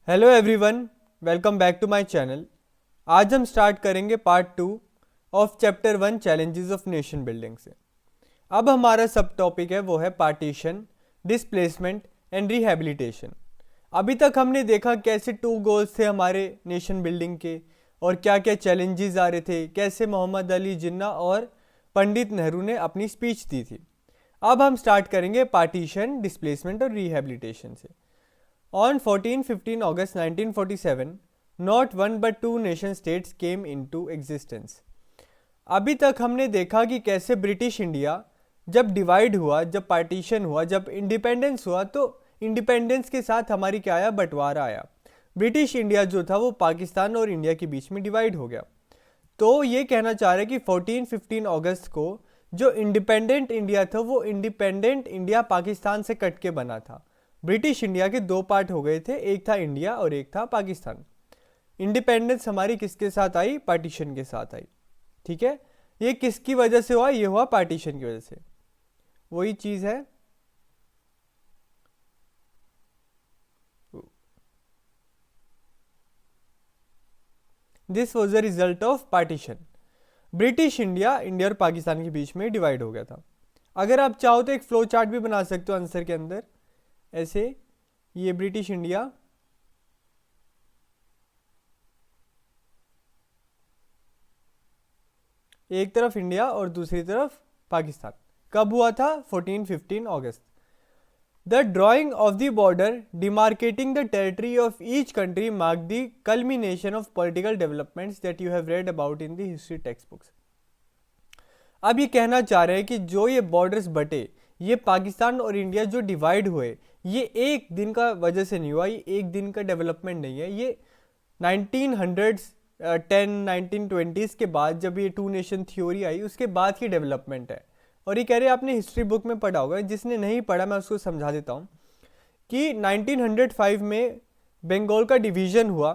Hello everyone, welcome back to my channel. आज हम start करेंगे part 2 of chapter 1 challenges of nation building से। अब हमारा सब टॉपिक है वो है पार्टीशन, डिस्प्लेसमेंट एंड रिहैबिलिटेशन। अभी तक हमने देखा कैसे 2 गोल्स थे हमारे नेशन बिल्डिंग के और क्या क्या चैलेंजेस आ रहे थे, कैसे मोहम्मद अली जिन्ना और पंडित नेहरू ने अपनी स्पीच दी थी। अब हम स्टार्ट करेंगे पार्टीशन, डिस्प्लेसमेंट और रिहैबिलिटेशन से। On 14-15 August 1947, not one but two nation states came into existence. अभी तक हमने देखा कि कैसे ब्रिटिश इंडिया जब डिवाइड हुआ, जब पार्टीशन हुआ, जब इंडिपेंडेंस हुआ, तो इंडिपेंडेंस के साथ हमारी क्या आया, बंटवारा आया। ब्रिटिश इंडिया जो था वो पाकिस्तान और इंडिया के बीच में डिवाइड हो गया। तो ये कहना चाह रहे हैं कि 14-15 अगस्त को जो इंडिपेंडेंट इंडिया था वो इंडिपेंडेंट इंडिया पाकिस्तान से कट के बना था। ब्रिटिश इंडिया के 2 पार्ट हो गए थे, एक था इंडिया और एक था पाकिस्तान। इंडिपेंडेंस हमारी किसके साथ आई, पार्टीशन के साथ आई। ठीक है, ये किसकी वजह से हुआ, ये हुआ पार्टीशन की वजह से। वही चीज है, this was the result of partition. British India और पाकिस्तान के बीच में डिवाइड हो गया था। अगर आप चाहो तो एक फ्लो चार्ट भी बना सकते हो आंसर के अंदर, ऐसे ये ब्रिटिश इंडिया, एक तरफ इंडिया और दूसरी तरफ पाकिस्तान। कब हुआ था, 14-15 अगस्त। The drawing of the border demarcating the territory of each country mark the culmination of political developments that you have read about in the history text books. अब ये कहना चाह रहे हैं कि जो ये बॉर्डर्स बटे, ये पाकिस्तान और इंडिया जो डिवाइड हुए, ये एक दिन का वजह से नहीं हुआ, ये एक दिन का डेवलपमेंट नहीं है। ये 1910 1920s के बाद जब ये 2 नेशन थ्योरी आई उसके बाद की डेवलपमेंट है। और ये कह रहे हैं आपने हिस्ट्री बुक में पढ़ा होगा, जिसने नहीं पढ़ा मैं उसको समझा देता हूँ कि 1905 में बंगाल का डिवीज़न हुआ।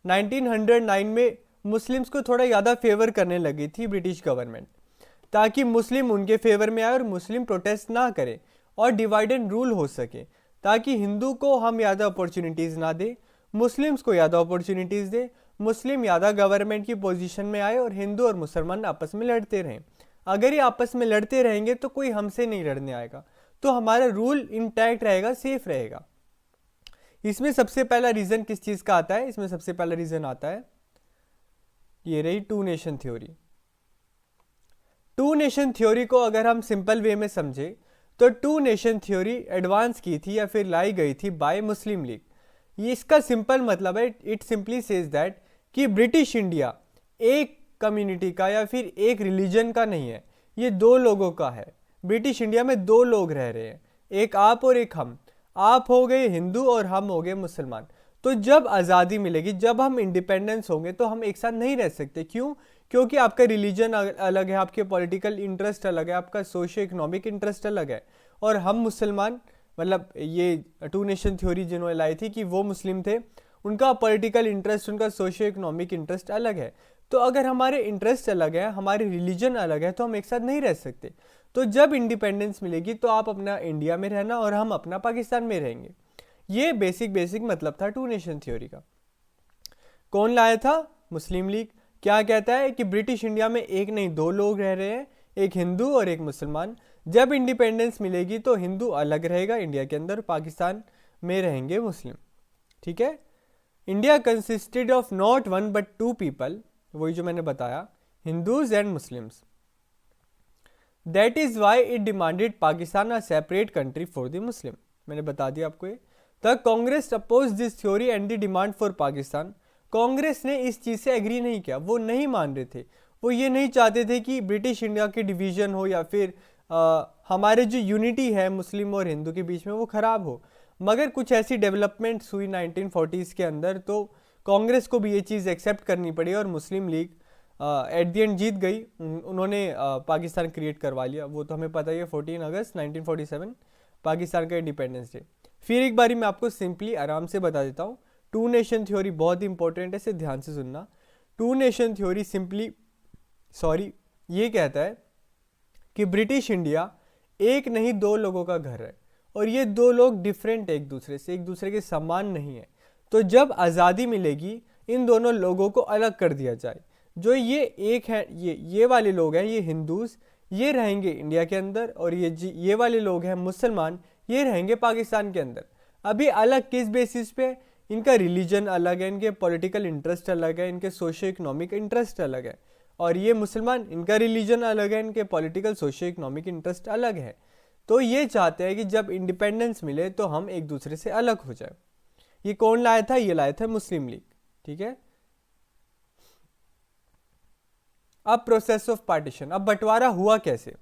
1909 में मुस्लिम्स को थोड़ा ज़्यादा फेवर करने लगी थी ब्रिटिश गवर्नमेंट, ताकि मुस्लिम उनके फेवर में आए और मुस्लिम प्रोटेस्ट ना करें और डिवाइड एंड रूल हो सके, ताकि हिंदू को हम ज़्यादा अपॉर्चुनिटीज़ ना दे, मुस्लिम्स को ज़्यादा अपॉर्चुनिटीज़ दे, मुस्लिम ज़्यादा गवर्नमेंट की पोजीशन में आए और हिंदू और मुसलमान आपस में लड़ते रहें। अगर ये आपस में लड़ते रहेंगे तो कोई हमसे नहीं लड़ने आएगा, तो हमारा रूल इंटैक्ट रहेगा, सेफ रहेगा। इसमें सबसे पहला रीज़न किस चीज़ का आता है, इसमें सबसे पहला रीज़न आता है, ये रही 2 नेशन थ्योरी। 2 नेशन थ्योरी को अगर हम सिंपल वे में समझे तो 2 नेशन थ्योरी एडवांस की थी या फिर लाई गई थी बाय मुस्लिम लीग। ये इसका सिंपल मतलब है, इट सिंपली सेज दैट कि ब्रिटिश इंडिया एक कम्युनिटी का या फिर एक रिलीजन का नहीं है, ये 2 लोगों का है। ब्रिटिश इंडिया में 2 लोग रह रहे हैं, एक आप और एक हम। आप हो गए हिंदू और हम हो गए मुसलमान। तो जब आज़ादी मिलेगी, जब हम इंडिपेंडेंस होंगे, तो हम एक साथ नहीं रह सकते। क्यों? क्योंकि आपका रिलीजन अलग है, आपके पॉलिटिकल इंटरेस्ट अलग है, आपका सोशियो इकोनॉमिक इंटरेस्ट अलग है। और हम मुसलमान, मतलब ये 2 नेशन थ्योरी जिन्होंने लाई थी कि वो मुस्लिम थे, उनका पॉलिटिकल इंटरेस्ट, उनका सोशियो इकोनॉमिक इंटरेस्ट अलग है। तो अगर हमारे इंटरेस्ट अलग है, हमारे रिलीजन अलग है, तो हम एक साथ नहीं रह सकते। तो जब इंडिपेंडेंस मिलेगी तो आप अपना इंडिया में रहना और हम अपना पाकिस्तान में रहेंगे। ये बेसिक मतलब था 2 नेशन थ्योरी का। कौन लाया था? मुस्लिम लीग। क्या कहता है कि ब्रिटिश इंडिया में एक नहीं 2 लोग रह रहे हैं, एक हिंदू और एक मुसलमान। जब इंडिपेंडेंस मिलेगी तो हिंदू अलग रहेगा इंडिया के अंदर, पाकिस्तान में रहेंगे मुस्लिम। ठीक है। India consisted of not 1 but 2 people, वही जो मैंने बताया, Hindus and Muslims. That is why it demanded Pakistan a separate country for the Muslim. मैंने बता दिया आपको ये। The Congress oppose this theory and the demand for Pakistan. Congress ने इस चीज़ से एग्री नहीं किया, वो नहीं मान रहे थे। वो ये नहीं चाहते थे कि ब्रिटिश इंडिया की डिवीज़न हो या फिर हमारे जो यूनिटी है मुस्लिम और हिंदू के बीच में वो ख़राब हो। मगर कुछ ऐसी डेवलपमेंट्स हुई 1940s के अंदर, तो कांग्रेस को भी ये चीज़ एक्सेप्ट करनी पड़ी और मुस्लिम लीग एट दी एंड जीत गई। उन्होंने पाकिस्तान क्रिएट करवा लिया। वो तो हमें पता ही है, 14 अगस्त 1947 पाकिस्तान का इंडिपेंडेंस डे। फिर एक बारी मैं आपको सिंपली आराम से बता देता हूँ। 2 नेशन थ्योरी बहुत इंपॉर्टेंट है, इसे ध्यान से सुनना। 2 नेशन थ्योरी सिंपली ये कहता है कि ब्रिटिश इंडिया एक नहीं 2 लोगों का घर है और ये 2 लोग डिफरेंट है एक दूसरे से, एक दूसरे के समान नहीं है। तो जब आज़ादी मिलेगी इन दोनों लोगों को अलग कर दिया जाए। जो ये एक है, ये वाले लोग हैं, ये हिंदूज, ये रहेंगे इंडिया के अंदर, और ये वाले लोग हैं मुसलमान, ये रहेंगे पाकिस्तान के अंदर। अभी अलग किस बेसिस पे? इनका रिलीजन अलग है, इनके पॉलिटिकल इंटरेस्ट अलग है, इनके सोशो इकोनॉमिक इंटरेस्ट अलग है। और ये मुसलमान, इनका रिलीजन अलग है, इनके पॉलिटिकल सोशो इकोनॉमिक इंटरेस्ट अलग है। तो ये चाहते हैं कि जब इंडिपेंडेंस मिले तो हम एक दूसरे से अलग हो जाए। ये कौन लाया था? ये लाया था मुस्लिम लीग। ठीक है। अब प्रोसेस ऑफ पार्टीशन, अब बंटवारा हुआ कैसे?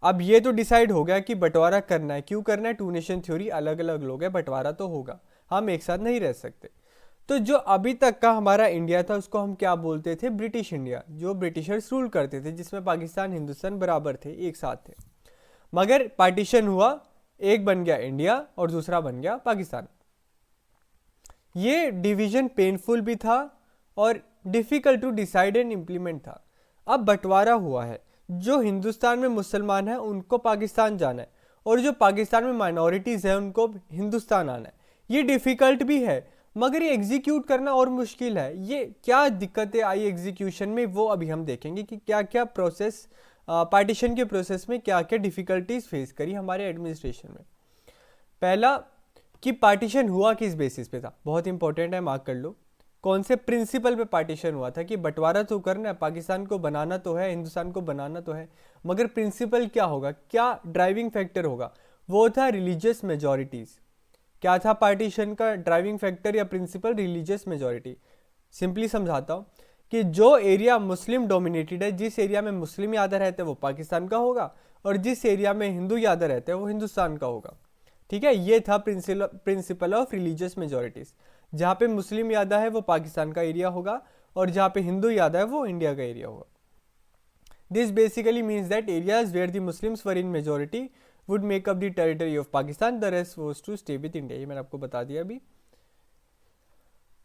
अब ये तो डिसाइड हो गया कि बंटवारा करना है। क्यों करना है? टू नेशन थ्योरी, अलग अलग लोग हैं, बंटवारा तो होगा, हम एक साथ नहीं रह सकते। तो जो अभी तक का हमारा इंडिया था उसको हम क्या बोलते थे? ब्रिटिश इंडिया, जो ब्रिटिशर्स रूल करते थे, जिसमें पाकिस्तान हिंदुस्तान बराबर थे, एक साथ थे। मगर पार्टीशन हुआ, एक बन गया इंडिया और दूसरा बन गया पाकिस्तान। ये डिवीजन पेनफुल भी था और difficult to decide and implement था। अब बंटवारा हुआ है, जो हिंदुस्तान में मुसलमान हैं उनको पाकिस्तान जाना है, और जो पाकिस्तान में माइनॉरिटीज़ हैं उनको हिंदुस्तान आना है। ये डिफ़िकल्ट भी है, मगर ये एग्जीक्यूट करना और मुश्किल है। ये क्या दिक्कतें आई एग्जीक्यूशन में, वो अभी हम देखेंगे कि क्या क्या प्रोसेस, पार्टीशन के प्रोसेस में क्या क्या डिफ़िकल्टीज फेस करी हमारे एडमिनिस्ट्रेशन में। पहला कि पार्टीशन हुआ किस बेसिस पे था, बहुत इंपॉर्टेंट है, मार्क कर लो। कौन से प्रिंसिपल पे पार्टीशन हुआ था? कि बंटवारा तो करना है, पाकिस्तान को बनाना तो है, हिंदुस्तान को बनाना तो है, मगर प्रिंसिपल क्या होगा, क्या ड्राइविंग फैक्टर होगा? वो था रिलीजियस मेजॉरिटीज़। क्या था पार्टीशन का ड्राइविंग फैक्टर या प्रिंसिपल? Religious majority. सिंपली समझाता हूँ कि जो एरिया मुस्लिम डोमिनेटेड है, जिस एरिया में मुस्लिम ज़्यादा रहते हैं वो पाकिस्तान का होगा, और जिस एरिया में हिंदू ज़्यादा रहते हैं वो हिंदुस्तान का होगा। ठीक है, ये था प्रिंसिपल ऑफ रिलीजियस मेजॉरिटीज़। जहाँ पे मुस्लिम ज़्यादा है वो पाकिस्तान का एरिया होगा, और जहाँ पे हिंदू ज़्यादा है वो इंडिया का एरिया होगा। This basically means that areas where the Muslims were in majority would make up the territory of Pakistan, the rest was to stay with India. ये मैंने आपको बता दिया अभी।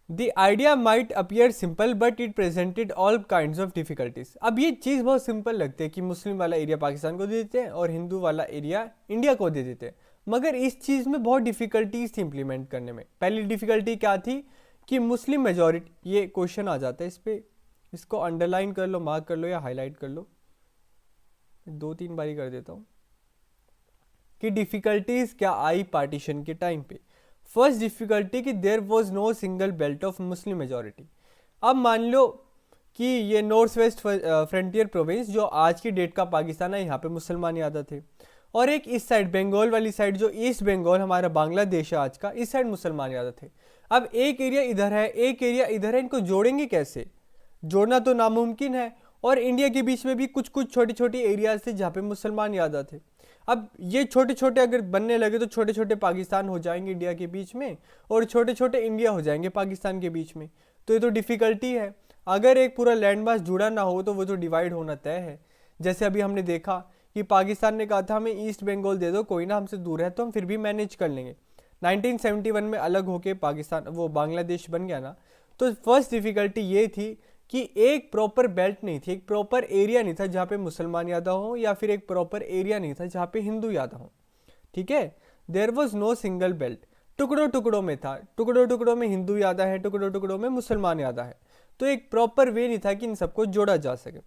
The idea might appear simple but it presented all kind of difficulties. अब ये चीज़ बहुत सिंपल लगती है कि मुस्लिम वाला एरिया पाकिस्तान को दे देते हैं और हिंदू वाला एरिया इंडिया को दे देते हैं, मगर इस चीज़ में बहुत डिफ़िकल्टीज थी इम्प्लीमेंट करने में। पहली डिफ़िकल्टी क्या थी? कि मुस्लिम मेजॉरिटी, ये क्वेश्चन आ जाता है इस पर, इसको अंडरलाइन कर लो, मार्क कर लो या हाईलाइट कर लो, 2-3 बारी कर देता हूँ कि डिफ़िकल्टीज क्या आई पार्टीशन के टाइम पे। फर्स्ट डिफ़िकल्टी कि there was no single belt of Muslim majority. अब मान लो कि ये नॉर्थ वेस्ट फ्रंटियर प्रोविंस जो आज की डेट का पाकिस्तान है, यहाँ पे मुसलमान ज़्यादा थे, और एक इस साइड बंगाल वाली साइड, जो ईस्ट बंगाल हमारा बांग्लादेश है आज का, इस साइड मुसलमान ज़्यादा थे। अब एक एरिया इधर है, एक एरिया इधर है, इनको जोड़ेंगे कैसे? जोड़ना तो नामुमकिन है। और इंडिया के बीच में भी कुछ कुछ छोटी छोटी एरियाज थे जहाँ पे मुसलमान ज़्यादा थे। अब ये छोटे छोटे अगर बनने लगे तो छोटे छोटे पाकिस्तान हो जाएंगे इंडिया के बीच में, और छोटे छोटे इंडिया हो जाएंगे पाकिस्तान के बीच में। तो ये तो डिफ़िकल्टी है। अगर एक पूरा लैंड मास जुड़ा ना हो तो वो तो डिवाइड होना तय है। जैसे अभी हमने देखा कि पाकिस्तान ने कहा था हमें ईस्ट बंगाल दे दो, कोई ना हमसे दूर है तो हम फिर भी मैनेज कर लेंगे। 1971 में अलग होके पाकिस्तान वो बांग्लादेश बन गया ना। तो फर्स्ट डिफ़िकल्टी ये थी कि एक प्रॉपर बेल्ट नहीं थी, एक प्रॉपर एरिया नहीं था जहाँ पे मुसलमान ज़्यादा हो, या फिर एक प्रॉपर एरिया नहीं था जहाँ पे हिंदू ज़्यादा हो। ठीक है, there was no single belt, टुकड़ों टुकड़ों में था, टुकड़ों टुकड़ों में हिंदू ज़्यादा है, टुकड़ों टुकड़ों में मुसलमान ज़्यादा है। तो एक प्रॉपर वे नहीं था कि इन सबको जोड़ा जा सके।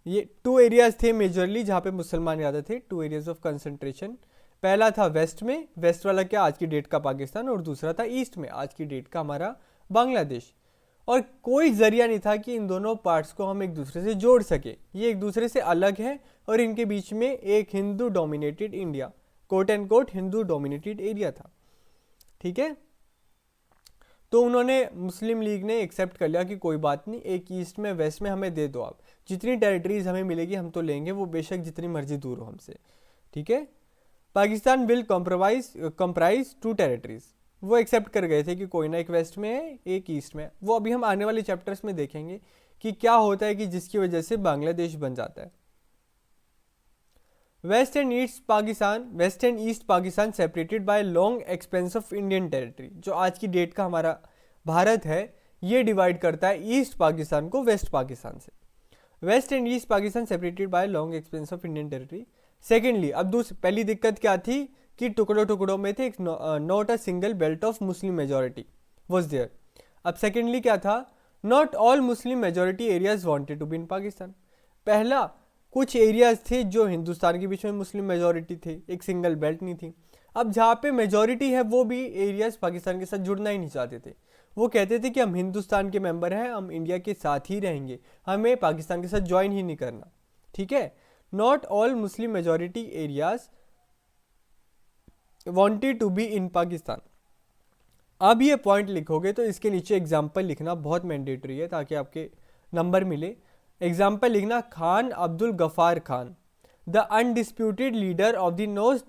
ये 2 एरियाज थे मेजरली जहाँ पे मुसलमान ज़्यादा थे, 2 एरियाज ऑफ कंसंट्रेशन। पहला था वेस्ट में, वेस्ट वाला क्या आज की डेट का पाकिस्तान, और दूसरा था ईस्ट में, आज की डेट का हमारा बांग्लादेश। और कोई जरिया नहीं था कि इन दोनों पार्ट्स को हम एक दूसरे से जोड़ सके। ये एक दूसरे से अलग है, और इनके बीच में एक Hindu dominated India, quote and quote Hindu dominated area था। ठीक है, तो उन्होंने, मुस्लिम लीग ने एक्सेप्ट कर लिया कि कोई बात नहीं, एक ईस्ट में वेस्ट में हमें दे दो, आप जितनी टेरिटरीज हमें मिलेगी हम तो लेंगे, वो बेशक जितनी मर्जी दूर हो हमसे। ठीक है, पाकिस्तान विल कंप्राइज 2 टेरिटरीज, वो एक्सेप्ट कर गए थे कि कोई ना एक वेस्ट में है, एक ईस्ट में है। वो अभी हम आने वाले चैप्टर्स में देखेंगे कि क्या होता है कि जिसकी वजह से बांग्लादेश बन जाता है। West and east Pakistan separated by long expanse of Indian territory. जो आज की डेट का हमारा भारत है, ये डिवाइड करता है ईस्ट पाकिस्तान को वेस्ट पाकिस्तान से। West and east Pakistan separated by long expanse of Indian territory. Secondly, अब पहली दिक्कत क्या थी कि टुकड़ों टुकड़ों में थे, not a single belt of Muslim majority was there. अब सेकेंडली क्या था, not all Muslim majority areas wanted to be in Pakistan. पहला, कुछ एरियाज थे जो हिंदुस्तान के बीच में मुस्लिम मेजोरिटी थे, एक सिंगल बेल्ट नहीं थी। अब जहाँ पे मेजोरिटी है वो भी एरियाज पाकिस्तान के साथ जुड़ना ही नहीं चाहते थे, वो कहते थे कि हम हिंदुस्तान के मेंबर हैं, हम इंडिया के साथ ही रहेंगे, हमें पाकिस्तान के साथ ज्वाइन ही नहीं करना। ठीक है, not all Muslim majority areas wanted to be in Pakistan. अब ये पॉइंट लिखोगे तो इसके नीचे एग्जाम्पल लिखना बहुत मैंडेटरी है ताकि आपके नंबर मिले। एग्जाम्पल लिखना, Khan Abdul Gaffar Khan, the undisputed leader of the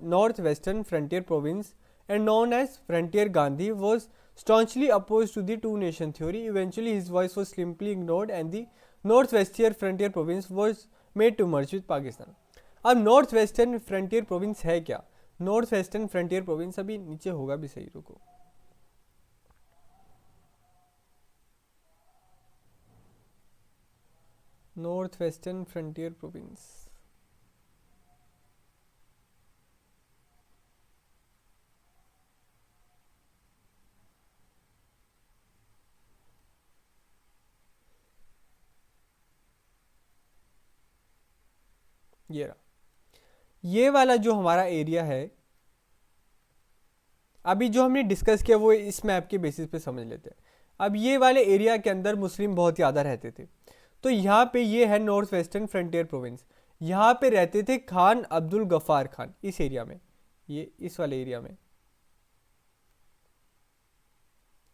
North Western Frontier Province and known as Frontier Gandhi, was staunchly opposed to the two nation theory. Eventually his voice was simply ignored and the northwestern frontier province was made to merge with Pakistan. अब north Western Frontier province है क्या? North Western Frontier province अभी नीचे होगा भी, सही रुको, north Western Frontier province, ये रहा, ये वाला जो हमारा एरिया है, अभी जो हमने डिस्कस किया वो इस मैप के बेसिस पे समझ लेते हैं। अब ये वाले एरिया के अंदर मुस्लिम बहुत ज़्यादा रहते थे, तो यहाँ पे ये है नॉर्थ वेस्टर्न फ्रंटियर प्रोविंस, यहाँ पे रहते थे खान अब्दुल गफार खान, इस एरिया में, ये इस वाले एरिया में,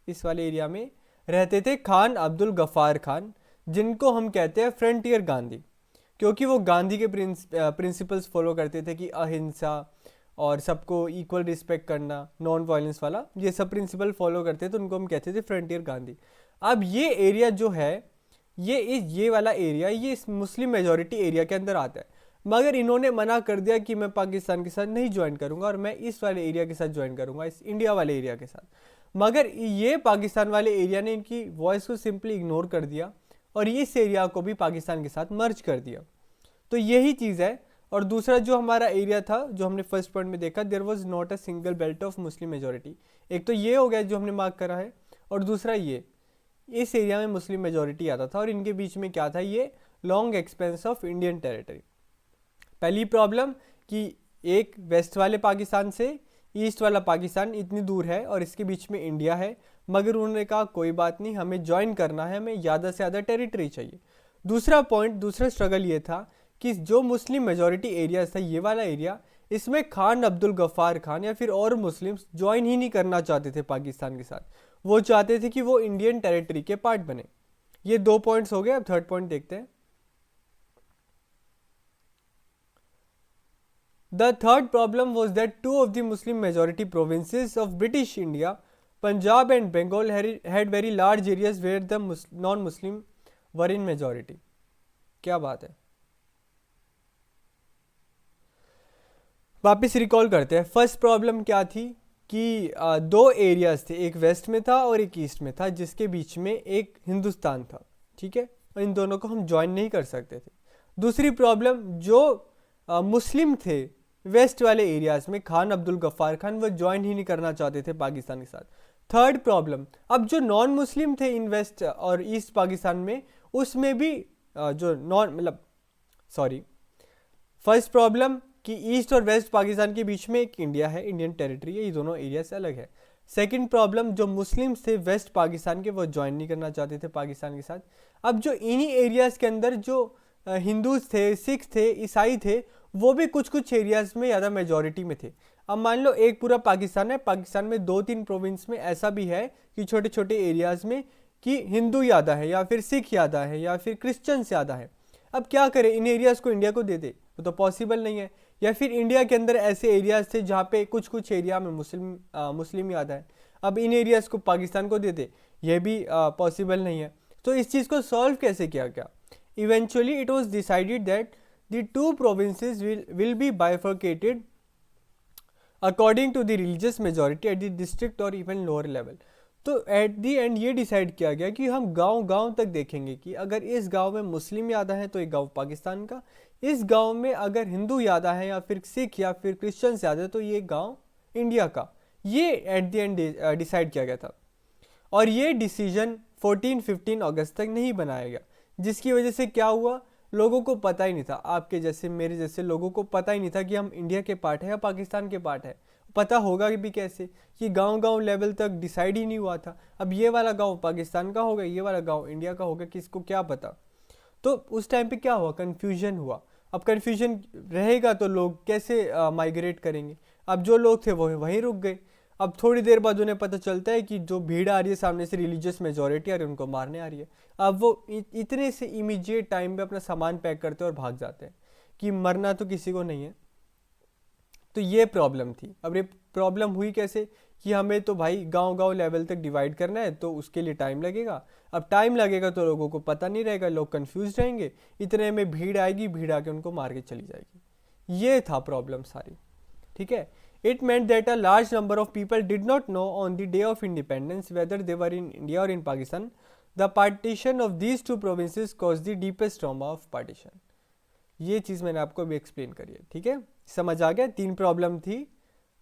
इस वाले एरिया में रहते थे खान अब्दुल गफार खान, जिनको हम कहते हैं फ्रंटियर गांधी, क्योंकि वो गांधी के प्रिंसिपल्स फॉलो करते थे कि अहिंसा और सबको इक्वल रिस्पेक्ट करना, नॉन वायलेंस वाला, ये सब प्रिंसिपल फॉलो करते थे, उनको हम कहते थे फ्रंटियर गांधी। अब ये एरिया जो है, ये वाला एरिया, ये इस मुस्लिम मेजॉरिटी एरिया के अंदर आता है, मगर इन्होंने मना कर दिया कि मैं पाकिस्तान के साथ नहीं ज्वाइन करूंगा और मैं इस वाले एरिया के साथ ज्वाइन करूंगा, इस इंडिया वाले एरिया के साथ। मगर ये पाकिस्तान वाले एरिया ने इनकी वॉइस को सिंपली इग्नोर कर दिया और इस एरिया को भी पाकिस्तान के साथ मर्ज कर दिया। तो यही चीज़ है। और दूसरा जो हमारा एरिया था, जो हमने फर्स्ट पॉइंट में देखा, there was not a single belt of Muslim majority, एक तो ये हो गया जो हमने मार्क करा है, और दूसरा ये, इस एरिया में मुस्लिम मेजॉरिटी आता था और इनके बीच में क्या था, ये long expanse of Indian territory. पहली प्रॉब्लम कि एक वेस्ट वाले पाकिस्तान से ईस्ट वाला पाकिस्तान इतनी दूर है और इसके बीच में इंडिया है, मगर उन्होंने कहा कोई बात नहीं, हमें ज्वाइन करना है, हमें ज़्यादा से ज़्यादा टेरिटरी चाहिए। दूसरा पॉइंट, दूसरा स्ट्रगल ये था कि जो मुस्लिम मेजॉरिटी एरिया था, ये वाला एरिया, इसमें खान अब्दुल गफ्फार खान या फिर और मुस्लिम्स ज्वाइन ही नहीं करना चाहते थे पाकिस्तान के साथ, वो चाहते थे कि वो इंडियन टेरिटरी के पार्ट बने। ये 2 पॉइंट्स हो गए। अब थर्ड पॉइंट देखते हैं। The third problem was that two of the Muslim majority provinces of British India, Punjab and Bengal, had very large areas where the non-Muslim were in majority. क्या बात है, वापस रिकॉल करते हैं। फर्स्ट प्रॉब्लम क्या थी कि दो एरियाज थे, एक वेस्ट में था और एक ईस्ट में था, जिसके बीच में एक हिंदुस्तान था, ठीक है, और इन दोनों को हम ज्वाइन नहीं कर सकते थे। दूसरी प्रॉब्लम, जो मुस्लिम थे वेस्ट वाले एरियाज में, खान अब्दुल गफ्फार खान, वो ज्वाइन ही नहीं करना चाहते थे पाकिस्तान के साथ। थर्ड प्रॉब्लम, अब जो नॉन मुस्लिम थे इन वेस्ट और ईस्ट पाकिस्तान में, उसमें भी फर्स्ट प्रॉब्लम कि ईस्ट और वेस्ट पाकिस्तान के बीच में एक इंडिया है, इंडियन टेरिटरी है, ये दोनों एरिया से अलग है। सेकंड प्रॉब्लम, जो मुस्लिम्स थे वेस्ट पाकिस्तान के, वो ज्वाइन नहीं करना चाहते थे पाकिस्तान के साथ। अब जो इन्हीं एरियाज़ के अंदर जो हिंदूज थे, सिख थे, ईसाई थे, वो भी कुछ कुछ एरियाज में ज़्यादा मेजॉरिटी में थे। अब मान लो एक पूरा पाकिस्तान है, पाकिस्तान में 2-3 प्रोविंस में ऐसा भी है कि छोटे छोटे एरियाज में कि हिंदू ज़्यादा है या फिर सिख ज़्यादा है या फिर क्रिश्चियन ज़्यादा है। अब क्या करें, इन एरियाज़ को इंडिया को दे दे, वो तो पॉसिबल नहीं है। या फिर इंडिया के अंदर ऐसे एरियाज थे जहाँ पे कुछ कुछ एरिया में मुस्लिम ज़्यादा है, अब इन एरियाज़ को पाकिस्तान को दे दे, ये भी पॉसिबल नहीं है। तो इस चीज़ को सॉल्व कैसे किया गया? Eventually it was decided that the two provinces will be bifurcated according to the religious majority at the district or even lower level. तो एट दी एंड ये डिसाइड किया गया कि हम गांव तक देखेंगे कि अगर इस गांव में मुस्लिम ज़्यादा है तो एक गांव पाकिस्तान का, इस गांव में अगर हिंदू ज़्यादा है या फिर सिख या फिर क्रिश्चियन ज़्यादा है तो ये गांव इंडिया का, ये एट द एंड डिसाइड किया गया था। और ये डिसीजन 14-15 अगस्त तक नहीं बनाया गया, जिसकी वजह से क्या हुआ, लोगों को पता ही नहीं था, आपके जैसे मेरे जैसे लोगों को पता ही नहीं था कि हम इंडिया के पार्ट है या पाकिस्तान के पार्ट है। पता होगा भी कैसे, कि गांव लेवल तक डिसाइड ही नहीं हुआ था। अब ये वाला गांव पाकिस्तान का होगा, ये वाला गांव इंडिया का होगा, किसको क्या पता। तो उस टाइम पे क्या हुआ, कन्फ्यूजन हुआ। अब कन्फ्यूजन रहेगा तो लोग कैसे माइग्रेट करेंगे। अब जो लोग थे वो वहीं रुक गए। अब थोड़ी देर बाद उन्हें पता चलता है कि जो भीड़ आ रही है सामने से, रिलीजियस मेजोरिटी आ रही है, उनको मारने आ रही है। अब वो इतने से इमीडिएट टाइम पे अपना सामान पैक करते हैं और भाग जाते हैं कि मरना तो किसी को नहीं है। तो ये प्रॉब्लम थी। अब ये प्रॉब्लम हुई कैसे, कि हमें तो भाई गांव लेवल तक डिवाइड करना है, तो उसके लिए टाइम लगेगा। अब टाइम लगेगा तो लोगों को पता नहीं रहेगा, लोग कंफ्यूज रहेंगे, इतने में भीड़ आएगी, भीड़ आके उनको मार के चली जाएगी। ये था प्रॉब्लम सारी, ठीक है। It meant that a large number of people did not know on the day of independence whether they were in India or in Pakistan. The partition of these two provinces caused the deepest trauma of partition. ये चीज़ मैंने आपको अभी explain करी है, ठीक है, समझ आ गया। 3 प्रॉब्लम थी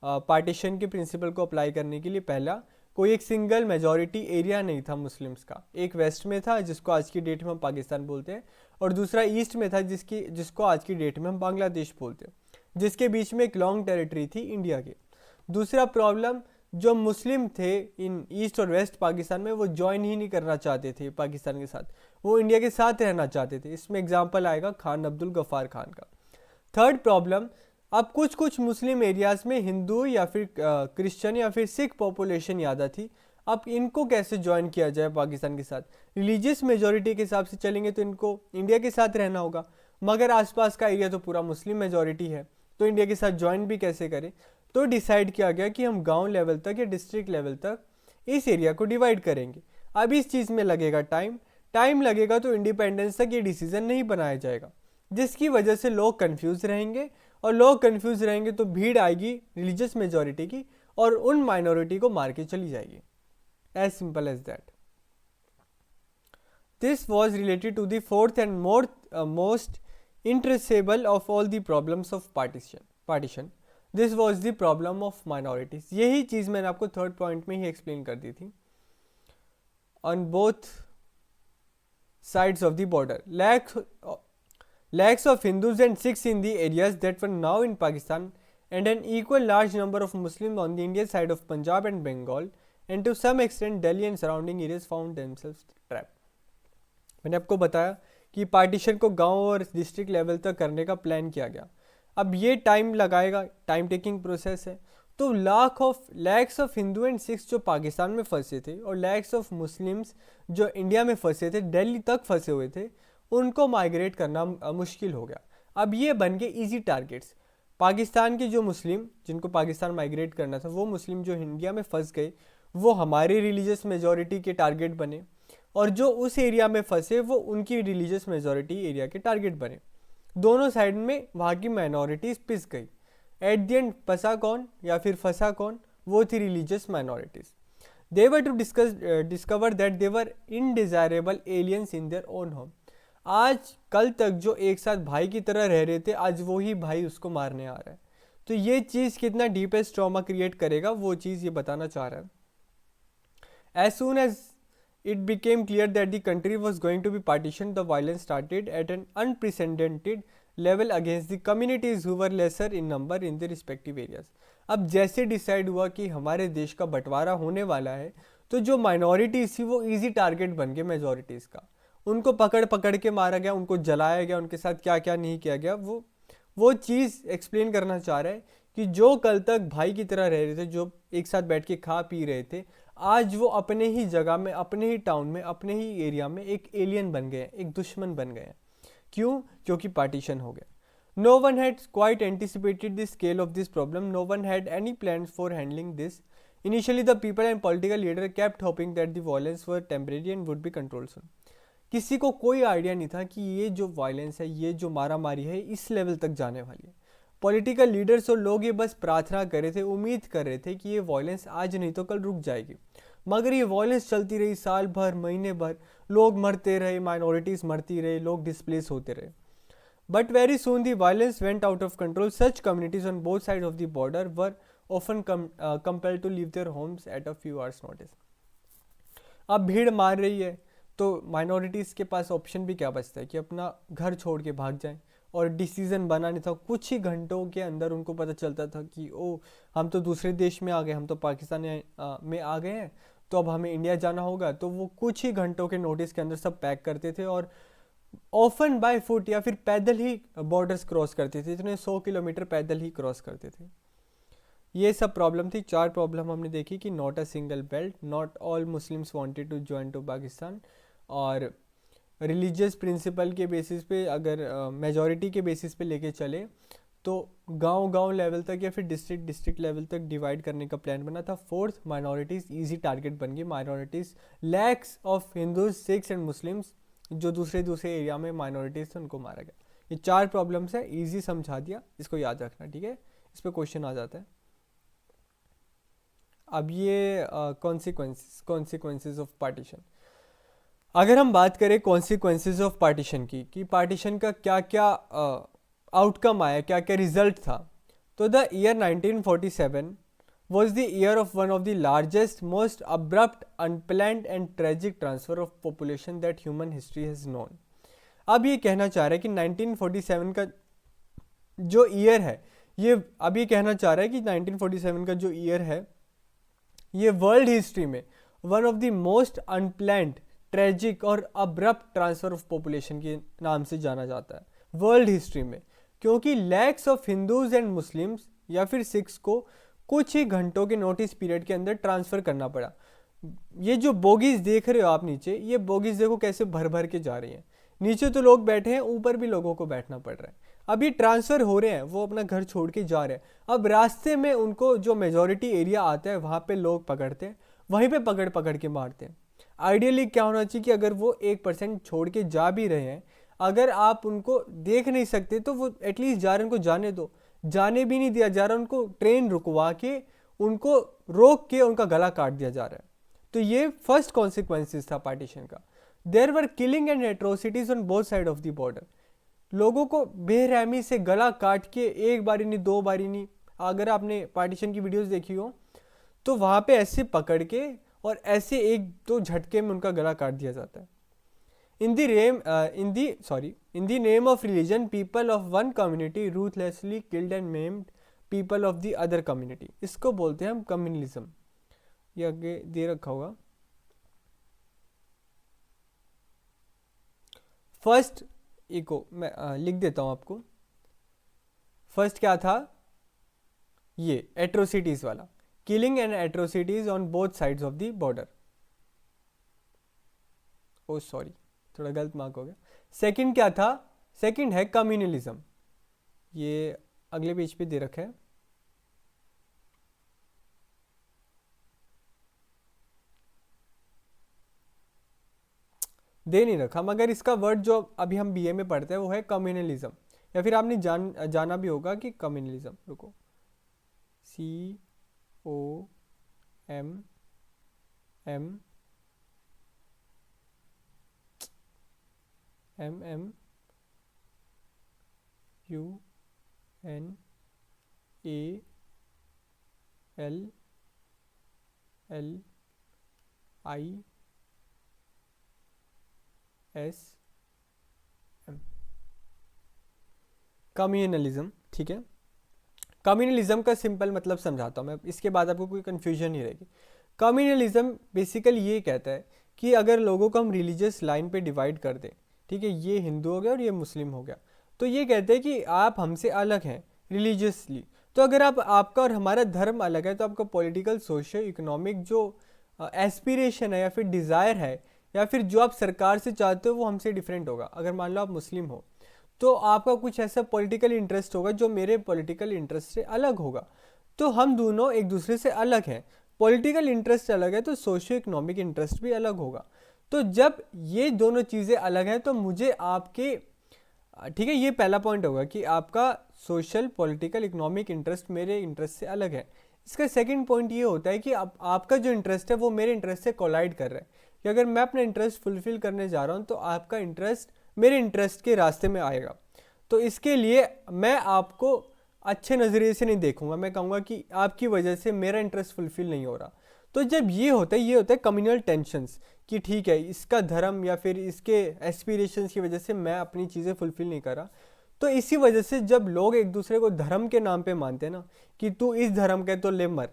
पार्टीशन के प्रिंसिपल को अप्लाई करने के लिए। पहला, कोई एक सिंगल मेजॉरिटी एरिया नहीं था मुस्लिम्स का, एक वेस्ट में था जिसको आज की डेट में हम पाकिस्तान बोलते हैं, और दूसरा ईस्ट में था जिसको आज की डेट में हम बांग्लादेश बोलते हैं, जिसके बीच में एक लॉन्ग टेरिटरी थी इंडिया की। दूसरा प्रॉब्लम, जो मुस्लिम थे इन ईस्ट और वेस्ट पाकिस्तान में, वो ज्वाइन ही नहीं करना चाहते थे पाकिस्तान के साथ, वो इंडिया के साथ रहना चाहते थे। इसमें एग्जांपल आएगा खान अब्दुल गफ्फार खान का। थर्ड प्रॉब्लम, अब कुछ मुस्लिम एरियाज़ में हिंदू या फिर क्रिश्चियन या फिर सिख पॉपुलेशन ज़्यादा थी। अब इनको कैसे ज्वाइन किया जाए पाकिस्तान के साथ। रिलीजियस मेजॉरिटी के हिसाब से चलेंगे तो इनको इंडिया के साथ रहना होगा, मगर आसपास का एरिया तो पूरा मुस्लिम मेजॉरिटी है, तो इंडिया के साथ ज्वाइन भी कैसे करें। तो डिसाइड किया गया कि हम गांव लेवल तक या डिस्ट्रिक्ट लेवल तक इस एरिया को डिवाइड करेंगे। अब इस चीज़ में लगेगा टाइम लगेगा, तो इंडिपेंडेंस तक ये डिसीजन नहीं बनाया जाएगा, जिसकी वजह से लोग कंफ्यूज रहेंगे, और लोग कंफ्यूज रहेंगे तो भीड़ आएगी रिलीजियस मेजॉरिटी की, और उन माइनॉरिटी को मार के चली जाएगी। As simple as that. This was related to the fourth and most intractable of all the problems of partition. This was the problem of minorities. यही चीज़ मैंने आपको थर्ड पॉइंट में ही एक्सप्लेन कर दी थी। On both sides of the border, lakhs of Hindus and Sikhs in the areas that were now in Pakistan, and an equal large number of Muslims on the Indian side of Punjab and Bengal, and to some extent Delhi and surrounding areas found themselves trapped. मैंने आपको बताया कि partition को गांव और district level तक करने का प्लान किया गया। अब ये टाइम लगाएगा, टाइम टेकिंग प्रोसेस है। तो lakhs of Hindu and Sikhs जो पाकिस्तान में फंसे थे, और लैक्स ऑफ मुस्लिम्स जो इंडिया में फंसे थे, दिल्ली तक फंसे हुए थे, उनको माइग्रेट करना मुश्किल हो गया। अब ये बन गए इजी टारगेट्स। पाकिस्तान के जो मुस्लिम जिनको पाकिस्तान माइग्रेट करना था, वो मुस्लिम जो इंडिया में फंस गए, वो हमारी रिलीजियस मेजॉरिटी के टारगेट बने, और जो उस एरिया में फंसे वो उनकी रिलीजियस मेजॉरिटी एरिया के टारगेट बने। दोनों साइड में वहाँ की माइनॉरिटीज पिस गई। एट द एंड फंसा कौन या फिर फंसा कौन, वो थी religious minorities. They were to discover that they were undesirable aliens in their own home. आज कल तक जो एक साथ भाई की तरह रह रहे थे, आज वो ही भाई उसको मारने आ रहा है। तो ये चीज़ कितना डीपेस्ट ट्रॉमा क्रिएट करेगा, वो चीज़ ये बताना चाह रहा है। As soon as it became clear that the country was going to be partitioned, the violence started at an unprecedented level against the communities who were lesser in number in their respective areas. अब जैसे decide हुआ कि हमारे देश का बंटवारा होने वाला है, तो जो माइनॉरिटीज़ थी वो इजी टारगेट बन गए मेजॉरिटीज़ का। उनको पकड़ के मारा गया, उनको जलाया गया, उनके साथ क्या क्या नहीं किया गया, वो चीज़ एक्सप्लेन करना चाह रहा है कि जो कल तक भाई की तरह रह रहे थे, जो एक साथ बैठ के खा पी रहे थे, आज वो अपने ही जगह में, अपने ही टाउन में, अपने ही एरिया में एक एलियन बन गए, एक दुश्मन बन गए। क्यों? क्योंकि पार्टीशन हो गया। No one had quite anticipated the scale of this problem, no one had any plans for handling this. Initially the people and political leader kept hoping that the violence were temporary and would be controlled soon. किसी को कोई idea नहीं था कि ये जो violence है, ये जो मारामारी है, इस लेवल तक जाने वाली है। पॉलिटिकल लीडर्स और लोग ये बस प्रार्थना कर रहे थे, उम्मीद कर रहे थे कि ये वायलेंस आज नहीं तो कल रुक जाएगी, मगर ये वायलेंस चलती रही, साल भर, महीने भर, लोग मरते रहे, माइनॉरिटीज़ मरती रहे, लोग डिस्प्लेस होते रहे। But very soon the violence went out of control. Such communities on both side of the border were often compelled to leave their homes at a few hours notice. अब भीड़ मार रही है तो माइनॉरिटीज़ के पास option भी क्या बचता है कि अपना घर छोड़ के भाग जाएं, और डिसीज़न बना नहीं था, कुछ ही घंटों के अंदर उनको पता चलता था कि ओ हम तो दूसरे देश में आ गए, हम तो पाकिस्तान में आ गए हैं, तो अब हमें इंडिया जाना होगा। तो वो कुछ ही घंटों के नोटिस के अंदर सब पैक करते थे और ऑफन बाय फुट या फिर पैदल ही बॉर्डर्स क्रॉस करते थे, इतने 100 किलोमीटर पैदल ही क्रॉस करते थे। ये सब प्रॉब्लम थी। 4 प्रॉब्लम हमने देखी कि not a single belt, not all Muslims wanted to join to Pakistan, और रिलीजियस प्रिंसिपल के बेसिस पे अगर मेजॉरिटी के बेसिस पे लेके चले तो गांव लेवल तक या फिर डिस्ट्रिक्ट लेवल तक डिवाइड करने का प्लान बना था। फोर्थ, माइनॉरिटीज़ इजी टारगेट बन गई। Minorities lakhs of Hindus, Sikhs and Muslims जो दूसरे एरिया में माइनॉरिटीज़ थे उनको मारा गया। ये 4 प्रॉब्लम्स है, इजी समझा दिया, इसको याद रखना, ठीक है। इस पर क्वेश्चन आ जाता है। अब ये कॉन्सिक्वेंसेस ऑफ पार्टीशन। अगर हम बात करें कॉन्सिक्वेंसेस ऑफ पार्टीशन की, कि पार्टीशन का क्या क्या आउटकम आया, क्या क्या रिजल्ट था, तो the year 1947 was the year of one of the largest, most abrupt, unplanned and tragic transfer of population that human history has known. अब ये कहना चाह रहा है कि 1947 का जो ईयर है, ये अब ये कहना चाह रहा है कि 1947 का जो ईयर है ये वर्ल्ड हिस्ट्री में one of the most unplanned, tragic और अब्रप्ट ट्रांसफर ऑफ पॉपुलेशन के नाम से जाना जाता है वर्ल्ड हिस्ट्री में, क्योंकि lakhs of Hindus and Muslims या फिर सिख्स को कुछ ही घंटों के नोटिस पीरियड के अंदर ट्रांसफ़र करना पड़ा। ये जो बोगीज देख रहे हो आप नीचे, ये बोगीज देखो कैसे भर भर के जा रही हैं। नीचे तो लोग बैठे हैं, ऊपर भी लोगों को बैठना पड़ रहा है। अब ये ट्रांसफ़र हो रहे हैं, वो अपना घर छोड़ के जा रहे हैं। अब रास्ते में उनको जो मेजॉरिटी एरिया आता है वहाँ पे लोग पकड़ते हैं, वहीं पे पकड़ के मारते हैं। आइडियली क्या होना चाहिए कि अगर वो 1% छोड़ के जा भी रहे हैं, अगर आप उनको देख नहीं सकते तो वो एटलीस्ट जा रहे हैं, उनको जाने दो। जाने भी नहीं दिया जा रहा, उनको ट्रेन रुकवा के, उनको रोक के उनका गला काट दिया जा रहा है। तो ये फर्स्ट कॉन्सिक्वेंसेस था पार्टीशन का। There were killing and atrocities on both side of the border. लोगों को बेरहमी से गला काट के, एक बारी नहीं, 2 बारी नहीं, अगर आपने पार्टीशन की वीडियोस देखी हो तो वहाँ पे ऐसे पकड़ के और ऐसे 1-2 झटके में उनका गला काट दिया जाता है। In the name of religion, people of one community ruthlessly killed and maimed people of the other community. इसको बोलते हैं हम कम्युनलिज्म। ये आगे दे रखा होगा। फर्स्ट इको मैं लिख देता हूँ आपको। फर्स्ट क्या था? ये एट्रोसिटीज वाला, killing and atrocities on both sides of the border. Oh sorry, थोड़ा गलत मार्क हो गया। सेकंड क्या था? सेकंड है कम्युनलिज्म। ये अगले पेज पे दे रखा है। दे नहीं रखा, मगर इसका वर्ड जो अभी हम बीए में पढ़ते हैं वो है कम्युनलिज्म, या फिर आपने जाना भी होगा कि कम्युनलिज्म। रुको, COMMUNALISM, कम्युनलिज्म, ठीक है। कम्युनलिज्म का सिंपल मतलब समझाता हूँ मैं, इसके बाद आपको कोई कन्फ्यूजन नहीं रहेगी। कम्युनलिज्म बेसिकली ये कहता है कि अगर लोगों को हम रिलीजियस लाइन पे डिवाइड कर दें, ठीक है, ये हिंदू हो गया और ये मुस्लिम हो गया, तो ये कहते हैं कि आप हमसे अलग हैं रिलीजियसली। तो अगर आपका और हमारा धर्म अलग है तो आपका पॉलिटिकल, सोशल, इकोनॉमिक जो एस्पिरेशन है या फिर डिज़ायर है या फिर जो आप सरकार से चाहते हो वो हमसे डिफरेंट होगा। अगर मान लो आप मुस्लिम हो तो आपका कुछ ऐसा पॉलिटिकल इंटरेस्ट होगा जो मेरे पॉलिटिकल इंटरेस्ट से अलग होगा। तो हम दोनों एक दूसरे से अलग हैं, पॉलिटिकल इंटरेस्ट अलग है तो सोशो इकोनॉमिक इंटरेस्ट भी अलग होगा। तो जब ये दोनों चीज़ें अलग हैं तो मुझे आपके, ठीक है, ये पहला पॉइंट होगा कि आपका सोशल, पॉलिटिकल, इकोनॉमिक इंटरेस्ट मेरे इंटरेस्ट से अलग है। इसका सेकंड पॉइंट ये होता है कि आपका जो इंटरेस्ट है वो मेरे इंटरेस्ट से कोलाइड कर रहा है, कि अगर मैं अपना इंटरेस्ट फुलफिल करने जा रहा हूँ तो आपका इंटरेस्ट मेरे इंटरेस्ट के रास्ते में आएगा। तो इसके लिए मैं आपको अच्छे नज़रिए से नहीं देखूंगा, मैं कहूँगा कि आपकी वजह से मेरा इंटरेस्ट फुलफिल नहीं हो रहा। तो जब ये होता है कम्युनल टेंशन्स, कि ठीक है इसका धर्म या फिर इसके एस्पिरेशंस की वजह से मैं अपनी चीज़ें फुलफिल नहीं कर रहा। तो इसी वजह से जब लोग एक दूसरे को धर्म के नाम पे मानते हैं ना, कि तू इस धर्म का है तो ले मर,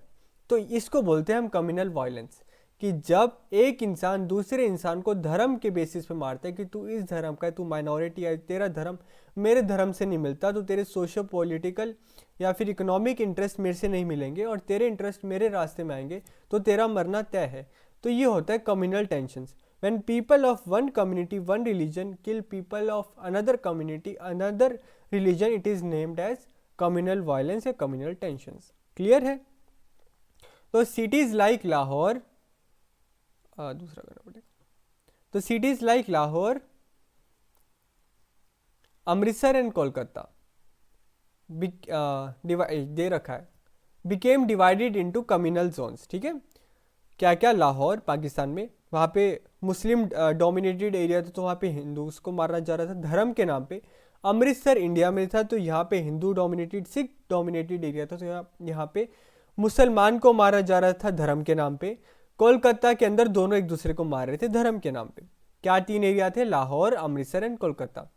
तो इसको बोलते हैं हम कम्युनल वायलेंस। कि जब एक इंसान दूसरे इंसान को धर्म के बेसिस पे मारता है कि तू इस धर्म का है, तू माइनॉरिटी है, तेरा धर्म मेरे धर्म से नहीं मिलता, तो तेरे सोशो पॉलिटिकल या फिर इकोनॉमिक इंटरेस्ट मेरे से नहीं मिलेंगे और तेरे इंटरेस्ट मेरे रास्ते में आएंगे, तो तेरा मरना तय है। तो ये होता है communal tensions. When people of one community one religion kill people of another community another religion, it is named as communal violence या कम्युनल टेंशन्स। क्लियर है? तो सिटीज़ लाइक लाहौर, दूसरा करना पड़ेगा। तो cities like Lahore, Amritsar and Kolkata दे रखा है, became divided into communal zones. ठीक है, क्या क्या? लाहौर पाकिस्तान में, वहाँ पे मुस्लिम डोमिनेटेड एरिया था, तो वहाँ पे हिंदूज को मारा जा रहा था धर्म के नाम पे। अमृतसर इंडिया में था, तो यहाँ पे Hindu dominated Sikh dominated area था, तो यहाँ पे मुसलमान को मारा जा रहा था धर्म के नाम पे। कोलकाता के अंदर दोनों एक दूसरे को मार रहे थे धर्म के नाम पे। क्या 3 एरिया थे? Lahore, Amritsar and Kolkata.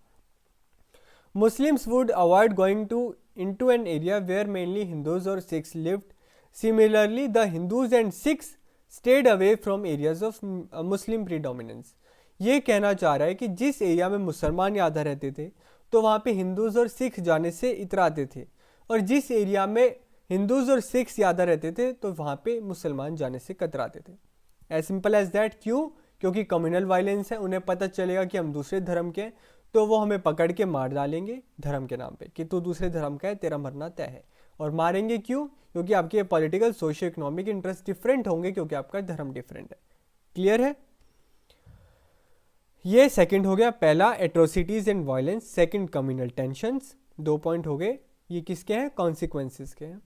Muslims would avoid going into an area where mainly Hindus or Sikhs lived. Similarly, the Hindus and Sikhs stayed away from areas of Muslim predominance. ये कहना चाह रहा है कि जिस एरिया में मुसलमान ज़्यादा रहते थे तो वहाँ पे हिंदूज और सिख जाने से इतराते थे, और जिस एरिया में हिंदूज और सिख्स ज़्यादा रहते थे तो वहाँ पे मुसलमान जाने से कतराते थे। As simple as that. क्यों? क्योंकि कम्युनल वायलेंस है, उन्हें पता चलेगा कि हम दूसरे धर्म के हैं तो वो हमें पकड़ के मार डालेंगे धर्म के नाम पे कि तू दूसरे धर्म का है, तेरा मरना तय है। और मारेंगे क्यों? क्योंकि आपके political socio economic interest different होंगे, क्योंकि आपका धर्म डिफरेंट है। क्लियर है? ये सेकंड हो गया, पहला atrocities and violence, second communal tensions. 2 point हो गए, ये किसके हैं? कॉन्सिक्वेंसेस के हैं।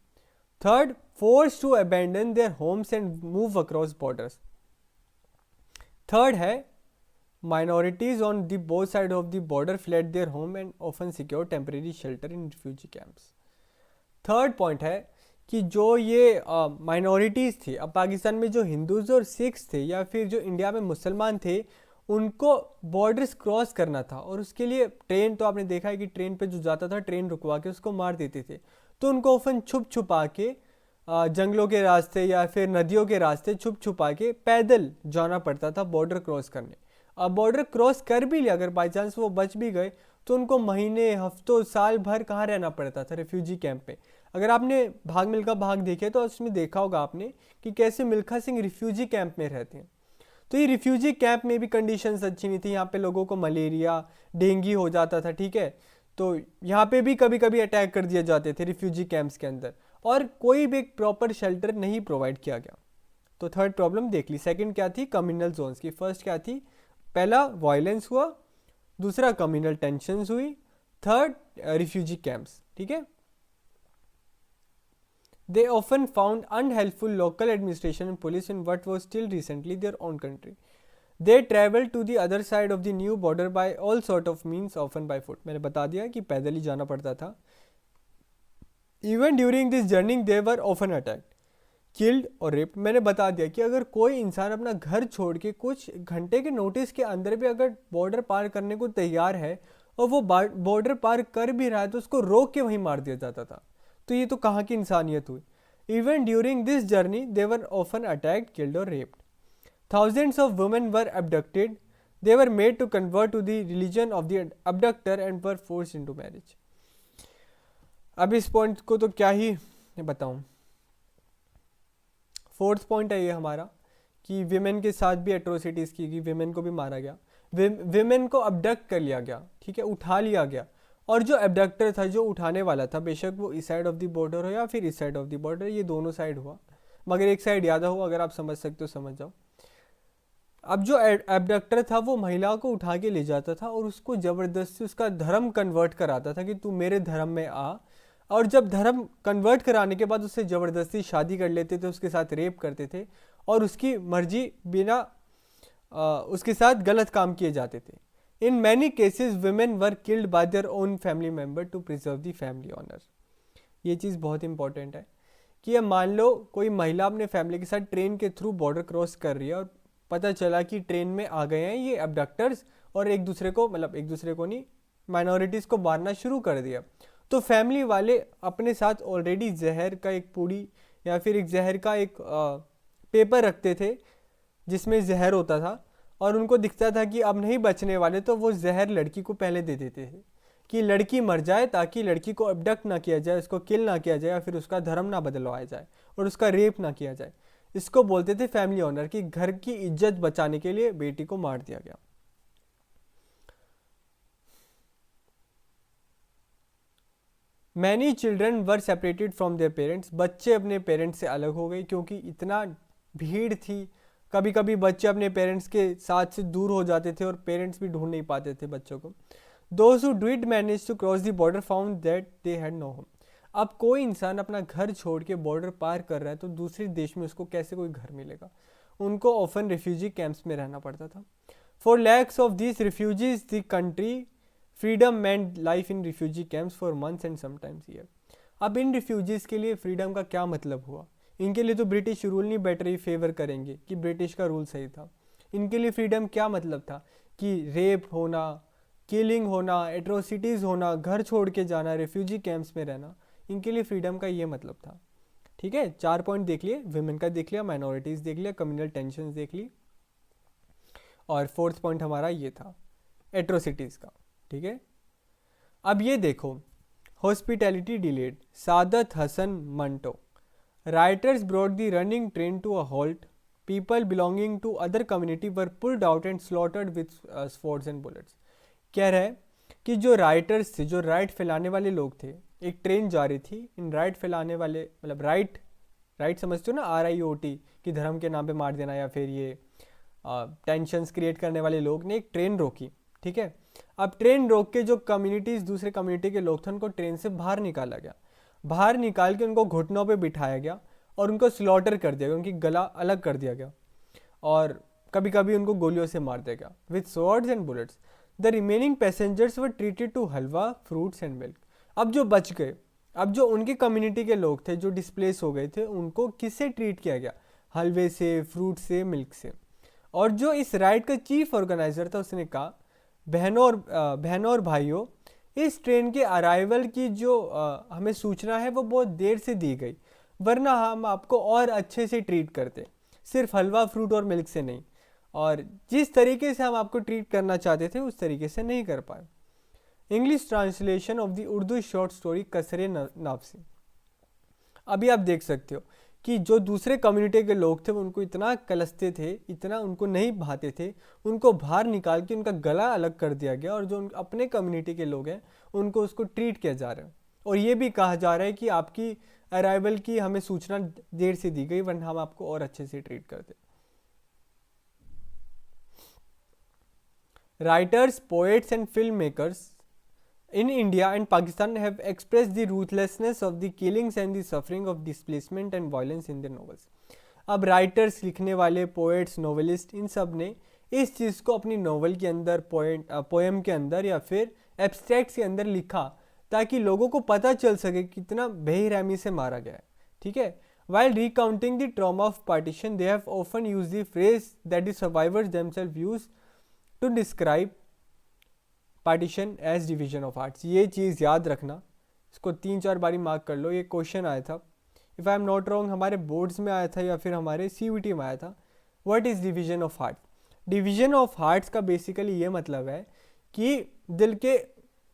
Third, force to abandon their homes and move across borders. Third है minorities on the both sides of the border fled their home and often secured temporary shelter in refugee camps. Third point है कि जो ये minorities थी, अब पाकिस्तान में जो Hindus और सिख्स थे या फिर जो इंडिया में मुसलमान थे, उनको बॉर्डर्स क्रॉस करना था, और उसके लिए ट्रेन, तो आपने देखा है कि ट्रेन पे जो जाता था ट्रेन रुकवा के उसको मार देते थे। तो उनको ऑफन छुप छुपा के जंगलों के रास्ते या फिर नदियों के रास्ते छुप छुपा के पैदल जाना पड़ता था बॉर्डर क्रॉस करने। अब बॉर्डर क्रॉस कर भी लिया, अगर बाई चांस वो बच भी गए, तो उनको महीने, हफ्तों, साल भर कहाँ रहना पड़ता था? रेफ्यूजी कैंप पे। अगर आपने भाग मिल्खा भाग देखे तो उसमें देखा होगा आपने कि कैसे मिल्खा सिंह रिफ्यूजी कैंप में रहते हैं। तो ये रिफ्यूजी कैंप में भी कंडीशंस अच्छी नहीं थी, यहाँ पे लोगों को मलेरिया, डेंगू हो जाता था। ठीक है, तो यहाँ पे भी कभी कभी अटैक कर दिए जाते थे रिफ्यूजी कैंप्स के अंदर, और कोई भी एक प्रॉपर शेल्टर नहीं प्रोवाइड किया गया। तो थर्ड प्रॉब्लम देख ली। सेकंड क्या थी? कम्युनल जोन्स की। फर्स्ट क्या थी? पहला वायलेंस हुआ, दूसरा कम्युनल टेंशंस हुई, थर्ड रिफ्यूजी कैंप्स। ठीक है, they often found unhelpful local administration and police in what was still recently their own country. They travel to the other side of the new border by all sort of means, often by foot. मैंने बता दिया कि पैदल ही जाना पड़ता था। Even during this journey they were often attacked, killed और रेप्ड। मैंने बता दिया कि अगर कोई इंसान अपना घर छोड़ के कुछ घंटे के नोटिस के अंदर भी अगर बॉर्डर पार करने को तैयार है और वो बॉर्डर पार कर भी रहा है तो उसको रोक के वहीं मार दिया जाता था। तो ये तो कहाँ की इंसानियत हुई? Even during this journey they were often attacked, killed और raped. Thousands of women were abducted, they were made to convert to the religion of the abductor and were forced into marriage. अब इस point को तो क्या ही बताऊं। Fourth point है ये हमारा कि विमेन के साथ भी एट्रोसिटीज़ की गई, विमेन को भी मारा गया, विमेन को अबडक्ट कर लिया गया। ठीक है, उठा लिया गया, और जो एबडक्टर था, जो उठाने वाला था, बेशक वो इस साइड ऑफ द बॉर्डर हो या फिर इस साइड ऑफ द बॉर्डर, ये दोनों साइड हुआ, मगर एक साइड याद हो, अगर आप समझ सकते हो समझ जाओ। अब जो एबडक्टर था वो महिला को उठा के ले जाता था और उसको ज़बरदस्ती उसका धर्म कन्वर्ट कराता था कि तू मेरे धर्म में आ, और जब धर्म कन्वर्ट कराने के बाद उससे ज़बरदस्ती शादी कर लेते थे, उसके साथ रेप करते थे और उसकी मर्जी बिना उसके साथ गलत काम किए जाते थे। In many cases women were killed by their own family member to preserve the family honour. ये चीज़ बहुत इंपॉर्टेंट है कि अब मान लो कोई महिला अपने फैमिली के साथ ट्रेन के थ्रू बॉर्डर क्रॉस कर रही है और पता चला कि ट्रेन में आ गए हैं ये अबडक्टर्स और एक दूसरे को, मतलब एक दूसरे को नहीं, माइनॉरिटीज़ को मारना शुरू कर दिया। तो फैमिली वाले अपने साथ ऑलरेडी जहर का एक पूड़ी या फिर एक जहर का एक पेपर रखते थे जिसमें जहर होता था, और उनको दिखता था कि अब नहीं बचने वाले, तो वो जहर लड़की को पहले दे देते थे कि लड़की मर जाए ताकि लड़की को अबडक्ट ना किया जाए, उसको किल ना किया जाए या फिर उसका धर्म ना बदलवाया जाए और उसका रेप ना किया जाए। इसको बोलते थे फैमिली ऑनर, कि घर की इज्जत बचाने के लिए बेटी को मार दिया गया। Many children were separated from their parents, बच्चे अपने पेरेंट्स से अलग हो गए क्योंकि इतना भीड़ थी। कभी कभी बच्चे अपने पेरेंट्स के साथ से दूर हो जाते थे और पेरेंट्स भी ढूंढ नहीं पाते थे बच्चों को। Those who did manage to cross the border found that they had no home. अब कोई इंसान अपना घर छोड़ के बॉर्डर पार कर रहा है तो दूसरे देश में उसको कैसे कोई घर मिलेगा। उनको ऑफन रिफ्यूजी कैंप्स में रहना पड़ता था। For lakhs of this refugees the country freedom meant life in refugee camps for months and sometimes year. अब इन रिफ्यूजीज के लिए फ्रीडम का क्या मतलब हुआ? इनके लिए तो ब्रिटिश रूल नहीं बेटर ही फेवर करेंगे कि ब्रिटिश का रूल सही था। इनके लिए फ्रीडम क्या मतलब था कि रेप होना, किलिंग होना, एट्रोसिटीज़ होना, घर छोड़ के जाना, रिफ्यूजी कैंप्स में रहना, इनके लिए फ्रीडम का ये मतलब था। ठीक है, 4 पॉइंट देख लिए, विमेन का देख लिया, माइनॉरिटीज़ देख लिया, कम्युनल टेंशन देख ली, और 4th पॉइंट हमारा ये था एट्रोसिटीज़ का। ठीक है, अब ये देखो, hospitality delayed, Saadat Hasan Manto, rioters brought the running train to a halt, people belonging to other community were pulled out and slaughtered with swords and bullets. कह रहा है कि जो राइटर्स थे, जो राइट फैलाने वाले लोग थे, एक ट्रेन जा रही थी, इन राइट फैलाने वाले, मतलब राइट समझते हो ना, RIOT, कि धर्म के नाम पे मार देना या फिर ये टेंशन्स क्रिएट करने वाले लोग ने एक ट्रेन रोकी। ठीक है, अब ट्रेन रोक के जो कम्युनिटीज़, दूसरे कम्युनिटी के लोग थे, उनको ट्रेन से बाहर निकाला गया। बाहर निकाल के उनको घुटनों पे बिठाया गया और उनको स्लॉटर कर दिया गया, उनकी गला अलग कर दिया गया और कभी कभी उनको गोलियों से मार दिया गया with swords and bullets. The remaining passengers were treated to halwa, fruits and milk. अब जो बच गए, अब जो उनकी कम्युनिटी के लोग थे जो डिस्प्लेस हो गए थे, उनको किससे ट्रीट किया गया? हलवे से, फ्रूट से, मिल्क से। और जो इस राइड का चीफ ऑर्गेनाइजर था, उसने कहा, बहनों और भाइयों, इस ट्रेन के अराइवल की जो हमें सूचना है वो बहुत देर से दी गई, वरना हम आपको और अच्छे से ट्रीट करते, सिर्फ हलवा, फ्रूट और मिल्क से नहीं, और जिस तरीके से हम आपको ट्रीट करना चाहते थे उस तरीके से नहीं कर पाए। English translation of the Urdu short story Kasre Nafsi. अभी आप देख सकते हो कि जो दूसरे कम्युनिटी के लोग थे वो उनको इतना कलसते थे, इतना उनको नहीं भाते थे, उनको बाहर निकाल के उनका गला अलग कर दिया गया, और जो अपने कम्युनिटी के लोग हैं उनको उसको ट्रीट किया जा रहा है। और ये भी कहा जा रहा है कि आपकी अराइवल की हमें सूचना देर से दी गई, वरना हम आपको और अच्छे से ट्रीट करते। Writers, poets and film makers in India and Pakistan have expressed the ruthlessness of the killings and the suffering of displacement and violence in their novels. अब राइटर्स, लिखने वाले, पोएट्स, नोवेलिस्ट, इन सब ने इस चीज़ को अपनी नोवेल के अंदर, पोएम के अंदर या फिर एब्स्ट्रैक्ट्स के अंदर लिखा ताकि लोगों को पता चल सके कितना बेरहमी से मारा गया है। ठीक है, while recounting the trauma of partition they have often used the phrase that the survivors themselves used to describe partition as division of hearts. ये चीज़ याद रखना, इसको 3-4 बारी मार्क कर लो, ये क्वेश्चन आया था, if I am not wrong हमारे बोर्ड्स में आया था या फिर हमारे CUET में आया था। What is division of heart? Division of hearts का बेसिकली ये मतलब है कि दिल के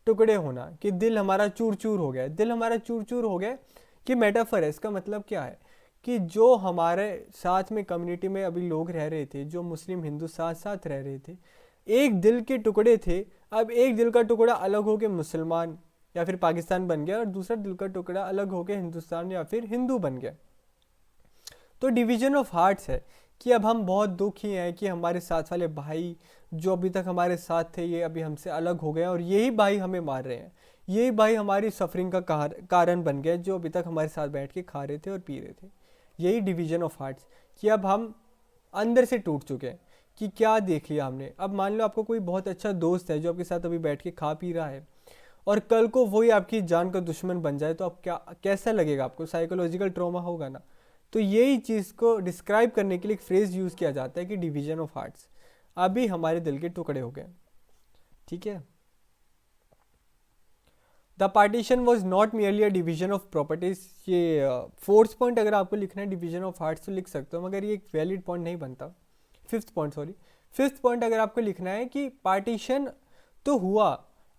टुकड़े होना, कि दिल हमारा चूर चूर हो गया, दिल हमारा चूर चूर हो गया, कि मेटाफर है। इसका मतलब क्या है कि जो हमारे साथ में कम्युनिटी में अभी लोग रह रहे थे, जो मुस्लिम हिंदू साथ साथ रह रहे थे, एक दिल के टुकड़े थे, अब एक दिल का टुकड़ा अलग होकर मुसलमान या फिर पाकिस्तान बन गया और दूसरा दिल का टुकड़ा अलग होकर हिंदुस्तान या फिर हिंदू बन गया। तो डिवीजन ऑफ हार्ट्स है कि अब हम बहुत दुखी हैं कि हमारे साथ वाले भाई जो अभी तक हमारे साथ थे, ये अभी हमसे अलग हो गए और यही भाई हमें मार रहे हैं, यही भाई हमारी सफरिंग का कारण बन गए, जो अभी तक हमारे साथ बैठ के खा रहे थे और पी रहे थे। यही डिवीजन ऑफ हार्ट्स, कि अब हम अंदर से टूट चुके हैं कि क्या देख लिया हमने। अब मान लो आपको कोई बहुत अच्छा दोस्त है जो आपके साथ अभी बैठ के खा पी रहा है और कल को वही आपकी जान का दुश्मन बन जाए तो आप क्या कैसा लगेगा आपको, साइकोलॉजिकल ट्रॉमा होगा ना। तो यही चीज़ को डिस्क्राइब करने के लिए एक फ्रेज़ यूज़ किया जाता है कि डिवीजन ऑफ हार्ट्स, अभी हमारे दिल के टुकड़े हो गए। ठीक है, the partition was not merely a division of properties. ये फोर्थ पॉइंट अगर आपको लिखना है डिवीजन ऑफ हार्ट्स तो लिख सकते हो, मगर ये एक वैलिड पॉइंट नहीं बनता। फिफ्थ पॉइंट अगर आपको लिखना है कि पार्टीशन तो हुआ,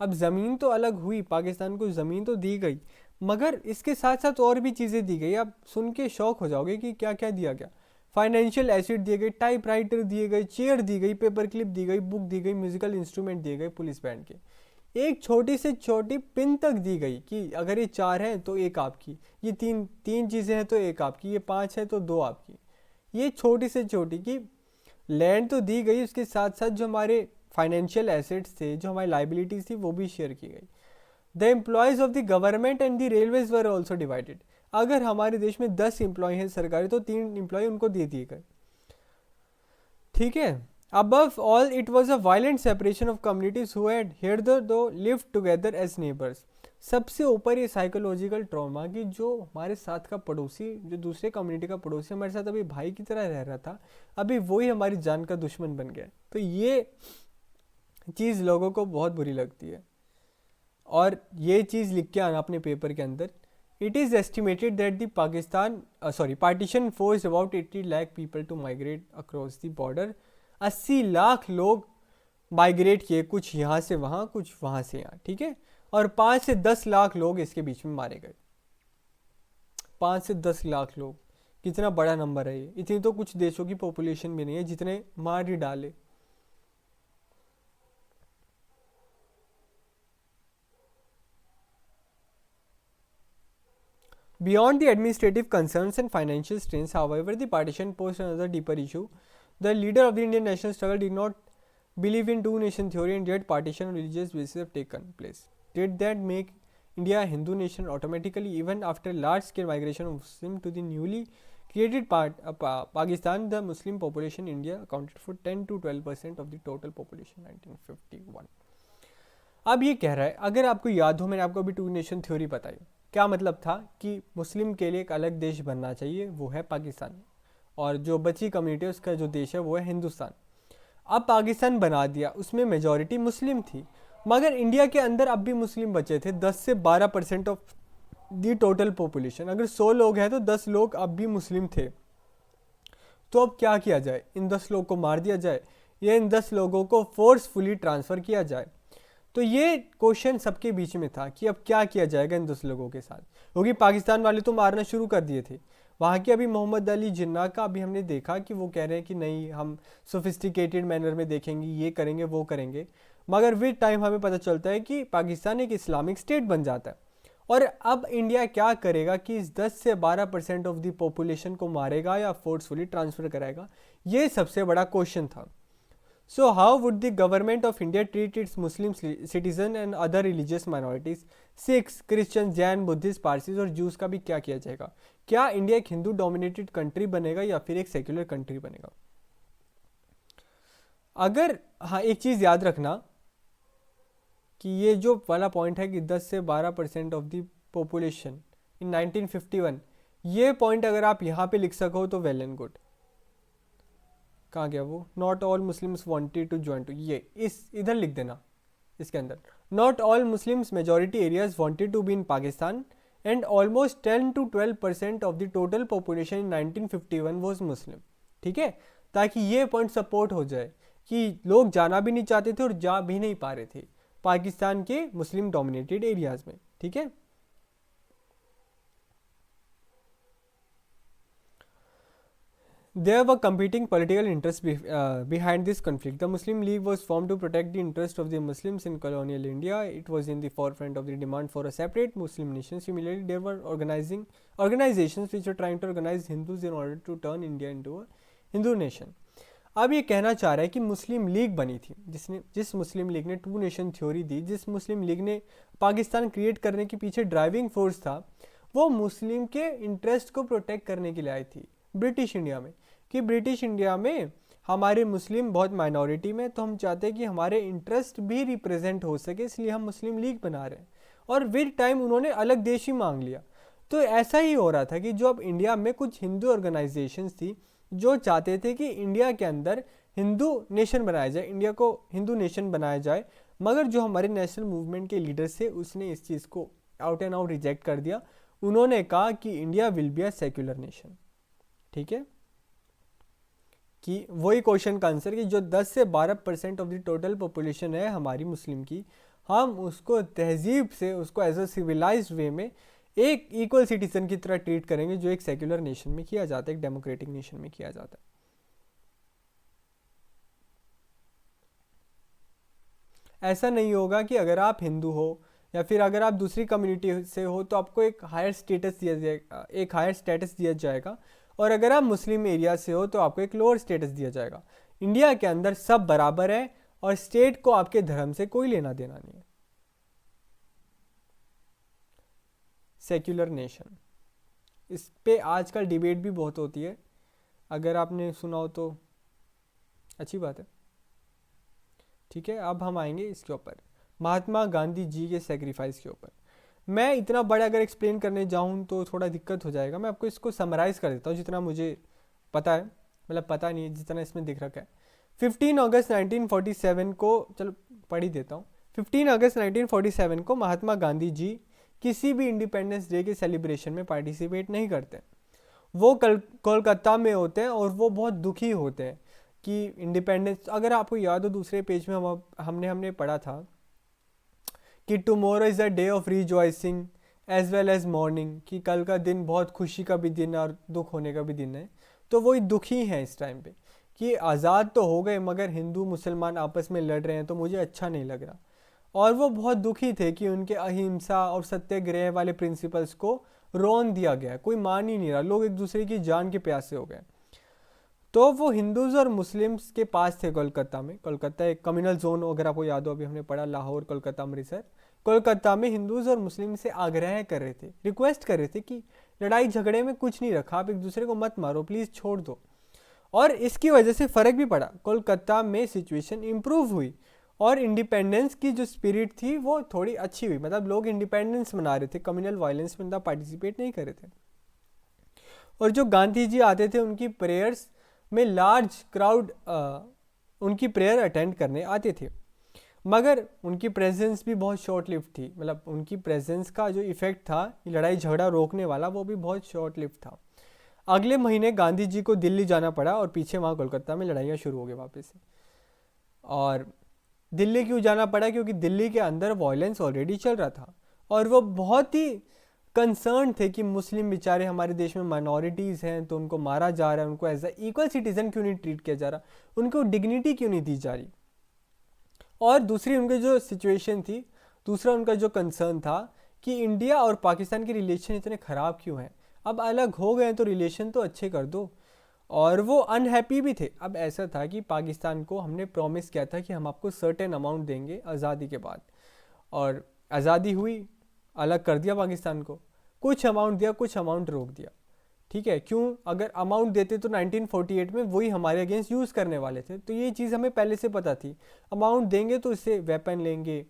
अब ज़मीन तो अलग हुई, पाकिस्तान को ज़मीन तो दी गई, मगर इसके साथ साथ और भी चीज़ें दी गई। आप सुन के शौक हो जाओगे कि क्या क्या दिया गया। फाइनेंशियल एसिड दिए गए, टाइप राइटर दिए गए, चेयर दी गई, पेपर क्लिप दी गई, बुक दी गई, म्यूजिकल इंस्ट्रूमेंट दिए गए, पुलिस बैंड के, एक छोटी से छोटी पिन तक दी गई कि अगर ये 4 हैं तो एक आपकी, ये तीन चीज़ें हैं तो एक आपकी, ये 5 है तो 2 आपकी। ये छोटी से छोटी की लैंड तो दी गई, उसके साथ साथ जो हमारे फाइनेंशियल एसेट्स थे, जो हमारी लाइबिलिटीज थी, वो भी शेयर की गई। The employees of the government and the railways were also divided. अगर हमारे देश में 10 एम्प्लॉय हैं सरकारी तो 3 एम्प्लॉय उनको दे दिए गए। ठीक है, above all it was a violent separation of communities who had hitherto lived together as neighbors। सबसे ऊपर ये साइकोलॉजिकल ट्रॉमा कि जो हमारे साथ का पड़ोसी, जो दूसरे कम्युनिटी का पड़ोसी हमारे साथ अभी भाई की तरह रह रहा था, अभी वही हमारी जान का दुश्मन बन गया। तो ये चीज़ लोगों को बहुत बुरी लगती है, और ये चीज़ लिख के आना अपने पेपर के अंदर। It is estimated that the partition forced about 80 lakh people to migrate across the border. 80 lakh लोग माइग्रेट किए, कुछ यहाँ से वहाँ, कुछ वहाँ से यहाँ। ठीक है, और 5 से 10 लाख लोग इसके बीच में मारे गए। 5 से 10 लाख लोग, कितना बड़ा नंबर है ये। इतनी तो कुछ देशों की पॉपुलेशन भी नहीं है जितने मार ही डाले। Beyond the administrative concerns and financial strains, however, the partition posed another deeper issue. The leader of the Indian national struggle did not believe in two-nation theory, and yet partition on religious basis have taken place. Did that make India a Hindu nation automatically, even after large-scale migration of Muslims to the newly created Pakistan? The Muslim population in India accounted for 10 to 12% of the total population 1951. अब ये कह रहा है, अगर आपको याद हो, मैंने आपको अभी टू नेशन थ्योरी बताई। क्या मतलब था कि मुस्लिम के लिए एक अलग देश बनना चाहिए, वो है पाकिस्तान, और जो बची कम्युनिटी है उसका जो देश है वो है हिंदुस्तान। अब पाकिस्तान बना दिया, उसमें मेजॉरिटी मुस्लिम थी, मगर इंडिया के अंदर अब भी मुस्लिम बचे थे 10 से 12% ऑफ दी टोटल पॉपुलेशन। अगर 100 लोग हैं तो 10 लोग अब भी मुस्लिम थे। तो अब क्या किया जाए, इन 10 लोगों को मार दिया जाए या इन 10 लोगों को फोर्सफुली ट्रांसफ़र किया जाए? तो ये क्वेश्चन सबके बीच में था कि अब क्या किया जाएगा इन 10 लोगों के साथ, क्योंकि पाकिस्तान वाले तो मारना शुरू कर दिए थे। वहाँ के अभी मोहम्मद अली जिन्ना का अभी हमने देखा कि वो कह रहे हैं कि नहीं, हम सोफिस्टिकेटेड मैनर में देखेंगे, ये करेंगे वो करेंगे, मगर विद टाइम हमें पता चलता है कि पाकिस्तान एक इस्लामिक स्टेट बन जाता है। और अब इंडिया क्या करेगा कि इस 10 से 12% ऑफ द पॉपुलेशन को मारेगा या फोर्सफुली ट्रांसफ़र कराएगा, ये सबसे बड़ा क्वेश्चन था। So how would the government of India treat its Muslim citizen and other religious minorities, Sikhs, Christians, Jain, Buddhist, Parsis और Jews का भी क्या किया जाएगा? क्या इंडिया एक हिंदू डोमिनेटेड कंट्री बनेगा या फिर एक सेक्युलर कंट्री बनेगा? अगर हाँ, एक चीज़ याद रखना कि ये जो वाला पॉइंट है कि 10 से 12% ऑफ द पॉपुलेशन इन 1951, ये पॉइंट अगर आप यहाँ पे लिख सको तो वेल एंड गुड। कहाँ गया वो? Not all Muslims wanted to join to, ये इस इधर लिख देना इसके अंदर। Not all Muslims majority areas wanted to be in Pakistan and almost 10 to 12% of the total population in 1951 was Muslim. ठीक है, ताकि ये पॉइंट सपोर्ट हो जाए कि लोग जाना भी नहीं चाहते थे और जा भी नहीं पा रहे थे पाकिस्तान के मुस्लिम डोमिनेटेड एरियाज में। ठीक है, there were competing political interests behind this conflict. The Muslim League was formed to protect the interests of the Muslims in colonial India. It was in the forefront of the demand for a separate Muslim nation. Similarly, there were organizations which were trying to organize Hindus in order to turn India into a Hindu nation. अब ये कहना चाह रहा है कि मुस्लिम league बनी थी, जिस मुस्लिम लीग ने टू नेशन थ्योरी दी, जिस मुस्लिम लीग ने पाकिस्तान क्रिएट करने के पीछे ड्राइविंग फोर्स था, वो मुस्लिम के इंटरेस्ट को प्रोटेक्ट करने के लिए आई थी ब्रिटिश इंडिया में। कि ब्रिटिश इंडिया में हमारे मुस्लिम बहुत माइनॉरिटी में, तो हम चाहते हैं कि हमारे इंटरेस्ट भी रिप्रेजेंट हो सके, इसलिए हम मुस्लिम लीग बना रहे हैं। और विद टाइम उन्होंने अलग देश ही मांग लिया। तो ऐसा ही हो रहा था कि जो अब इंडिया में कुछ हिंदू ऑर्गेनाइजेशंस थी जो चाहते थे कि इंडिया के अंदर हिंदू नेशन बनाया जाए, इंडिया को हिंदू नेशन बनाया जाए, मगर जो हमारे नेशनल मूवमेंट के लीडर्स थे उसने इस चीज़ को आउट एंड आउट रिजेक्ट कर दिया। उन्होंने कहा कि India will be a secular nation. ठीक है, कि वही क्वेश्चन का आंसर कि जो 10 से 12% ऑफ द टोटल पॉपुलेशन है हमारी मुस्लिम की, हम उसको तहजीब से, उसको एज अ सिविलाइज्ड वे में एक इक्वल सिटीजन की तरह ट्रीट करेंगे, जो एक सेक्युलर नेशन में किया जाता है, एक डेमोक्रेटिक नेशन में किया जाता है। ऐसा नहीं होगा कि अगर आप हिंदू हो या फिर अगर आप दूसरी कम्युनिटी से हो तो आपको एक हायर स्टेटस दिया जाएगा, एक हायर स्टेटस दिया जाएगा, और अगर आप मुस्लिम एरिया से हो तो आपको एक लोअर स्टेटस दिया जाएगा। इंडिया के अंदर सब बराबर है और स्टेट को आपके धर्म से कोई लेना देना नहीं है। सेक्युलर नेशन, इस पे आजकल डिबेट भी बहुत होती है, अगर आपने सुना हो तो अच्छी बात है। ठीक है, अब हम आएंगे इसके ऊपर, महात्मा गांधी जी के सेक्रीफाइस के ऊपर। मैं इतना बड़ा अगर एक्सप्लेन करने जाऊँ तो थोड़ा दिक्कत हो जाएगा, मैं आपको इसको समराइज़ कर देता हूँ जितना मुझे पता है, मतलब पता नहीं है, जितना इसमें दिख रखा है। 15 अगस्त 1947 को, चलो पढ़ ही देता हूँ। 15 अगस्त 1947 को महात्मा गांधी जी किसी भी इंडिपेंडेंस डे के सेलिब्रेशन में पार्टिसिपेट नहीं करते। वो कोलकाता में होते हैं और वो बहुत दुखी होते हैं कि इंडिपेंडेंस, अगर आपको याद हो दूसरे पेज में हमने पढ़ा था कि tomorrow is a day of rejoicing as well as mourning, कि कल का दिन बहुत खुशी का भी दिन और दुख होने का भी दिन है। तो वही दुखी हैं इस टाइम पे कि आज़ाद तो हो गए मगर हिंदू मुसलमान आपस में लड़ रहे हैं, तो मुझे अच्छा नहीं लग रहा। और वो बहुत दुखी थे कि उनके अहिंसा और सत्याग्रह वाले प्रिंसिपल्स को रोन दिया गया, कोई मान ही नहीं रहा, लोग एक दूसरे की जान के प्यासे हो गए। तो वो हिंदूज़ और मुस्लिम्स के पास थे कोलकाता में। कोलकाता एक कम्युनल जोन, अगर आपको याद हो, अभी हमने पढ़ा लाहौर, कोलकाता, अमृतसर। कोलकाता में हिंदूज़ और मुस्लिम से आग्रह कर रहे थे, रिक्वेस्ट कर रहे थे कि लड़ाई झगड़े में कुछ नहीं रखा, आप एक दूसरे को मत मारो, प्लीज़ छोड़ दो। और इसकी वजह से फ़र्क भी पड़ा, कोलकाता में सिचुएशन इम्प्रूव हुई और इंडिपेंडेंस की जो स्पिरिट थी वो थोड़ी अच्छी हुई, मतलब लोग इंडिपेंडेंस मना रहे थे, कम्युनल वायलेंस में पार्टिसिपेट नहीं कर रहे थे। और जो गांधी जी आते थे उनकी प्रेयर्स में लार्ज क्राउड उनकी प्रेयर अटेंड करने आते थे, मगर उनकी प्रेजेंस भी बहुत शॉर्ट लिव्ड थी, मतलब उनकी प्रेजेंस का जो इफ़ेक्ट था लड़ाई झगड़ा रोकने वाला वो भी बहुत शॉर्ट लिव्ड था। अगले महीने गांधी जी को दिल्ली जाना पड़ा और पीछे वहाँ कोलकाता में लड़ाइयाँ शुरू हो गई वापस से। और दिल्ली क्यों जाना पड़ा? क्योंकि दिल्ली के अंदर वायलेंस ऑलरेडी चल रहा था और वो बहुत ही कंसर्न थे कि मुस्लिम बेचारे हमारे देश में माइनॉरिटीज़ हैं तो उनको मारा जा रहा है, उनको एज अ इक्वल सिटीज़न क्यों नहीं ट्रीट किया जा रहा, उनको डिग्निटी क्यों नहीं दी जा रही। और दूसरी उनकी जो सिचुएशन थी, दूसरा उनका जो कंसर्न था कि इंडिया और पाकिस्तान के रिलेशन इतने ख़राब क्यों हैं, अब अलग हो गए तो रिलेशन तो अच्छे कर दो। और वो अनहैप्पी भी थे। अब ऐसा था कि पाकिस्तान को हमने प्रॉमिस किया था कि हम आपको सर्टेन अमाउंट देंगे आज़ादी के बाद, और आज़ादी हुई, अलग कर दिया पाकिस्तान को, कुछ अमाउंट दिया, कुछ अमाउंट रोक दिया। ठीक है, क्यों? अगर अमाउंट देते तो 1948 में वही हमारे अगेंस्ट यूज़ करने वाले थे, तो ये चीज़ हमें पहले से पता थी। अमाउंट देंगे तो इससे वेपन लेंगे,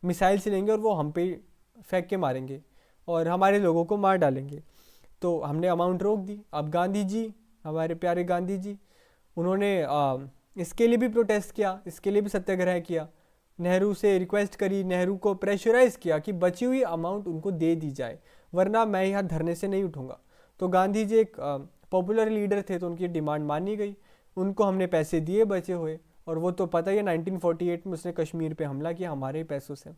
मिसाइल्स लेंगे और वो हम पे फेंक के मारेंगे और हमारे लोगों को मार डालेंगे, तो हमने अमाउंट रोक दी। अब गांधी जी, हमारे प्यारे गांधी जी, उन्होंने इसके लिए भी प्रोटेस्ट किया, इसके लिए भी सत्याग्रह किया, नेहरू से रिक्वेस्ट करी, नेहरू को प्रेशराइज़ किया कि बची हुई अमाउंट उनको दे दी जाए, वरना मैं यहाँ धरने से नहीं उठूँगा। तो गांधी जी एक पॉपुलर लीडर थे तो उनकी डिमांड मानी गई, उनको हमने पैसे दिए बचे हुए, और वो तो पता ही है 1948 में उसने कश्मीर पे हमला किया हमारे ही पैसों से।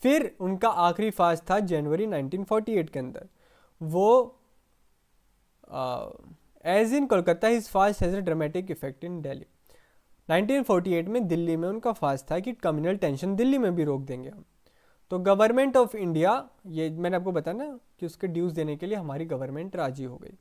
फिर उनका आखिरी फास्ट था जनवरी 1948 के अंदर, वो as in Kolkata his fast has a dramatic effect in Delhi. 1948 में दिल्ली में उनका फास्ट था कि कम्युनल टेंशन दिल्ली में भी रोक देंगे हम। तो गवर्नमेंट ऑफ इंडिया, ये मैंने आपको बताया ना कि उसके ड्यूज़ देने के लिए हमारी गवर्नमेंट राजी हो गई।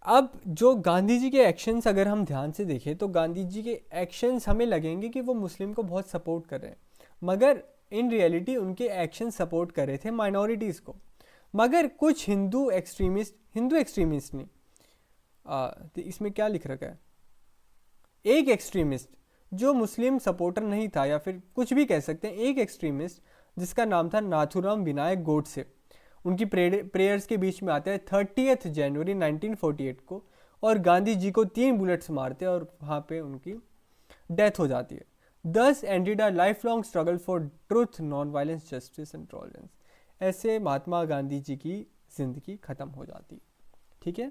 अब जो गांधी जी के एक्शंस अगर हम ध्यान से देखें तो गांधी जी के एक्शंस हमें लगेंगे कि वो मुस्लिम को बहुत सपोर्ट कर रहे हैं, मगर इन रियलिटी उनके एक्शन सपोर्ट कर रहे थे माइनॉरिटीज़ को। मगर कुछ हिंदू एक्सट्रीमिस्ट नहीं, तो इसमें क्या लिख रखा है, एक एक्सट्रीमिस्ट जो मुस्लिम सपोर्टर नहीं था, या फिर कुछ भी कह सकते हैं, एक एक्सट्रीमिस्ट जिसका नाम था नाथुराम विनायक गोडसे, उनकी प्रेयर्स के बीच में आता है 30 जनवरी 1948 को, और गांधी जी को 3 बुलेट्स मारते हैं और वहाँ पे उनकी डेथ हो जाती है। दस ended a life long struggle for truth, non violence, justice and tolerance. ऐसे महात्मा गांधी जी की जिंदगी खत्म हो जाती है। ठीक है,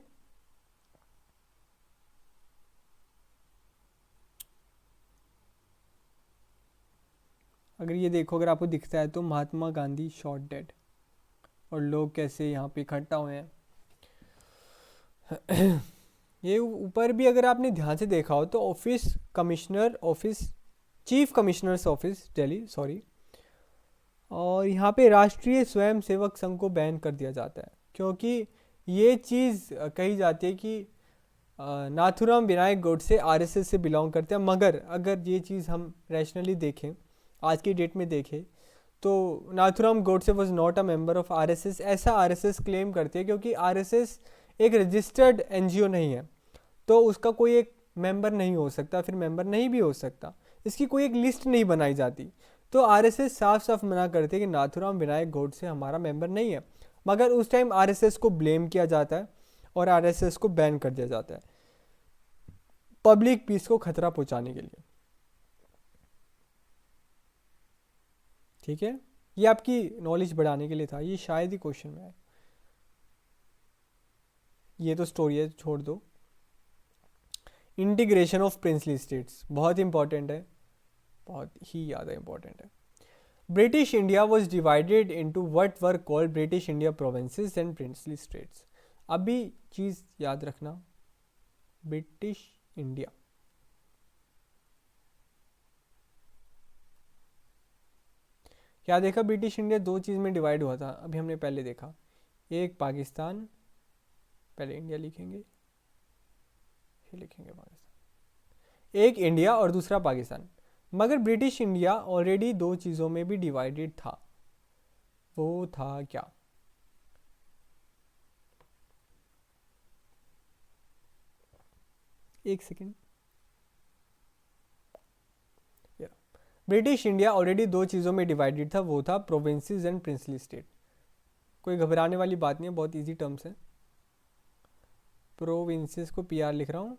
अगर ये देखो, अगर आपको दिखता है तो महात्मा गांधी शॉट डेड, और लोग कैसे यहाँ पे इकट्ठा हुए हैं। ये ऊपर भी अगर आपने ध्यान से देखा हो तो chief commissioners office Delhi, sorry, और यहाँ पे राष्ट्रीय स्वयंसेवक संघ को बैन कर दिया जाता है, क्योंकि ये चीज़ कही जाती है कि नाथुराम विनायक गोडसे आरएसएस से बिलोंग करते हैं। मगर अगर ये चीज़ हम रैशनली देखें, आज की डेट में देखें, तो Nathuram Godse was not a member of RSS, ऐसा आरएसएस क्लेम करती है, क्योंकि आरएसएस एक रजिस्टर्ड एनजीओ नहीं है, तो उसका कोई एक मेंबर नहीं हो सकता, फिर मेंबर नहीं भी हो सकता, इसकी कोई एक लिस्ट नहीं बनाई जाती। तो आरएसएस साफ साफ मना करती है कि नाथुराम विनायक गोडसे हमारा मेंबर नहीं है। मगर उस टाइम आरएसएस को ब्लेम किया जाता है और आरएसएस को बैन कर दिया जाता है पब्लिक पीस को खतरा पहुंचाने के लिए। ठीक है, ये आपकी नॉलेज बढ़ाने के लिए था, ये शायद ही क्वेश्चन में है। ये तो स्टोरी है, छोड़ दो। इंटीग्रेशन ऑफ प्रिंसली स्टेट्स बहुत इंपॉर्टेंट है, बहुत ही ज़्यादा इंपॉर्टेंट है। British India was divided into what were called British India provinces and princely states. अभी चीज़ याद रखना, ब्रिटिश इंडिया, क्या देखा, ब्रिटिश इंडिया 2 चीज़ में डिवाइड हुआ था, अभी हमने पहले देखा, एक पाकिस्तान, पहले इंडिया लिखेंगे, फिर लिखेंगे पाकिस्तान, एक इंडिया और दूसरा पाकिस्तान। मगर ब्रिटिश इंडिया ऑलरेडी 2 चीज़ों में भी डिवाइडेड था, वो था क्या? एक सेकेंड, ब्रिटिश इंडिया ऑलरेडी 2 चीज़ों में डिवाइडेड था, वो था प्रोविंसेस एंड प्रिंसली स्टेट। कोई घबराने वाली बात नहीं है, बहुत इजी टर्म्स है। प्रोविंसेस को पीआर लिख रहा हूँ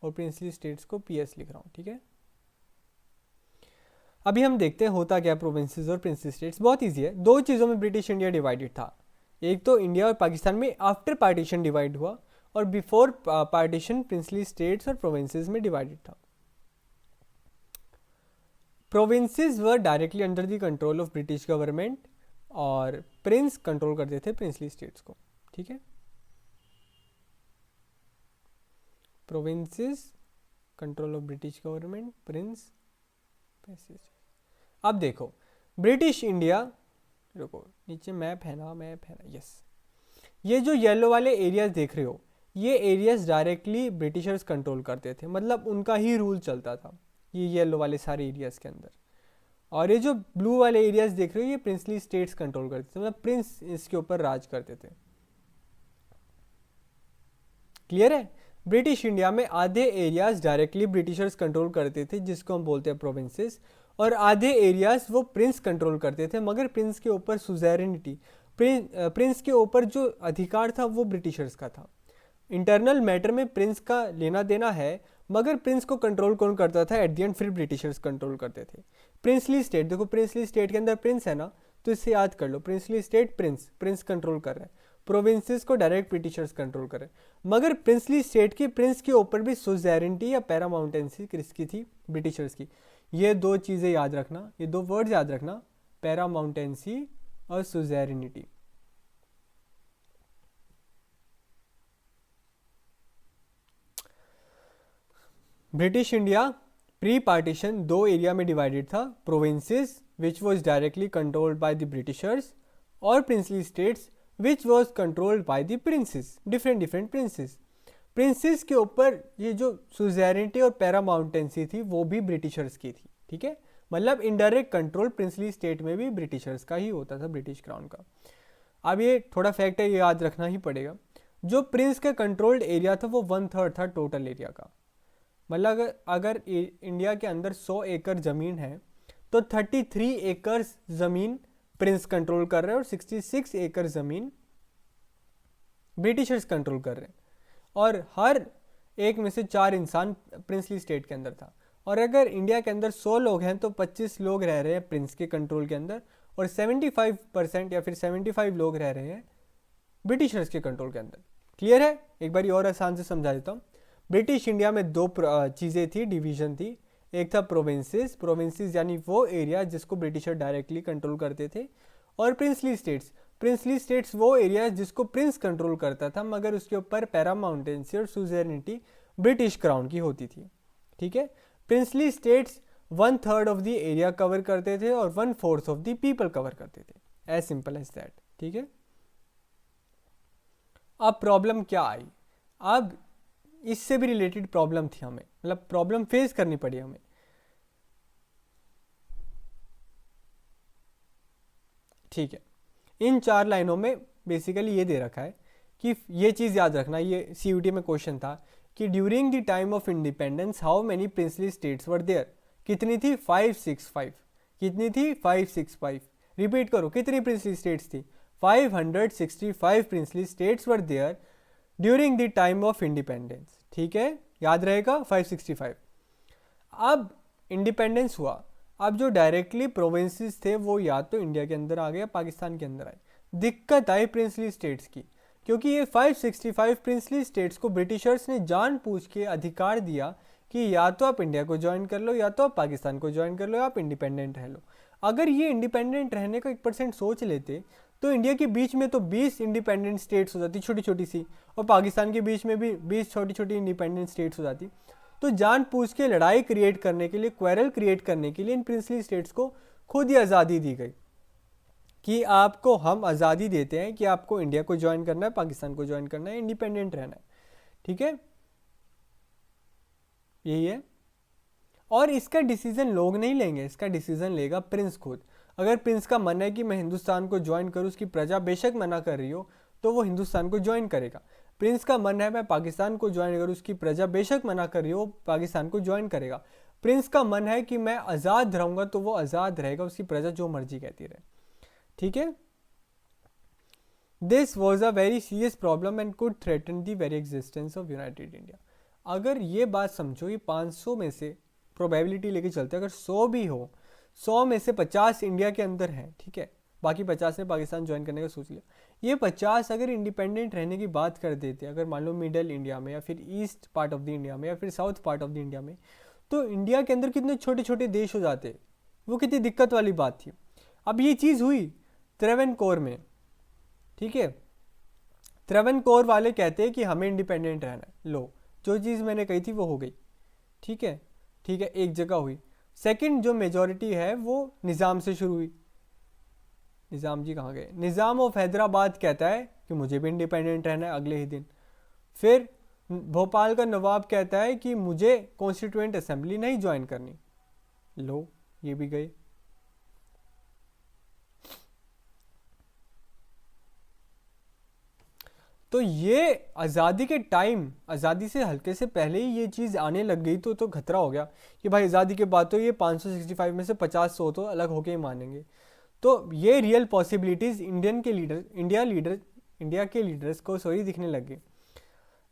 और प्रिंसली स्टेट्स को पीएस लिख रहा हूँ। ठीक है, अभी हम देखते हैं होता क्या प्रोविंसेस और प्रिंसली स्टेट्स। बहुत इजी है, 2 चीज़ों में ब्रिटिश इंडिया डिवाइडेड था, एक तो इंडिया और पाकिस्तान में आफ्टर पार्टीशन डिवाइड हुआ, और बिफोर पार्टीशन प्रिंसली स्टेट्स और प्रोविंसेस में डिवाइडेड था। Provinces were directly under the control of British government, और प्रिंस कंट्रोल करते थे प्रिंसली स्टेट्स को। ठीक है, provinces control of British government, Prince. अब देखो ब्रिटिश इंडिया, रुको नीचे मैप है ना, यस, ये जो येलो वाले एरियाज देख रहे हो, ये एरियाज डायरेक्टली ब्रिटिशर्स कंट्रोल करते थे, मतलब उनका ही रूल चलता था ये येलो वाले सारे एरियाज के अंदर। और ये जो ब्लू वाले एरियाज देख रहे हो, ये प्रिंसली स्टेट्स कंट्रोल करते थे, मतलब प्रिंस इसके ऊपर राज करते थे। क्लियर है? ब्रिटिश इंडिया में आधे एरियाज डायरेक्टली ब्रिटिशर्स कंट्रोल करते थे, जिसको हम बोलते हैं प्रोविंसेस, और आधे एरियाज वो प्रिंस कंट्रोल करते थे, मगर प्रिंस के ऊपर सुजेरेनिटी, प्रिंस के ऊपर जो अधिकार था वो ब्रिटिशर्स का था। इंटरनल मैटर में प्रिंस का लेना देना है, मगर प्रिंस को कंट्रोल कौन करता था एट द एंड? फिर ब्रिटिशर्स कंट्रोल करते थे। प्रिंसली स्टेट, देखो प्रिंसली स्टेट के अंदर प्रिंस है ना, तो इससे याद कर लो, प्रिंसली स्टेट प्रिंस कंट्रोल कर रहा है, प्रोविंसेस को डायरेक्ट ब्रिटिशर्स कंट्रोल कर रहे हैं। मगर प्रिंसली स्टेट की प्रिंस के ऊपर भी सुजेरेनिटी या पैरामाउंटेंसी किसकी थी? ब्रिटिशर्स की। ये 2 चीज़ें याद रखना, ये 2 वर्ड्स याद रखना, पैरामाउंटेंसी और suzerainty. British India pre partition 2 area में डिवाइडेड था, provinces which was directly controlled by the Britishers, और princely states which was controlled by the princes, different princes. Princes के ऊपर ये जो सुजेरिटी और पैरामाउंटेंसी थी वो भी ब्रिटिशर्स की थी। ठीक है, मतलब इनडायरेक्ट कंट्रोल प्रिंसली स्टेट में भी ब्रिटिशर्स का ही होता था, ब्रिटिश क्राउन का। अब ये थोड़ा फैक्ट है, ये याद रखना ही पड़ेगा। जो प्रिंस का कंट्रोल्ड एरिया था वो 1/3 था टोटल एरिया का, मतलब अगर इंडिया के अंदर 100 एकड़ ज़मीन है तो 33 एकर्स ज़मीन प्रिंस कंट्रोल कर रहे हैं और 66 एकड़ ज़मीन ब्रिटिशर्स कंट्रोल कर रहे हैं, और हर एक में से 4 इंसान प्रिंसली स्टेट के अंदर था। और अगर इंडिया के अंदर 100 लोग हैं तो 25 लोग रह रहे हैं प्रिंस के कंट्रोल के अंदर, और 75% या फिर 75 लोग रह रहे हैं ब्रिटिशर्स के कंट्रोल के अंदर। क्लियर है? एक बार और आसान से समझा देता हूँ। ब्रिटिश इंडिया में 2 चीज़ें थी, डिवीज़न थी। एक था प्रोविंसेस, प्रोविंसेस यानी वो एरिया जिसको ब्रिटिशर डायरेक्टली कंट्रोल करते थे, और प्रिंसली स्टेट्स, प्रिंसली स्टेट्स वो एरिया जिसको प्रिंस कंट्रोल करता था, मगर उसके ऊपर पैरामाउंटेंसी और सुजेनिटी ब्रिटिश क्राउन की होती थी। ठीक है? Princely states 1/3 of the area cover करते थे और 1/4 ऑफ द पीपल कवर करते थे। As simple as that. ठीक है? अब प्रॉब्लम क्या आई? अब इससे भी रिलेटेड प्रॉब्लम थी हमें, मतलब प्रॉब्लम फेस करनी पड़ी हमें। ठीक है, इन 4 लाइनों में बेसिकली ये दे रखा है कि ये चीज़ याद रखना, ये CUT में क्वेश्चन था कि during the time of independence how many princely states were there. कितनी थी? 565। कितनी थी? 565। रिपीट करो, कितनी प्रिंसली स्टेट्स थी? 565 princely states were there during the time of independence. ठीक है, याद रहेगा 565। अब इंडिपेंडेंस हुआ, अब जो डायरेक्टली प्रोविंसेस थे वो या तो इंडिया के अंदर आ गए या पाकिस्तान के अंदर आए। दिक्कत आई प्रिंसली स्टेट्स की, क्योंकि ये 565 प्रिंसली स्टेट्स को ब्रिटिशर्स ने जानबूझ के अधिकार दिया कि या तो आप इंडिया को ज्वाइन कर लो, या तो आप पाकिस्तान को ज्वाइन कर लो, या आप इंडिपेंडेंट रह लो। अगर ये इंडिपेंडेंट रहने का 1% सोच लेते तो इंडिया के बीच में तो 20 इंडिपेंडेंट स्टेट्स हो जाती, छोटी छोटी सी, और पाकिस्तान के बीच में भी 20 छोटी छोटी इंडिपेंडेंट स्टेट्स हो जाती। तो जानबूझ के लड़ाई क्रिएट करने के लिए, क्वेरल क्रिएट करने के लिए इन प्रिंसली स्टेट्स को खुद ही आज़ादी दी गई कि आपको हम आज़ादी देते हैं कि आपको इंडिया को ज्वाइन करना है, पाकिस्तान को ज्वाइन करना है, इंडिपेंडेंट रहना है। ठीक है, यही है। और इसका डिसीजन लोग नहीं लेंगे, इसका डिसीजन लेगा प्रिंस खुद। अगर प्रिंस का मन है कि मैं हिंदुस्तान को ज्वाइन करूँ, उसकी प्रजा बेशक मना कर रही हो, तो वो हिंदुस्तान को ज्वाइन करेगा। प्रिंस का मन है मैं पाकिस्तान को ज्वाइन करूँ, उसकी प्रजा बेशक मना कर रही हो, पाकिस्तान को ज्वाइन करेगा। प्रिंस का मन है कि मैं आज़ाद रहूँगा, तो वो आज़ाद रहेगा, उसकी प्रजा जो मर्जी कहती रहे। ठीक है? This was a very serious problem and could threaten the very existence of United India. अगर ये बात समझो, ये 500 में से प्रोबेबिलिटी लेके चलते हैं, अगर 100 भी हो, 100 में से 50 इंडिया के अंदर हैं, ठीक है, बाकी 50 ने पाकिस्तान ज्वाइन करने का सोच लिया, ये 50 अगर इंडिपेंडेंट रहने की बात कर देते, अगर मान लो मिडल इंडिया में, या फिर east part of the India में, या फिर south part of the India में, तो इंडिया के अंदर कितने छोटे छोटे देश हो जाते, वो कितनी दिक्कत वाली बात थी। अब ये चीज़ हुई त्रावणकोर में। ठीक है, त्रावणकोर वाले कहते हैं कि हमें इंडिपेंडेंट रहना है, लो जो चीज़ मैंने कही थी वो हो गई। ठीक है, ठीक है, एक जगह हुई। सेकंड जो मेजॉरिटी है वो निज़ाम से शुरू हुई। निज़ाम जी कहाँ गए? निज़ाम ऑफ हैदराबाद कहता है कि मुझे भी इंडिपेंडेंट रहना है अगले ही दिन। फिर भोपाल का नवाब कहता है कि मुझे कॉन्स्टिट्यूएंट असेंबली नहीं ज्वाइन करनी, लो ये भी गए। तो ये आज़ादी के टाइम, आज़ादी से हल्के से पहले ही ये चीज़ आने लग गई, तो खतरा हो गया कि भाई आज़ादी के बाद तो ये 565 में से 50-100 तो अलग होके ही मानेंगे। तो ये रियल पॉसिबिलिटीज़ इंडिया के लीडर्स को दिखने लग गई।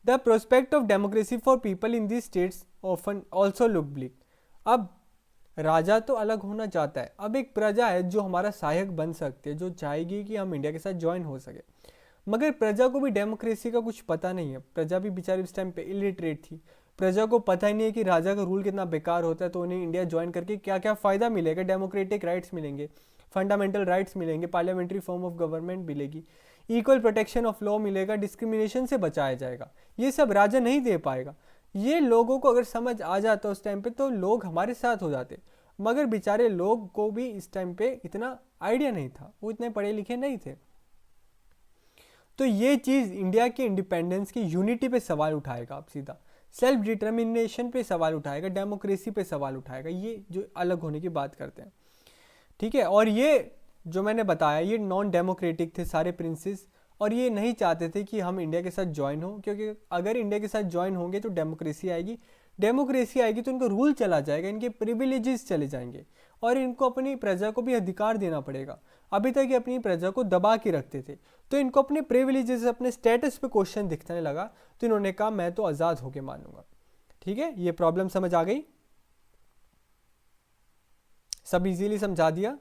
The prospect of democracy for people in this states often also look bleak. अब राजा तो अलग होना चाहता है, अब एक प्रजा है जो हमारा सहायक बन सकती है, जो चाहेगी कि हम इंडिया के साथ ज्वाइन हो सके, मगर प्रजा को भी डेमोक्रेसी का कुछ पता नहीं है। प्रजा भी बेचारी उस टाइम पे इलिटरेट थी, प्रजा को पता ही नहीं है कि राजा का रूल कितना बेकार होता है, तो उन्हें इंडिया ज्वाइन करके क्या क्या फ़ायदा मिलेगा। डेमोक्रेटिक राइट्स मिलेंगे, फंडामेंटल राइट्स मिलेंगे, पार्लियामेंट्री फॉर्म ऑफ गवर्नमेंट मिलेगी, इक्वल प्रोटेक्शन ऑफ लॉ मिलेगा, डिस्क्रिमिनेशन से बचाया जाएगा। ये सब राजा नहीं दे पाएगा। ये लोगों को अगर समझ आ जाता उस टाइम पे तो लोग हमारे साथ हो जाते, मगर बेचारे लोग को भी इस टाइम पे इतना आइडिया नहीं था, वो इतने पढ़े लिखे नहीं थे। तो ये चीज़ इंडिया के इंडिपेंडेंस की यूनिटी पे सवाल उठाएगा, आप सीधा सेल्फ डिटर्मिनेशन पे सवाल उठाएगा, डेमोक्रेसी पे सवाल उठाएगा, ये जो अलग होने की बात करते हैं। ठीक है, और ये जो मैंने बताया ये नॉन डेमोक्रेटिक थे सारे प्रिंसेस। और ये नहीं चाहते थे कि हम इंडिया के साथ ज्वाइन हो, क्योंकि अगर इंडिया के साथ ज्वाइन होंगे तो डेमोक्रेसी आएगी, डेमोक्रेसी आएगी तो इनका रूल चला जाएगा, इनके प्रिविलेजेस चले जाएंगे और इनको अपनी प्रजा को भी अधिकार देना पड़ेगा। अभी तक ये अपनी प्रजा को दबा के रखते थे, तो इनको अपने प्रिविलेजेस, अपने स्टेटस पे क्वेश्चन दिखने लगा, तो इन्होंने कहा मैं तो आज़ाद होके मानूंगा। ठीक है, ये प्रॉब्लम समझ आ गई, सब इजीली समझा दिया।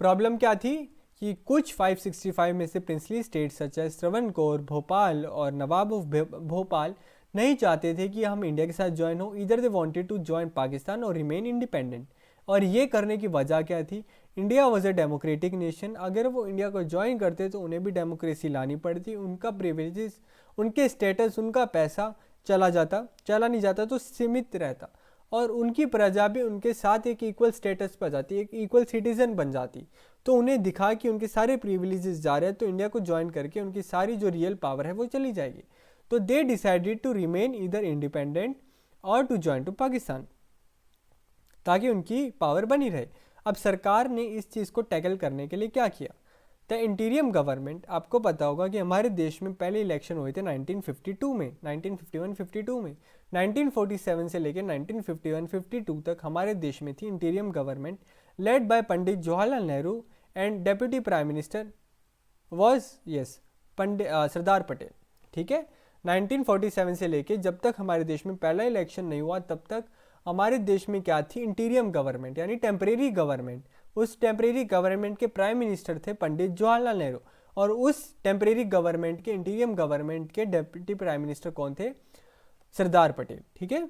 प्रॉब्लम क्या थी कि कुछ 565 में से princely state such as Travancore, Bhopal और नवाब ऑफ भोपाल नहीं चाहते थे कि हम इंडिया के साथ ज्वाइन हो। इधर they wanted to join Pakistan और रिमेन इंडिपेंडेंट। और ये करने की वजह क्या थी? India was a democratic nation, अगर वो इंडिया को ज्वाइन करते तो उन्हें भी डेमोक्रेसी लानी पड़ती, उनका प्रिविलेजेस, उनके स्टेटस, उनका पैसा चला नहीं जाता तो सीमित रहता, और उनकी प्रजा भी उनके साथ एक इक्वल स्टेटस पर जाती, एक इक्वल सिटीजन बन जाती। तो उन्हें दिखा कि उनके सारे प्रिविलेजेस जा रहे हैं, तो इंडिया को ज्वाइन करके उनकी सारी जो रियल पावर है वो चली जाएगी। तो they decided to remain either independent और टू ज्वाइन टू पाकिस्तान, ताकि उनकी पावर बनी रहे। अब सरकार ने इस चीज़ को टैकल करने के लिए क्या किया? द इंटीरियम गवर्नमेंट, आपको पता होगा कि हमारे देश में पहले इलेक्शन हुए थे 1952 में, 1951-52 में। 1947 से लेकर 1951-52 तक हमारे देश में थी interim government led by Pandit Jawaharlal Nehru, and deputy prime minister was Pandit Sardar Patel. ठीक है, 1947 से लेके जब तक हमारे देश में पहला इलेक्शन नहीं हुआ तब तक हमारे देश में क्या थी? इंटीरियम गवर्नमेंट, यानी टेम्परेरी गवर्नमेंट। उस टेम्परेरी गवर्नमेंट के प्राइम मिनिस्टर थे पंडित जवाहरलाल नेहरू, और उस टेम्परेरी गवर्नमेंट के, इंटीरियम गवर्नमेंट के डेप्यूटी प्राइम मिनिस्टर कौन थे? सरदार पटेल। ठीक है,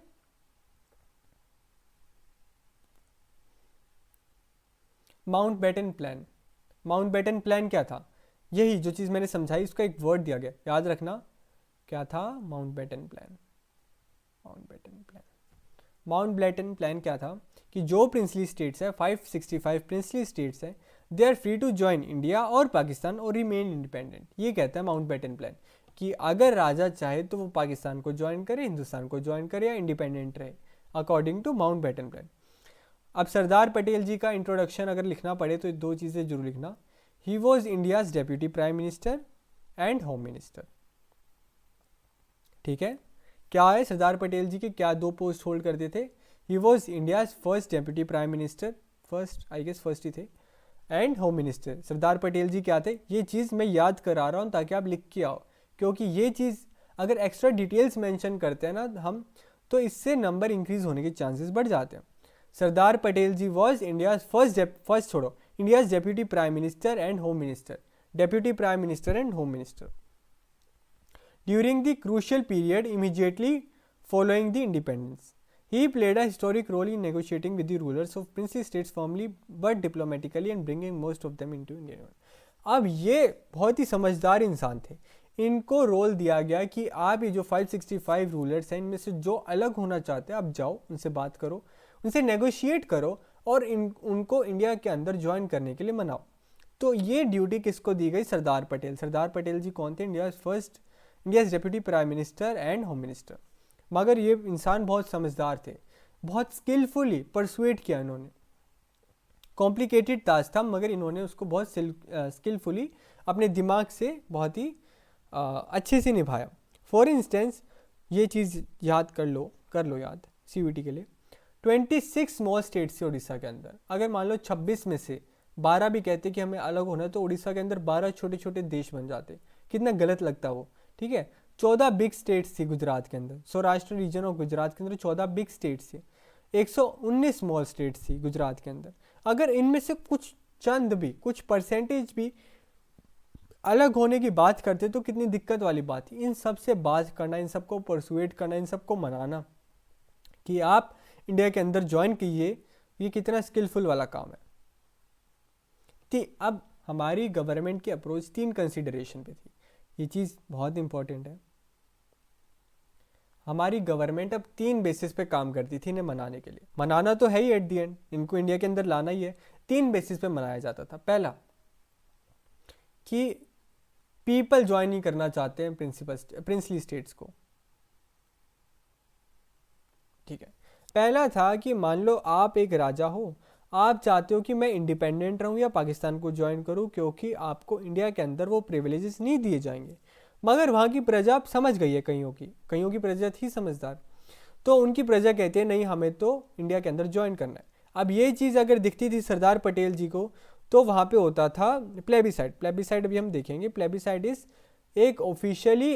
माउंटबेटन प्लान। माउंटबेटन प्लान क्या था? यही जो चीज़ मैंने समझाई, उसका एक वर्ड दिया गया, याद रखना क्या था? Mountbatten plan. Mountbatten plan, Mountbatten plan क्या था कि जो प्रिंसली स्टेट्स है, 565 प्रिंसली स्टेट्स हैं, they are free to join India और पाकिस्तान और रिमेन इंडिपेंडेंट। ये कहता है माउंटबेटन प्लान कि अगर राजा चाहे तो वो पाकिस्तान को ज्वाइन करे, हिंदुस्तान को ज्वाइन करे या इंडिपेंडेंट रहे, अकॉर्डिंग टू माउंटबेटन प्लान। अब सरदार पटेल जी का इंट्रोडक्शन अगर लिखना पड़े तो दो चीज़ें जरूर लिखना। ही was India's deputy prime minister and home minister. ठीक है, क्या है? सरदार पटेल जी के क्या दो पोस्ट होल्ड करते थे? He was India's first deputy prime minister, first he थे, and home minister. Sardar Patel ji क्या थे? ये चीज़ मैं याद करा रहा हूँ ताकि आप लिख के आओ, क्योंकि ये चीज़ अगर एक्स्ट्रा डिटेल्स मेंशन करते हैं ना हम, तो इससे नंबर इंक्रीज होने के चांसेस बढ़ जाते हैं। Sardar Patel ji was India's India's deputy prime minister and home minister, deputy prime minister and home minister during the crucial period immediately following the independence. He played a historic role in negotiating with the rulers of princely states firmly but diplomatically and bringing most of them into Indian Union. अब ये बहुत ही समझदार इंसान थे, इनको role दिया गया कि आप ये जो 565 रूलर्स हैं इनमें से जो अलग होना चाहते हैं आप जाओ उनसे बात करो, उनसे नेगोशिएट करो और उनको इंडिया के अंदर ज्वाइन करने के लिए मनाओ। तो ये ड्यूटी किसको दी गई? सरदार पटेल। सरदार पटेल जी कौन थे? India's deputy prime minister and home minister. मगर ये इंसान बहुत समझदार थे, बहुत स्किलफुली परसुएट किया इन्होंने। कॉम्प्लिकेटेड टास्क था मगर इन्होंने उसको बहुत स्किलफुली अपने दिमाग से बहुत ही अच्छे से निभाया। फॉर इंस्टेंस ये चीज़ याद कर लो याद CVT के लिए। 26 स्मॉल स्टेट्स थे उड़ीसा के अंदर। अगर मान लो 26 में से 12 भी कहते कि हमें अलग होना है तो उड़ीसा के अंदर 12 छोटे छोटे देश बन जाते। कितना गलत लगता वो। ठीक है, 14 बिग स्टेट्स थी गुजरात के अंदर, सौराष्ट्र रीजन और गुजरात के अंदर 14 बिग स्टेट्स थी, 119 स्मॉल स्टेट्स थी गुजरात के अंदर। अगर इनमें से कुछ चंद भी, कुछ परसेंटेज भी अलग होने की बात करते तो कितनी दिक्कत वाली बात थी। इन सब से बात करना, इन सबको परसुएट करना, इन सबको मनाना कि आप इंडिया के अंदर ज्वाइन कीजिए, ये कितना स्किलफुल वाला काम है। अब हमारी गवर्नमेंट की अप्रोच 3 कंसिडरेशन पे थी, ये चीज़ बहुत इंपॉर्टेंट है। हमारी गवर्नमेंट अब 3 बेसिस पे काम करती थी इन्हें मनाने के लिए। मनाना तो है ही एट दी एंड, इनको इंडिया के अंदर लाना ही है। 3 बेसिस पे मनाया जाता था। पहला कि पीपल ज्वाइन नहीं करना चाहते हैं प्रिंसली स्टेट्स को। ठीक है, पहला था कि मान लो आप एक राजा हो, आप चाहते हो कि मैं इंडिपेंडेंट रहूं या पाकिस्तान को ज्वाइन करूं, क्योंकि आपको इंडिया के अंदर वो प्रिविलेजेस नहीं दिए जाएंगे। मगर वहाँ की प्रजा आप समझ गई है, कईयों की प्रजा थी समझदार, तो उनकी प्रजा कहती है नहीं, हमें तो इंडिया के अंदर ज्वाइन करना है। अब ये चीज़ अगर दिखती थी सरदार पटेल जी को, तो वहाँ पे होता था प्लेबिसाइड अभी हम देखेंगे। प्लेबिसाइड इज एक ऑफिशियली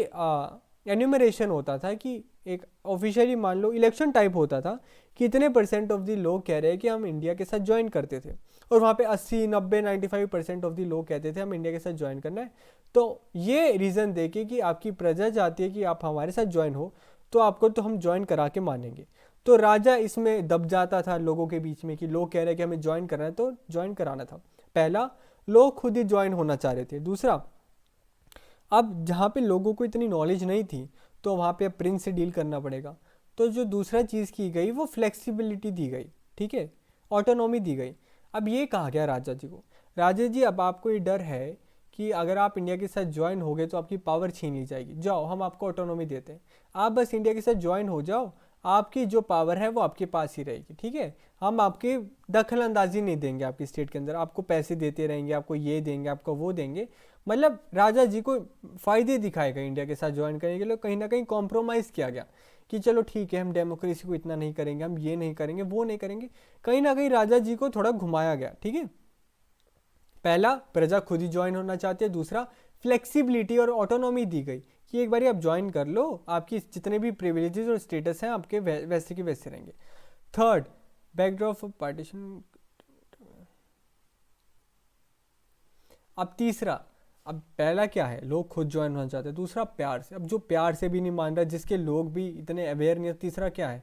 एन्यूमरेशन होता था, कि एक ऑफिशियली मान लो इलेक्शन टाइप होता था कि इतने % ऑफ द लोग कह रहे हैं कि हम इंडिया के साथ ज्वाइन करते थे, और वहाँ पे 80, 90, 95% ऑफ द लोग कहते थे हम इंडिया के साथ ज्वाइन करना है। तो ये रीज़न देके कि आपकी प्रजा चाहती है कि आप हमारे साथ ज्वाइन हो, तो आपको तो हम ज्वाइन करा के मानेंगे। तो राजा इसमें दब जाता था लोगों के बीच में कि लोग कह रहे हैं कि हमें ज्वाइन करना है, तो ज्वाइन कराना था। पहला, लोग खुद ही ज्वाइन होना चाह रहे थे। दूसरा, अब जहाँ पे लोगों को इतनी नॉलेज नहीं थी, तो वहाँ पे प्रिंस से डील करना पड़ेगा। तो जो दूसरा चीज़ की गई वो फ्लेक्सिबिलिटी दी गई, ठीक है, ऑटोनॉमी दी गई। अब ये कहा गया राजा जी को, राजा जी अब आपको ये डर है कि अगर आप इंडिया के साथ ज्वाइन हो गए तो आपकी पावर छीन ली जाएगी, जाओ हम आपको ऑटोनॉमी देते हैं, आप बस इंडिया के साथ ज्वाइन हो जाओ, आपकी जो पावर है वो आपके पास ही रहेगी, ठीक है, हम आपकी दखल अंदाजी नहीं देंगे आपकी स्टेट के अंदर, आपको पैसे देते रहेंगे, आपको ये देंगे, आपको वो देंगे। मतलब राजा जी को फ़ायदे दिखाए गए इंडिया के साथ ज्वाइन करने के लिए, कहीं ना कहीं कॉम्प्रोमाइज़ किया गया कि चलो ठीक है, हम डेमोक्रेसी को इतना नहीं करेंगे, हम ये नहीं करेंगे, वो नहीं करेंगे, कहीं ना कहीं राजा जी को थोड़ा घुमाया गया, ठीक है। पहला, प्रजा खुद ही ज्वाइन होना चाहती है। दूसरा, फ्लेक्सिबिलिटी और ऑटोनॉमी दी गई कि एक बार आप ज्वाइन कर लो, आपकी जितने भी प्रिविलेजेस और स्टेटस हैं आपके वैसे के वैसे रहेंगे। Third, backdrop of partition. अब तीसरा, अब पहला क्या है, लोग खुद ज्वाइन होना चाहते हैं। दूसरा, प्यार से। अब जो प्यार से भी नहीं मान रहा, जिसके लोग भी इतने अवेयर नहीं है। तीसरा क्या है,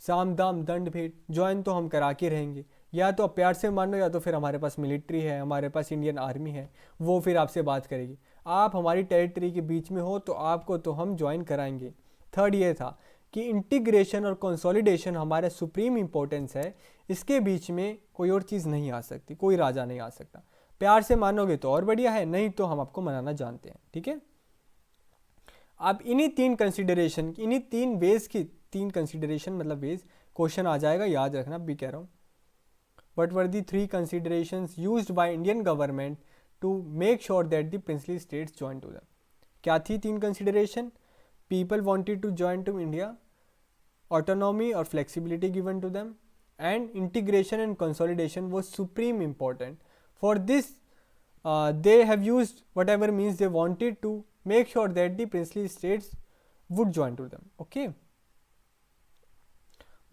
साम दाम दंड भेंट, ज्वाइन तो हम करा के रहेंगे, या तो आप प्यार से मान लो, या तो फिर हमारे पास मिलिट्री है, हमारे पास इंडियन आर्मी है, वो फिर आपसे बात करेगी। आप हमारी टेरिटरी के बीच में हो तो आपको तो हम ज्वाइन कराएंगे। थर्ड ये था कि इंटीग्रेशन और कंसोलिडेशन हमारा सुप्रीम इंपॉर्टेंस है, इसके बीच में कोई और चीज़ नहीं आ सकती, कोई राजा नहीं आ सकता। प्यार से मानोगे तो और बढ़िया है, नहीं तो हम आपको मनाना जानते हैं, ठीक है। अब इन्हीं तीन कंसिडरेशन, इन्हीं तीन वेज की, तीन कंसिडरेशन मतलब वेज, क्वेश्चन आ जाएगा, याद रखना, भी कह रहा हूँ। What were the three considerations used by Indian government to make sure that the princely states joined to them? क्या थी तीन consideration? People wanted to join to India, autonomy or flexibility given to them, and integration and consolidation was supreme important. For this, they have used whatever means they wanted to make sure that the princely states would join to them. Okay.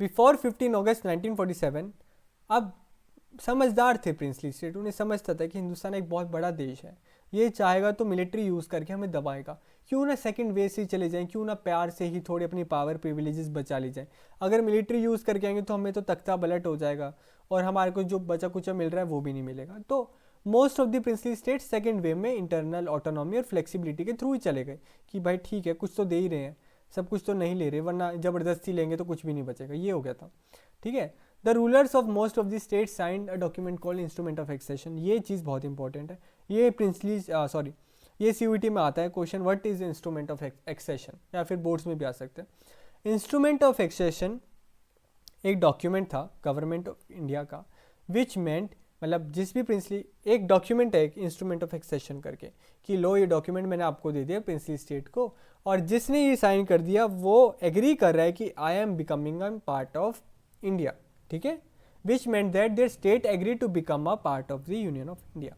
Before 15 August 1947, अब समझदार थे princely state, उन्हें समझता था कि हिंदुस्तान एक बहुत बड़ा देश है, ये चाहेगा तो मिलिट्री यूज़ करके हमें दबाएगा, क्यों ना सेकंड वे से ही चले जाएं, क्यों ना प्यार से ही थोड़ी अपनी पावर प्रिविलेजेस बचा ली जाए। अगर मिलिट्री यूज़ करके आएंगे तो हमें तो तख्ता पलट हो जाएगा, और हमारे को जो बचा कुचा मिल रहा है वो भी नहीं मिलेगा। तो most of the princely state second way में इंटरनल ऑटोनॉमी और फ्लेक्सिबिलिटी के थ्रू ही चले गए कि भाई ठीक है, कुछ तो दे ही रहे हैं, सब कुछ तो नहीं ले रहे, वरना ज़बरदस्ती लेंगे तो कुछ भी नहीं बचेगा, ये हो गया था, ठीक है। The rulers of most of the state signed a document called instrument of accession. ये चीज़ बहुत इंपॉर्टेंट है, ये प्रिंसली ये CUET में आता है question, what is instrument of accession, या फिर बोर्ड्स में भी आ सकते हैं। इंस्ट्रूमेंट ऑफ एक्सेशन एक डॉक्यूमेंट था गवर्नमेंट ऑफ इंडिया का, विच मेंट, मतलब जिस भी प्रिंसली, एक डॉक्यूमेंट है एक इंस्ट्रूमेंट ऑफ एक्सेशन करके, कि लो ये डॉक्यूमेंट मैंने आपको दे दिया प्रिंसली स्टेट को, और जिसने ये साइन कर दिया वो एग्री कर रहा है कि I am becoming a part of India, ठीक है, विच meant that their state agreed to become a part of the Union of India.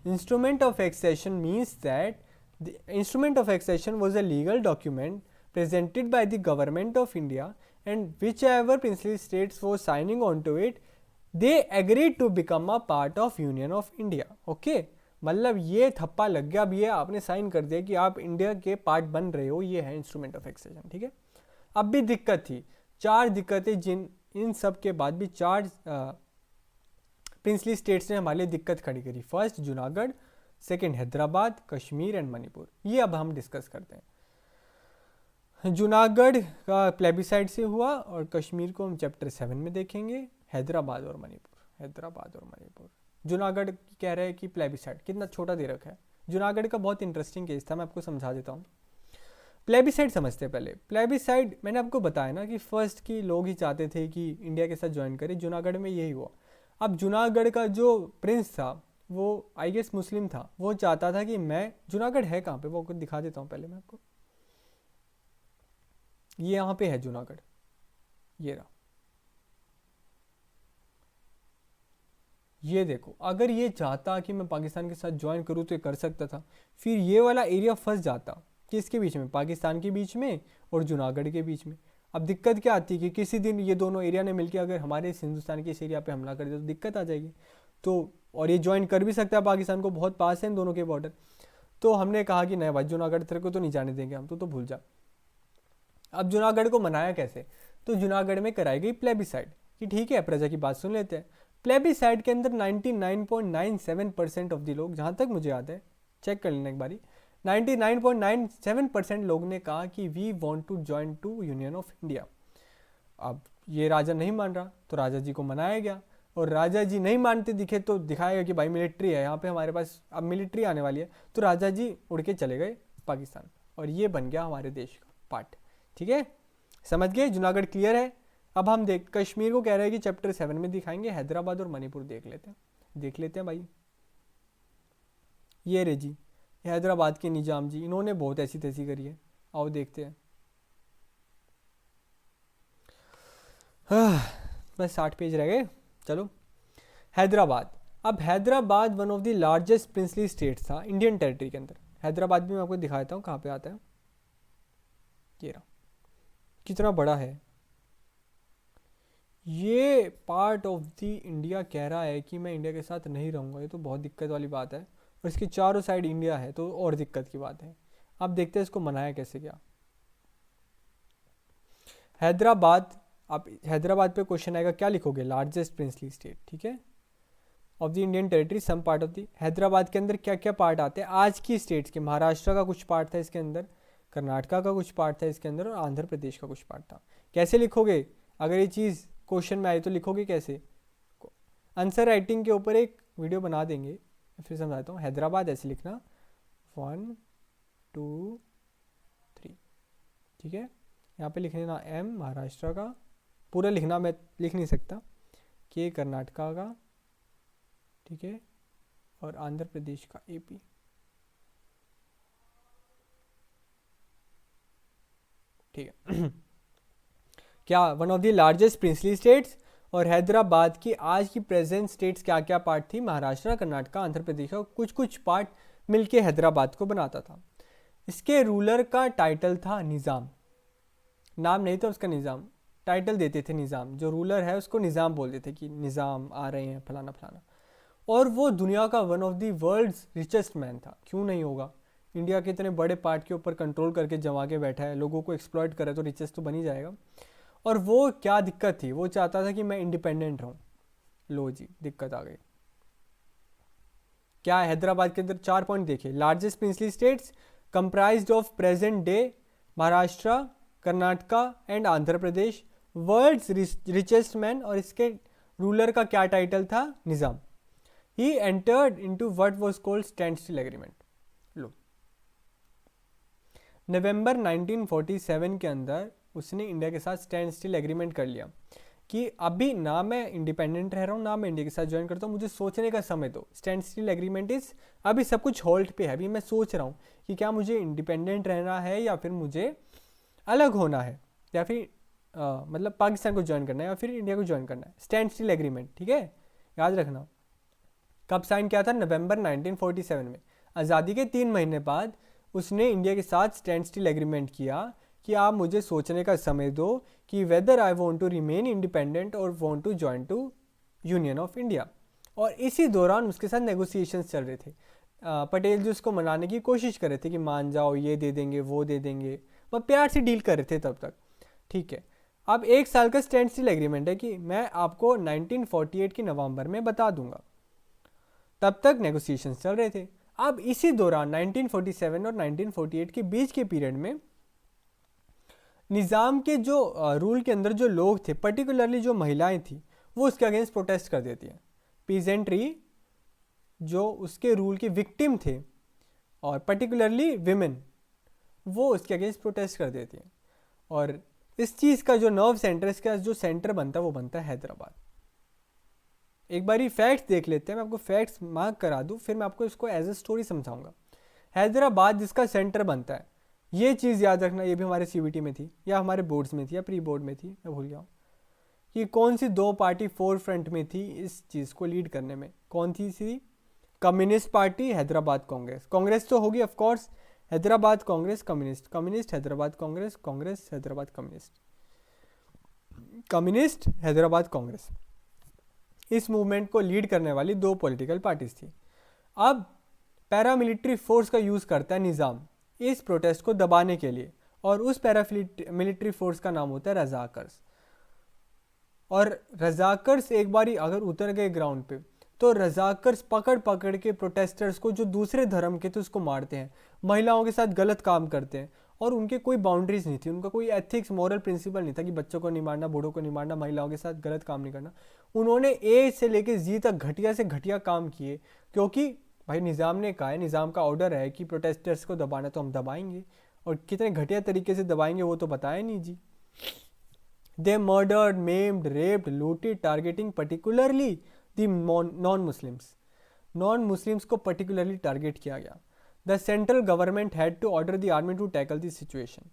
Instrument of accession means that the instrument of accession was a legal document presented by the government of India, and whichever princely states was signing on to it, they agreed to become a part of Union of India. Okay, मतलब ये थप्पा लग गया, अब ये आपने sign कर दिया कि आप इंडिया के पार्ट बन रहे हो, ये है इंस्ट्रूमेंट ऑफ एक्सेशन, ठीक है। अब भी दिक्कत थी, चार दिक्कतें, जिन इन सब के बाद भी चार प्रिंसली स्टेट्स ने हमारे लिए दिक्कत खड़ी करी। First Junagadh, second Hyderabad, Kashmir and Manipur. ये अब हम डिस्कस करते हैं। जूनागढ़ का प्लेबिसाइड से हुआ, और कश्मीर को हम चैप्टर 7 में देखेंगे। हैदराबाद और मणिपुर। जूनागढ़ कह रहे हैं कि प्लेबिसाइड, कितना छोटा दे रखा है। जूनागढ़ का बहुत इंटरेस्टिंग केस था, मैं आपको समझा देता हूँ। प्लेबिसाइड समझते हैं पहले। प्लेबिसाइड मैंने आपको बताया ना कि फर्स्ट की लोग ही चाहते थे कि इंडिया के साथ ज्वाइन करें, जूनागढ़ में यही हुआ। अब जूनागढ़ का जो प्रिंस था वो आई गेस मुस्लिम था, वो चाहता था कि मैं, जूनागढ़ है कहाँ पे वो आपको दिखा देता हूँ पहले मैं आपको, ये यहाँ पे है जूनागढ़, ये रहा, ये देखो। अगर ये चाहता कि मैं पाकिस्तान के साथ ज्वाइन करूँ तो ये कर सकता था, फिर ये वाला एरिया फंस जाता किसके बीच में, पाकिस्तान के बीच में और जूनागढ़ के बीच में। अब दिक्कत क्या आती है कि किसी दिन ये दोनों एरिया ने मिलकर अगर हमारे इस हिंदुस्तान के इस एरिया पे हमला कर दिया तो दिक्कत आ जाएगी। तो और ये ज्वाइन कर भी सकता है पाकिस्तान को, बहुत पास है इन दोनों के बॉर्डर। तो हमने कहा कि नहीं भाई जूनागढ़ तेरे को तो नहीं जाने देंगे हम, तो भूल जा। अब जूनागढ़ को मनाया कैसे, तो जूनागढ़ में कराई गई प्लेबिसाइड कि ठीक है प्रजा की बात सुन लेते हैं। प्लेबिसाइड के अंदर 99.97% ऑफ द लोग, जहाँ तक मुझे याद है, चेक कर लेना एक बारी, 99.97% लोग ने कहा कि we want to join to union of India. अब ये राजा नहीं मान रहा तो राजा जी को मनाया गया, और राजा जी नहीं मानते दिखे तो दिखाएगा कि भाई मिलिट्री है यहाँ पे हमारे पास, अब मिलिट्री आने वाली है, तो राजा जी उड़ के चले गए पाकिस्तान, और ये बन गया हमारे देश का पार्ट। ठीक है, समझ गए, जूनागढ़ क्लियर है। अब हम देख कश्मीर को कह रहे हैं कि चैप्टर 7 में दिखाएंगे, हैदराबाद और मणिपुर देख लेते हैं भाई। ये रे जी हैदराबाद के निजाम जी, इन्होंने बहुत ऐसी तैसी करी है, आओ देखते हैं। बस 60 पेज रह गए, चलो। हैदराबाद, अब Hyderabad one of the largest princely states था इंडियन टेरिटरी के अंदर। हैदराबाद भी मैं आपको दिखाता हूँ कहाँ पे आता है, ये रहा, कितना बड़ा है ये पार्ट ऑफ द इंडिया। कह रहा है कि मैं इंडिया के साथ नहीं रहूँगा, ये तो बहुत दिक्कत वाली बात है, और इसके चारों साइड इंडिया है तो और दिक्कत की बात है। अब देखते हैं इसको मनाया कैसे गया। हैदराबाद, आप हैदराबाद पे क्वेश्चन आएगा क्या लिखोगे, लार्जेस्ट प्रिंसली स्टेट, ठीक है, of the Indian territory, some part of the. Hyderabad के अंदर क्या क्या पार्ट आते हैं आज की स्टेट्स के, महाराष्ट्र का कुछ पार्ट था इसके अंदर, कर्नाटका का कुछ पार्ट था इसके अंदर, और आंध्र प्रदेश का कुछ पार्ट था। कैसे लिखोगे, अगर ये चीज़ क्वेश्चन में आई तो लिखोगे कैसे, आंसर राइटिंग के ऊपर एक वीडियो बना देंगे, फिर समझाता हूँ। हैदराबाद ऐसे लिखना 1 2 3, ठीक है, यहाँ पे लिख लेना एम महाराष्ट्र का, पूरा लिखना मैं लिख नहीं सकता, के कर्नाटका का, ठीक है, और आंध्र प्रदेश का एपी। ठीक है क्या, one of the largest princely states, और हैदराबाद की आज की प्रेजेंट स्टेट्स क्या क्या पार्ट थी, महाराष्ट्र, कर्नाटका, आंध्र प्रदेश का कुछ कुछ पार्ट मिलके हैदराबाद को बनाता था। इसके रूलर का टाइटल था निज़ाम, नाम नहीं था उसका निज़ाम, टाइटल देते थे निज़ाम, जो रूलर है उसको निज़ाम बोलते थे कि निज़ाम आ रहे हैं फलाना फलाना। और वो दुनिया का one of the world's richest man था, क्यों नहीं होगा, इंडिया के इतने बड़े पार्ट के ऊपर कंट्रोल करके जमा के बैठा है, लोगों को एक्सप्लॉइट करे तो रिचेस्ट तो बन ही जाएगा। और वो क्या दिक्कत थी, वो चाहता था कि मैं इंडिपेंडेंट रहूं, लो जी दिक्कत आ गई। क्या है हैदराबाद के अंदर 4 पॉइंट देखिए, largest princely states comprised of present day Maharashtra, Karnataka and Andhra Pradesh, world's richest man, और इसके रूलर का क्या टाइटल था, Nizam. He entered into what was called standstill स्टिल एग्रीमेंट। लो नवंबर 1947 के अंदर उसने इंडिया के साथ स्टैंड स्टिल एग्रीमेंट कर लिया कि अभी ना मैं इंडिपेंडेंट रह रहा हूँ ना मैं इंडिया के साथ ज्वाइन करता हूँ, मुझे सोचने का समय दो। स्टैंड स्टिल एग्रीमेंट इज, अभी सब कुछ होल्ड पे है, अभी मैं सोच रहा हूँ कि क्या मुझे इंडिपेंडेंट रहना है या फिर मुझे अलग होना है, या फिर मतलब पाकिस्तान को ज्वाइन करना है या फिर इंडिया को ज्वाइन करना है। स्टैंड स्टिल एग्रीमेंट, ठीक है, याद रखना। कब साइन किया था, नवंबर 1947 में। आज़ादी के 3 महीने बाद उसने इंडिया के साथ स्टैंड स्टिल एग्रीमेंट किया कि आप मुझे सोचने का समय दो कि whether I want to remain independent और want to join to union of India. और इसी दौरान उसके साथ नेगोशिएशंस चल रहे थे। पटेल जी उसको मनाने की कोशिश कर रहे थे कि मान जाओ, ये दे देंगे वो दे देंगे, वह प्यार से डील कर रहे थे तब तक, ठीक है। अब 1 साल का स्टैंड स्टिल एग्रीमेंट है कि मैं आपको 1948 के नवंबर में बता दूंगा, तब तक नेगोशिएशंस चल रहे थे। अब इसी दौरान 1947 और 1948 के बीच के पीरियड में निज़ाम के जो रूल के अंदर जो लोग थे, पर्टिकुलरली जो महिलाएं थी, वो उसके अगेंस्ट प्रोटेस्ट कर देती हैं। पीजेंट्री जो उसके रूल के विक्टिम थे और पर्टिकुलरली विमेन, वो उसके अगेंस्ट प्रोटेस्ट कर देती हैं। और इस चीज़ का जो नर्व सेंटर, इसका जो सेंटर बनता है वो बनता है हैदराबाद। एक बारी फैक्ट्स देख लेते हैं, मैं आपको फैक्ट्स मार्क करा दूँ, फिर मैं आपको इसको एज ए स्टोरी समझाऊंगा। हैदराबाद जिसका सेंटर बनता है, ये चीज़ याद रखना, ये भी हमारे सीबीटी में थी या हमारे बोर्ड्स में थी या प्री बोर्ड में थी, मैं भूल गया हूँ, कि कौन सी दो पार्टी फोर फ्रंट में थी इस चीज़ को लीड करने में। कौन थी? Communist party, Hyderabad Congress. कांग्रेस तो होगी of course, Hyderabad Congress, communist, communist Hyderabad Congress, Congress Hyderabad communist, communist Hyderabad Congress. इस मूवमेंट को लीड करने वाली दो पॉलिटिकल पार्टीज थी। अब पैरामिलिट्री फोर्स का यूज़ करता है निज़ाम इस प्रोटेस्ट को दबाने के लिए, और उस पैरामिलिट्री फोर्स का नाम होता है रजाकर्स। और रजाकर्स एक बारी अगर उतर गए ग्राउंड पे, तो रजाकर्स पकड़ पकड़ के प्रोटेस्टर्स को जो दूसरे धर्म के थे उसको मारते हैं, महिलाओं के साथ गलत काम करते हैं, और उनके कोई बाउंड्रीज नहीं थी, उनका कोई एथिक्स मॉरल प्रिंसिपल नहीं था कि बच्चों को नहीं मारना, बूढ़ों को नहीं मारना, महिलाओं के साथ गलत काम नहीं करना। उन्होंने ए से लेके जी तक घटिया से घटिया काम किए, क्योंकि भाई निज़ाम ने कहा है, निज़ाम का ऑर्डर है कि प्रोटेस्टर्स को दबाना, तो हम दबाएंगे, और कितने घटिया तरीके से दबाएंगे वो तो बताया नहीं जी। They murdered, maimed, raped, looted, targeting particularly the non Muslims को पर्टिकुलरली टारगेट किया गया। The central government had to order the army to tackle this situation.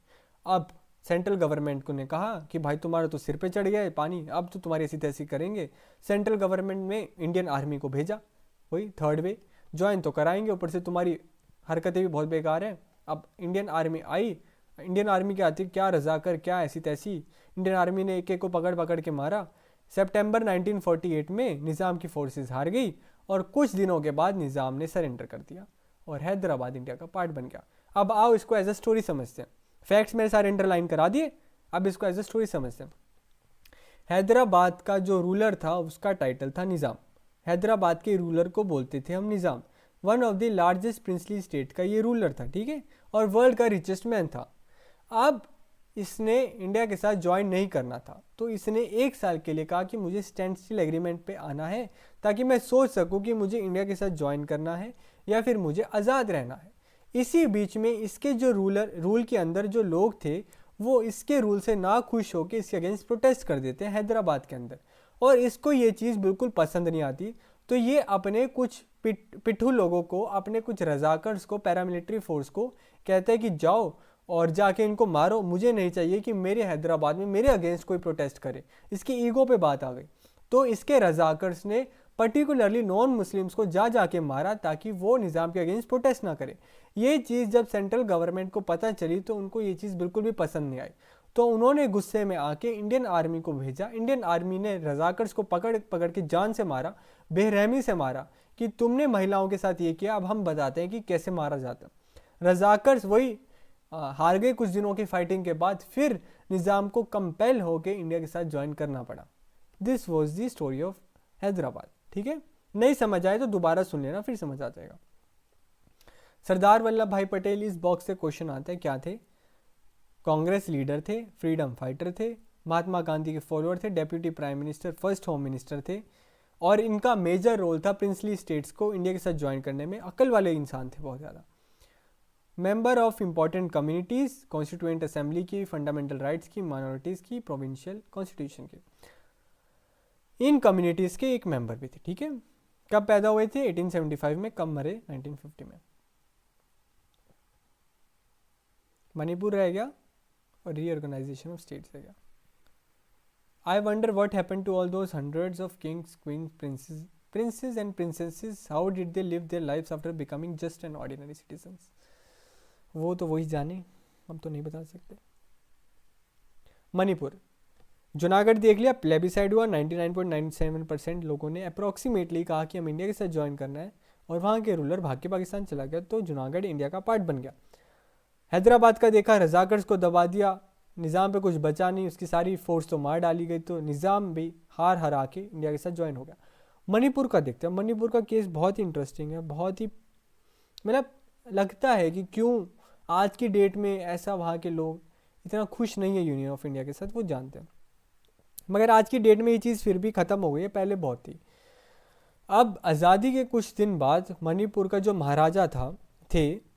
अब सेंट्रल गवर्नमेंट को ने कहा कि भाई तुम्हारा तो सिर पे चढ़ गया है पानी, अब तो तुम्हारी ऐसी तैसी करेंगे। सेंट्रल गवर्नमेंट में इंडियन आर्मी को भेजा, वही थर्ड वे, ज्वाइन तो कराएंगे, ऊपर से तुम्हारी हरकतें भी बहुत बेकार हैं। अब इंडियन आर्मी आई, इंडियन आर्मी के आती क्या रजाकर, क्या ऐसी तैसी, इंडियन आर्मी ने एक एक को पकड़ पकड़ के मारा। सितंबर 1948 में निज़ाम की फोर्सेस हार गई, और कुछ दिनों के बाद निज़ाम ने सरेंडर कर दिया और हैदराबाद इंडिया का पार्ट बन गया। अब आओ इसको एज अ स्टोरी समझते हैं। फैक्ट्स मेरे सारे अंडरलाइन करा दिए, अब इसको एज अ स्टोरी समझते हैं। हैदराबाद का जो रूलर था उसका टाइटल था निज़ाम। हैदराबाद के रूलर को बोलते थे हम Nizam. One of the largest princely state का ये रूलर था, ठीक है, और वर्ल्ड का रिचेस्ट मैन था। अब इसने इंडिया के साथ ज्वाइन नहीं करना था, तो इसने एक साल के लिए कहा कि मुझे स्टैंड स्टिल एग्रीमेंट पे आना है, ताकि मैं सोच सकूं कि मुझे इंडिया के साथ ज्वाइन करना है या फिर मुझे आज़ाद रहना है। इसी बीच में इसके जो रूल के अंदर जो लोग थे वो इसके रूल से ना खुश होकर इसके अगेंस्ट प्रोटेस्ट कर देते हैं हैदराबाद के अंदर, और इसको ये चीज़ बिल्कुल पसंद नहीं आती। तो ये अपने कुछ पिट्ठू लोगों को, अपने कुछ रजाकर्स को, पैरामिलिट्री फोर्स को कहते हैं कि जाओ और जाके इनको मारो, मुझे नहीं चाहिए कि मेरे हैदराबाद में मेरे अगेंस्ट कोई प्रोटेस्ट करे। इसकी ईगो पे बात आ गई, तो इसके रजाकर्स ने पर्टिकुलरली नॉन मुस्लिम्स को जाके मारा ताकि वो निज़ाम के अगेंस्ट प्रोटेस्ट ना करे। ये चीज़ जब सेंट्रल गवर्नमेंट को पता चली तो उनको ये चीज़ बिल्कुल भी पसंद नहीं आई, तो उन्होंने गुस्से में आके इंडियन आर्मी को भेजा। इंडियन आर्मी ने रजाकर्स को पकड़ पकड़ के जान से मारा, बेरहमी से मारा, कि तुमने महिलाओं के साथ ये किया, अब हम बताते हैं कि कैसे मारा जाता। रजाकर्स वही हार गए कुछ दिनों की फाइटिंग के बाद, फिर निज़ाम को कंपेल होकर इंडिया के साथ ज्वाइन करना पड़ा। This was the story of Hyderabad, ठीक है। नहीं समझ आए तो दोबारा सुन लेना, फिर समझ आ जाएगा। सरदार वल्लभ भाई पटेल, इस बॉक्स से क्वेश्चन आता है, क्या थे? कांग्रेस लीडर थे, फ्रीडम फाइटर थे, महात्मा गांधी के फॉलोअर थे, deputy prime minister, first home minister थे, और इनका मेजर रोल था प्रिंसली स्टेट्स को इंडिया के साथ ज्वाइन करने में। अक्ल वाले इंसान थे बहुत ज़्यादा। Member of important communities, constituent assembly की, फंडामेंटल राइट्स की, माइनॉरिटीज़ की, प्रोविंशियल कॉन्स्टिट्यूशन की, इन कम्युनिटीज़ के एक मेंबर भी थे, ठीक है। कब पैदा हुए थे? 1875 में। कब मरे? 1950 में। मणिपुर रह गया और रीऑर्गेनाइजेशन ऑफ स्टेट्स रह गया। I wonder what happened to all those hundreds of kings, queens, princes and princesses, how did they live their lives after becoming just an ordinary citizens. वो तो वही जाने, हम तो नहीं बता सकते। मणिपुर, जूनागढ़ देख लिया, प्लेबिसाइड हुआ, 99.97% लोगों ने अप्रॉक्सीमेटली कहा कि हम इंडिया के साथ ज्वाइन करना है, और वहाँ के रूलर भाग के पाकिस्तान चला गया, तो जूनागढ़ इंडिया का पार्ट बन गया। हैदराबाद का देखा, रजाकर्स को दबा दिया, निज़ाम पे कुछ बचा नहीं, उसकी सारी फोर्स तो मार डाली गई, तो निज़ाम भी हार हरा के इंडिया के साथ ज्वाइन हो गया। मणिपुर का देखते हैं। मणिपुर का केस बहुत ही इंटरेस्टिंग है, बहुत ही मतलब लगता है कि क्यों आज की डेट में ऐसा वहाँ के लोग इतना खुश नहीं है यूनियन ऑफ इंडिया के साथ, वो जानते हैं। मगर आज की डेट में ये चीज़ फिर भी ख़त्म हो गई है, पहले बहुत थी। अब आज़ादी के कुछ दिन बाद मणिपुर का जो महाराजा थे,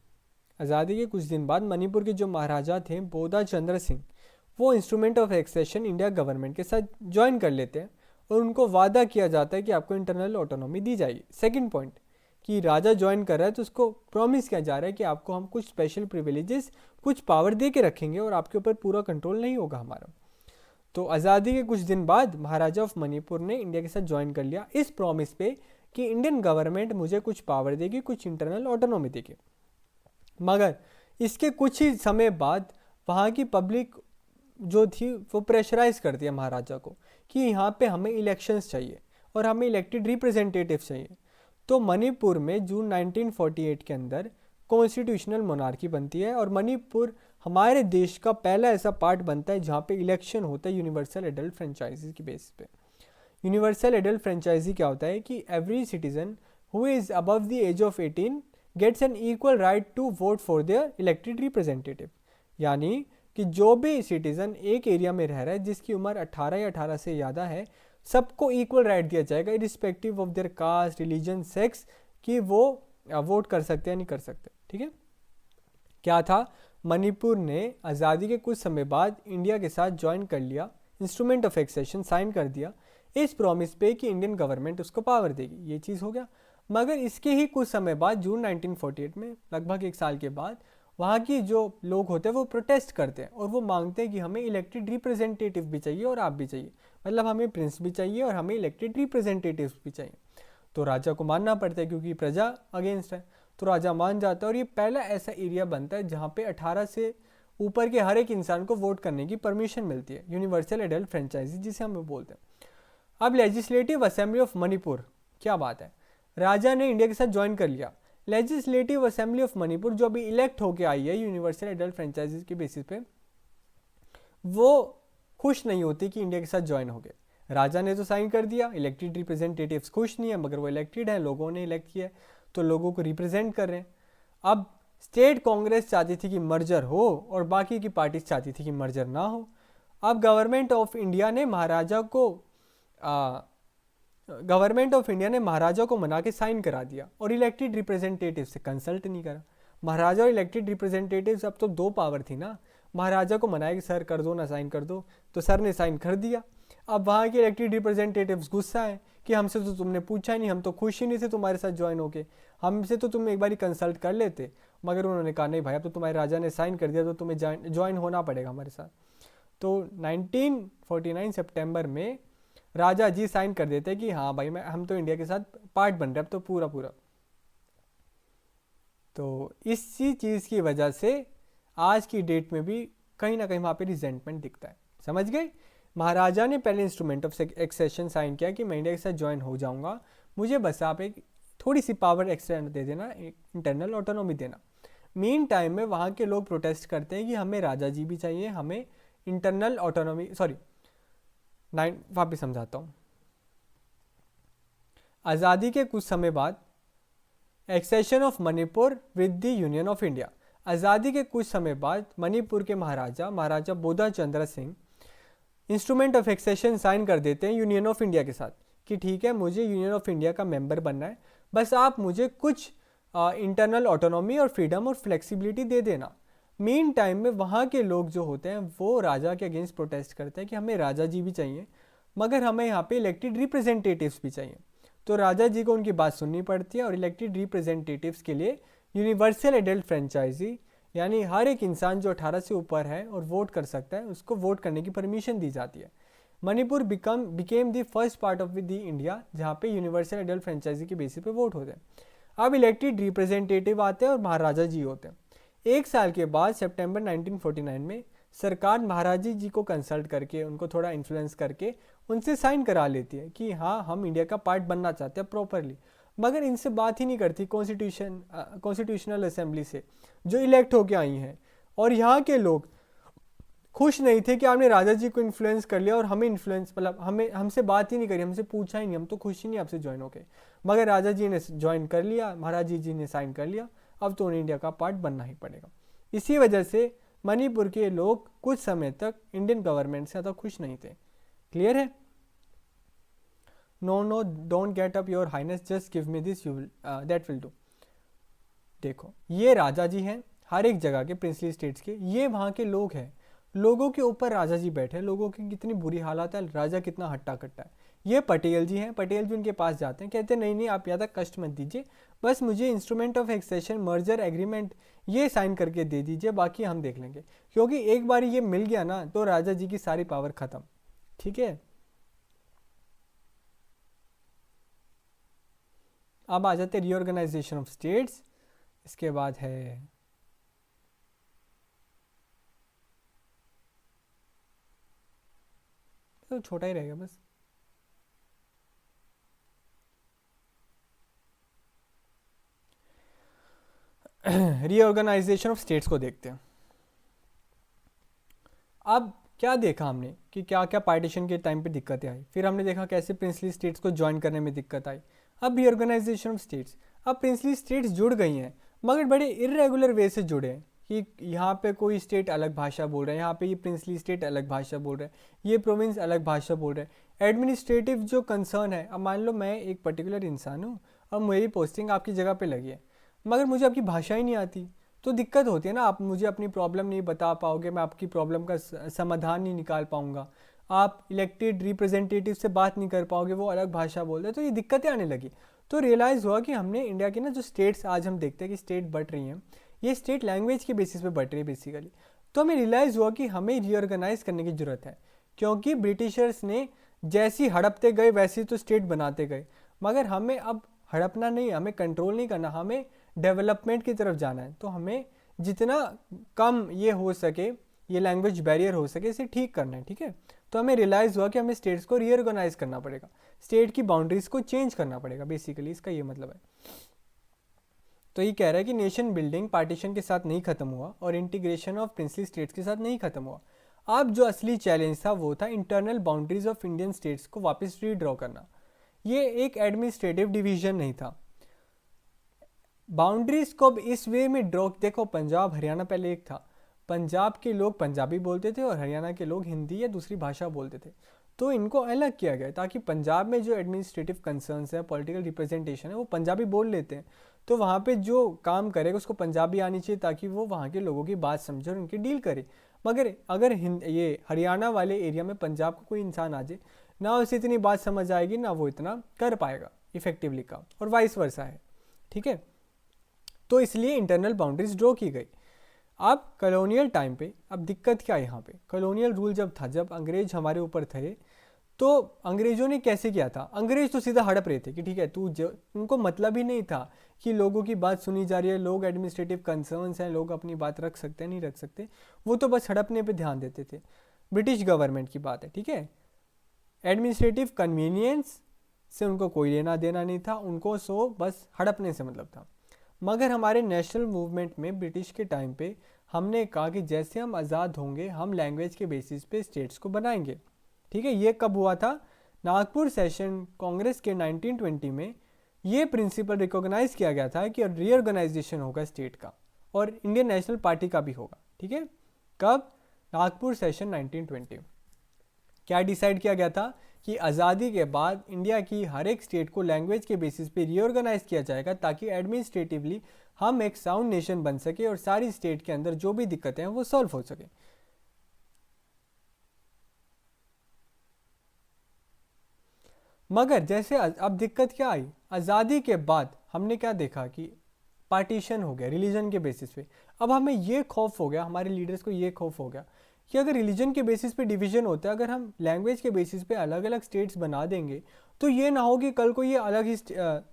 आज़ादी के कुछ दिन बाद मणिपुर के जो महाराजा थे बोधा चंद्र सिंह, वो instrument of accession India government के साथ ज्वाइन कर लेते हैं, और उनको वादा किया जाता है कि आपको इंटरनल ऑटोनॉमी दी जाएगी। सेकंड पॉइंट कि राजा ज्वाइन कर रहा है तो उसको प्रॉमिस किया जा रहा है कि आपको हम कुछ स्पेशल प्रिविलेजेस, कुछ पावर दे के रखेंगे और आपके ऊपर पूरा कंट्रोल नहीं होगा हमारा। तो आज़ादी के कुछ दिन बाद महाराजा ऑफ मणिपुर ने इंडिया के साथ ज्वाइन कर लिया इस प्रॉमिस पे कि इंडियन गवर्नमेंट मुझे कुछ पावर देगी, कुछ इंटरनल ऑटोनॉमी देगी। मगर इसके कुछ ही समय बाद वहाँ की पब्लिक जो थी वो प्रेशराइज कर दिया महाराजा को कि यहाँ पे हमें इलेक्शंस चाहिए और हमें इलेक्टेड रिप्रेजेंटेटिव चाहिए। तो मणिपुर में जून 1948 के अंदर कॉन्स्टिट्यूशनल मोनार्की बनती है और मणिपुर हमारे देश का पहला ऐसा पार्ट बनता है जहाँ पे इलेक्शन होता है यूनिवर्सल एडल्ट फ्रेंचाइजी की बेसिस पे। यूनिवर्सल एडल्ट फ्रेंचाइजी क्या होता है कि every citizen who is above the age of 18 gets an equal right to vote for their elected representative. यानी कि जो भी सिटीज़न एक एरिया में रह रहा है जिसकी उम्र 18 या 18 से ज़्यादा है, सबको इक्वल राइट दिया जाएगा irrespective of their caste, religion, sex, कि वो वोट कर सकते हैं नहीं कर सकते। ठीक है, क्या था, मणिपुर ने आज़ादी के कुछ समय बाद इंडिया के साथ ज्वाइन कर लिया, इंस्ट्रूमेंट ऑफ एक्सेशन साइन कर दिया इस प्रॉमिस पे कि इंडियन गवर्नमेंट उसको पावर देगी। ये चीज़ हो गया। मगर इसके ही कुछ समय बाद जून 1948 में, लगभग एक साल के बाद, वहाँ की जो लोग होते हैं वो प्रोटेस्ट करते हैं और वो मांगते हैं कि हमें इलेक्टेड रिप्रेजेंटेटिव भी चाहिए और आप भी चाहिए, मतलब हमें प्रिंस भी चाहिए और हमें इलेक्टेड रिप्रेजेंटेटिव्स भी चाहिए। तो राजा को मानना पड़ता है क्योंकि प्रजा अगेंस्ट है, तो राजा मान जाता है और ये पहला ऐसा एरिया बनता है जहाँ पे 18 से ऊपर के हर एक इंसान को वोट करने की परमिशन मिलती है, यूनिवर्सल एडल्ट फ्रेंचाइजी जिसे हम बोलते हैं। अब लेजिस्लेटिव असेंबली ऑफ मणिपुर, क्या बात है, राजा ने इंडिया के साथ ज्वाइन कर लिया। लेजिस्लेटिव असेंबली ऑफ मणिपुर जो अभी इलेक्ट होके आई है यूनिवर्सल एडल्ट फ्रेंचाइजीज के बेसिस पे, वो खुश नहीं होती कि इंडिया के साथ ज्वाइन हो गए। राजा ने तो साइन कर दिया, इलेक्टेड रिप्रेजेंटेटिव्स खुश नहीं है, मगर वो इलेक्टेड है, लोगों ने इलेक्ट किया तो लोगों को रिप्रेजेंट कर रहे हैं। अब स्टेट कांग्रेस चाहती थी कि मर्जर हो और बाकी की पार्टीज चाहती थी कि मर्जर ना हो। अब गवर्नमेंट ऑफ इंडिया ने महाराजा को मना के साइन करा दिया और इलेक्टेड रिप्रेजेंटेटिव से कंसल्ट नहीं करा। महाराजा और इलेक्टेड रिप्रेजेंटेटिव्स, अब तो दो पावर थी ना, महाराजा को मनाया कि सर कर दो ना, साइन कर दो, तो सर ने साइन कर दिया। अब वहाँ के इलेक्टेड रिप्रेजेंटेटिव्स गुस्सा है कि हमसे तो तुमने पूछा ही नहीं, हम तो खुश ही नहीं थे तुम्हारे साथ ज्वाइन होके, हमसे तो तुम एक बार कंसल्ट कर लेते। मगर उन्होंने कहा नहीं भाई, अब तो तुम्हारे राजा ने साइन कर दिया तो तुम्हें ज्वाइन होना पड़ेगा हमारे साथ। तो 1949 सितंबर में राजा जी साइन कर देते कि हाँ भाई हम तो इंडिया के साथ पार्ट बन रहे हैं अब तो पूरा। तो इसी चीज़ की वजह से आज की डेट में भी कहीं ना कहीं वहाँ पे रिजेंटमेंट दिखता है। समझ गए? महाराजा ने पहले इंस्ट्रूमेंट ऑफ एक्सेशन साइन किया कि मैं इंडिया के साथ ज्वाइन हो जाऊँगा, मुझे बस आप एक थोड़ी सी पावर एक्सटेंड दे देना, एक इंटरनल ऑटोनॉमी देना। मीन टाइम में वहाँ के लोग प्रोटेस्ट करते हैं कि हमें राजा जी भी चाहिए, हमें इंटरनल ऑटोनॉमी, वापिस समझाता हूँ। आज़ादी के कुछ समय बाद accession of Manipur with the union of India. आज़ादी के कुछ समय बाद मणिपुर के Maharaja Bodha Chandra Singh instrument of accession sign कर देते हैं यूनियन ऑफ इंडिया के साथ कि ठीक है, मुझे यूनियन ऑफ इंडिया का मेंबर बनना है, बस आप मुझे कुछ इंटरनल ऑटोनॉमी और फ्रीडम और फ्लेक्सिबिलिटी दे देना। मीन टाइम में वहाँ के लोग जो होते हैं वो राजा के अगेंस्ट प्रोटेस्ट करते हैं कि हमें राजा जी भी चाहिए, मगर हमें यहाँ पे इलेक्टेड रिप्रेजेंटेटिव्स भी चाहिए। तो राजा जी को उनकी बात सुननी पड़ती है और इलेक्टेड रिप्रेजेंटेटिव्स के लिए यूनिवर्सल एडल्ट फ्रेंचाइजी, यानी हर एक इंसान जो 18 से ऊपर है और वोट कर सकता है, उसको वोट करने की परमिशन दी जाती है। Manipur became the first part of the India जहाँ पे यूनिवर्सल एडल्ट फ्रेंचाइजी के बेसिस पे वोट होते हैं। अब इलेक्टेड रिप्रेजेंटेटिव आते हैं और महाराजा जी होते हैं। एक साल के बाद सितंबर 1949 में सरकार महाराजा जी को कंसल्ट करके, उनको थोड़ा इन्फ्लुएंस करके उनसे साइन करा लेती है कि हाँ हम इंडिया का पार्ट बनना चाहते हैं प्रॉपरली, मगर इनसे बात ही नहीं करती कॉन्स्टिट्यूशनल असेंबली से जो इलेक्ट होके आई हैं। और यहाँ के लोग खुश नहीं थे कि आपने राजा जी को इन्फ्लुएंस कर लिया और हमें इन्फ्लुएंस, मतलब हमसे बात ही नहीं करी, हमसे पूछा ही नहीं, हम तो खुश ही नहीं आपसे ज्वाइन होके। मगर राजा जी ने ज्वाइन कर लिया, महाराजा जी ने साइन कर लिया, अब तो उन्हें इंडिया का पार्ट बनना ही पड़ेगा। इसी वजह से मणिपुर के लोग कुछ समय तक इंडियन गवर्नमेंट से ज़्यादा खुश नहीं थे। क्लियर है? No don't get up your highness, just give me this, you that will do. देखो ये राजा जी हैं हर एक जगह के, प्रिंसली स्टेट्स के, ये वहाँ के लोग हैं लोगों के ऊपर राजा जी बैठे, लोगों की कितनी बुरी हालत है, राजा कितना हट्टा कट्टा है। ये पटेल जी हैं, पटेल जी उनके पास जाते हैं, कहते हैं नहीं नहीं आप ज़्यादा कष्ट मत दीजिए, बस मुझे instrument of accession merger agreement ये साइन करके दे दीजिए, बाकी हम देख लेंगे। क्योंकि एक बार ये मिल गया ना तो राजा जी की सारी पावर ख़त्म। ठीक है, अब आ जाते रीऑर्गेनाइजेशन ऑफ स्टेट्स। इसके बाद है तो छोटा ही रहेगा बस। रीऑर्गेनाइजेशन ऑफ स्टेट्स को देखते हैं। अब क्या देखा हमने कि क्या क्या पार्टीशन के टाइम पे दिक्कतें आई, फिर हमने देखा कैसे प्रिंसली स्टेट्स को ज्वाइन करने में दिक्कत आई। अब रीऑर्गेनाइजेशन ऑफ स्टेट्स, अब प्रिंसली स्टेट्स जुड़ गई हैं मगर बड़े इरेगुलर वे से जुड़े हैं कि यहाँ पे कोई स्टेट अलग भाषा बोल रहा है, यहाँ पे ये प्रिंसली स्टेट अलग भाषा बोल रहा है, ये प्रोविंस अलग भाषा बोल रहा है। एडमिनिस्ट्रेटिव जो कंसर्न है, अब मान लो मैं एक पर्टिकुलर इंसान हूँ और मेरी पोस्टिंग आपकी जगह पे लगी है मगर मुझे आपकी भाषा ही नहीं आती, तो दिक्कत होती है ना। आप मुझे अपनी प्रॉब्लम नहीं बता पाओगे, मैं आपकी प्रॉब्लम का समाधान नहीं निकाल पाऊंगा, आप इलेक्टेड रिप्रेजेंटेटिव से बात नहीं कर पाओगे, वो अलग भाषा बोल रहे, तो ये दिक्कतें आने लगी। तो रियलाइज़ हुआ कि हमने इंडिया की ना जो स्टेट्स आज हम देखते हैं कि स्टेट बट रही हैं, ये स्टेट लैंग्वेज के बेसिस पे बट रही है बेसिकली। तो हमें रियलाइज़ हुआ कि हमें रीऑर्गेनाइज करने की ज़रूरत है, क्योंकि ब्रिटिशर्स ने जैसी हड़पते गए वैसी तो स्टेट बनाते गए, मगर हमें अब हड़पना नहीं, हमें कंट्रोल नहीं करना, हमें डेवलपमेंट की तरफ जाना है। तो हमें जितना कम ये हो सके, ये लैंग्वेज बैरियर हो सके, इसे ठीक करना है। ठीक है, तो हमें रियलाइज़ हुआ कि हमें स्टेट्स को रीऑर्गेनाइज करना पड़ेगा, स्टेट की बाउंड्रीज को चेंज करना पड़ेगा, बेसिकली इसका ये मतलब है। तो ये कह रहा है कि नेशन बिल्डिंग पार्टीशन के साथ नहीं खत्म हुआ और इंटीग्रेशन ऑफ प्रिंसली स्टेट्स के साथ नहीं खत्म हुआ। अब जो असली चैलेंज था वो था internal boundaries of Indian states को वापस रीड्रॉ करना। ये एक एडमिनिस्ट्रेटिव डिवीजन नहीं था। बाउंड्रीज को अब इस वे में ड्रॉ, देखो पंजाब हरियाणा पहले एक था, पंजाब के लोग पंजाबी बोलते थे और हरियाणा के लोग हिंदी या दूसरी भाषा बोलते थे, तो इनको अलग किया गया ताकि पंजाब में जो एडमिनिस्ट्रेटिव कंसर्न्स है, पॉलिटिकल रिप्रेजेंटेशन है, वो पंजाबी बोल लेते हैं, तो वहाँ पे जो काम करेगा उसको पंजाबी आनी चाहिए ताकि वो वहाँ के लोगों की बात समझे और उनकी डील करे। मगर अगर ये हरियाणा वाले एरिया में पंजाब का कोई इंसान आ जाए, ना उसे इतनी बात समझ आएगी, ना वो इतना कर पाएगा इफेक्टिवली काम, और वाइस वर्सा है। ठीक है, तो इसलिए इंटरनल बाउंड्रीज ड्रॉ की गई। अब कॉलोनियल टाइम पे अब दिक्कत क्या है, यहाँ पे कॉलोनियल रूल जब था, जब अंग्रेज हमारे ऊपर थे, तो अंग्रेजों ने कैसे किया था, अंग्रेज तो सीधा हड़प रहे थे कि ठीक है तू जो, उनको मतलब ही नहीं था कि लोगों की बात सुनी जा रही है, लोग एडमिनिस्ट्रेटिव कंसर्न्स हैं, लोग अपनी बात रख सकते हैं नहीं रख सकते, वो तो बस हड़पने पे ध्यान देते थे। ब्रिटिश गवर्नमेंट की बात है, ठीक है, एडमिनिस्ट्रेटिव कन्वीनियंस से उनको कोई लेना देना नहीं था, उनको सो बस हड़पने से मतलब था। मगर हमारे नेशनल मूवमेंट में ब्रिटिश के टाइम पे हमने कहा कि जैसे हम आज़ाद होंगे हम लैंग्वेज के बेसिस पे स्टेट्स को बनाएंगे। ठीक है, ये कब हुआ था, नागपुर सेशन कांग्रेस के 1920 में ये प्रिंसिपल रिकॉग्नाइज किया गया था कि रीऑर्गेनाइजेशन होगा स्टेट का और इंडियन नेशनल पार्टी का भी होगा। ठीक है, कब, नागपुर सेशन 1920। क्या डिसाइड किया गया था कि आज़ादी के बाद इंडिया की हर एक स्टेट को लैंग्वेज के बेसिस पे रीऑर्गेनाइज किया जाएगा ताकि एडमिनिस्ट्रेटिवली हम एक साउंड नेशन बन सके और सारी स्टेट के अंदर जो भी दिक्कतें हैं वो सॉल्व हो सके। मगर जैसे अब दिक्कत क्या आई, आज़ादी के बाद हमने क्या देखा कि पार्टीशन हो गया रिलीजन के बेसिस पे। अब हमें ये खौफ हो गया, हमारे लीडर्स को ये खौफ हो गया कि अगर रिलीजन के बेसिस पे डिवीजन होता है, अगर हम लैंग्वेज के बेसिस पे अलग अलग स्टेट्स बना देंगे तो ये ना हो कि कल को ये अलग ही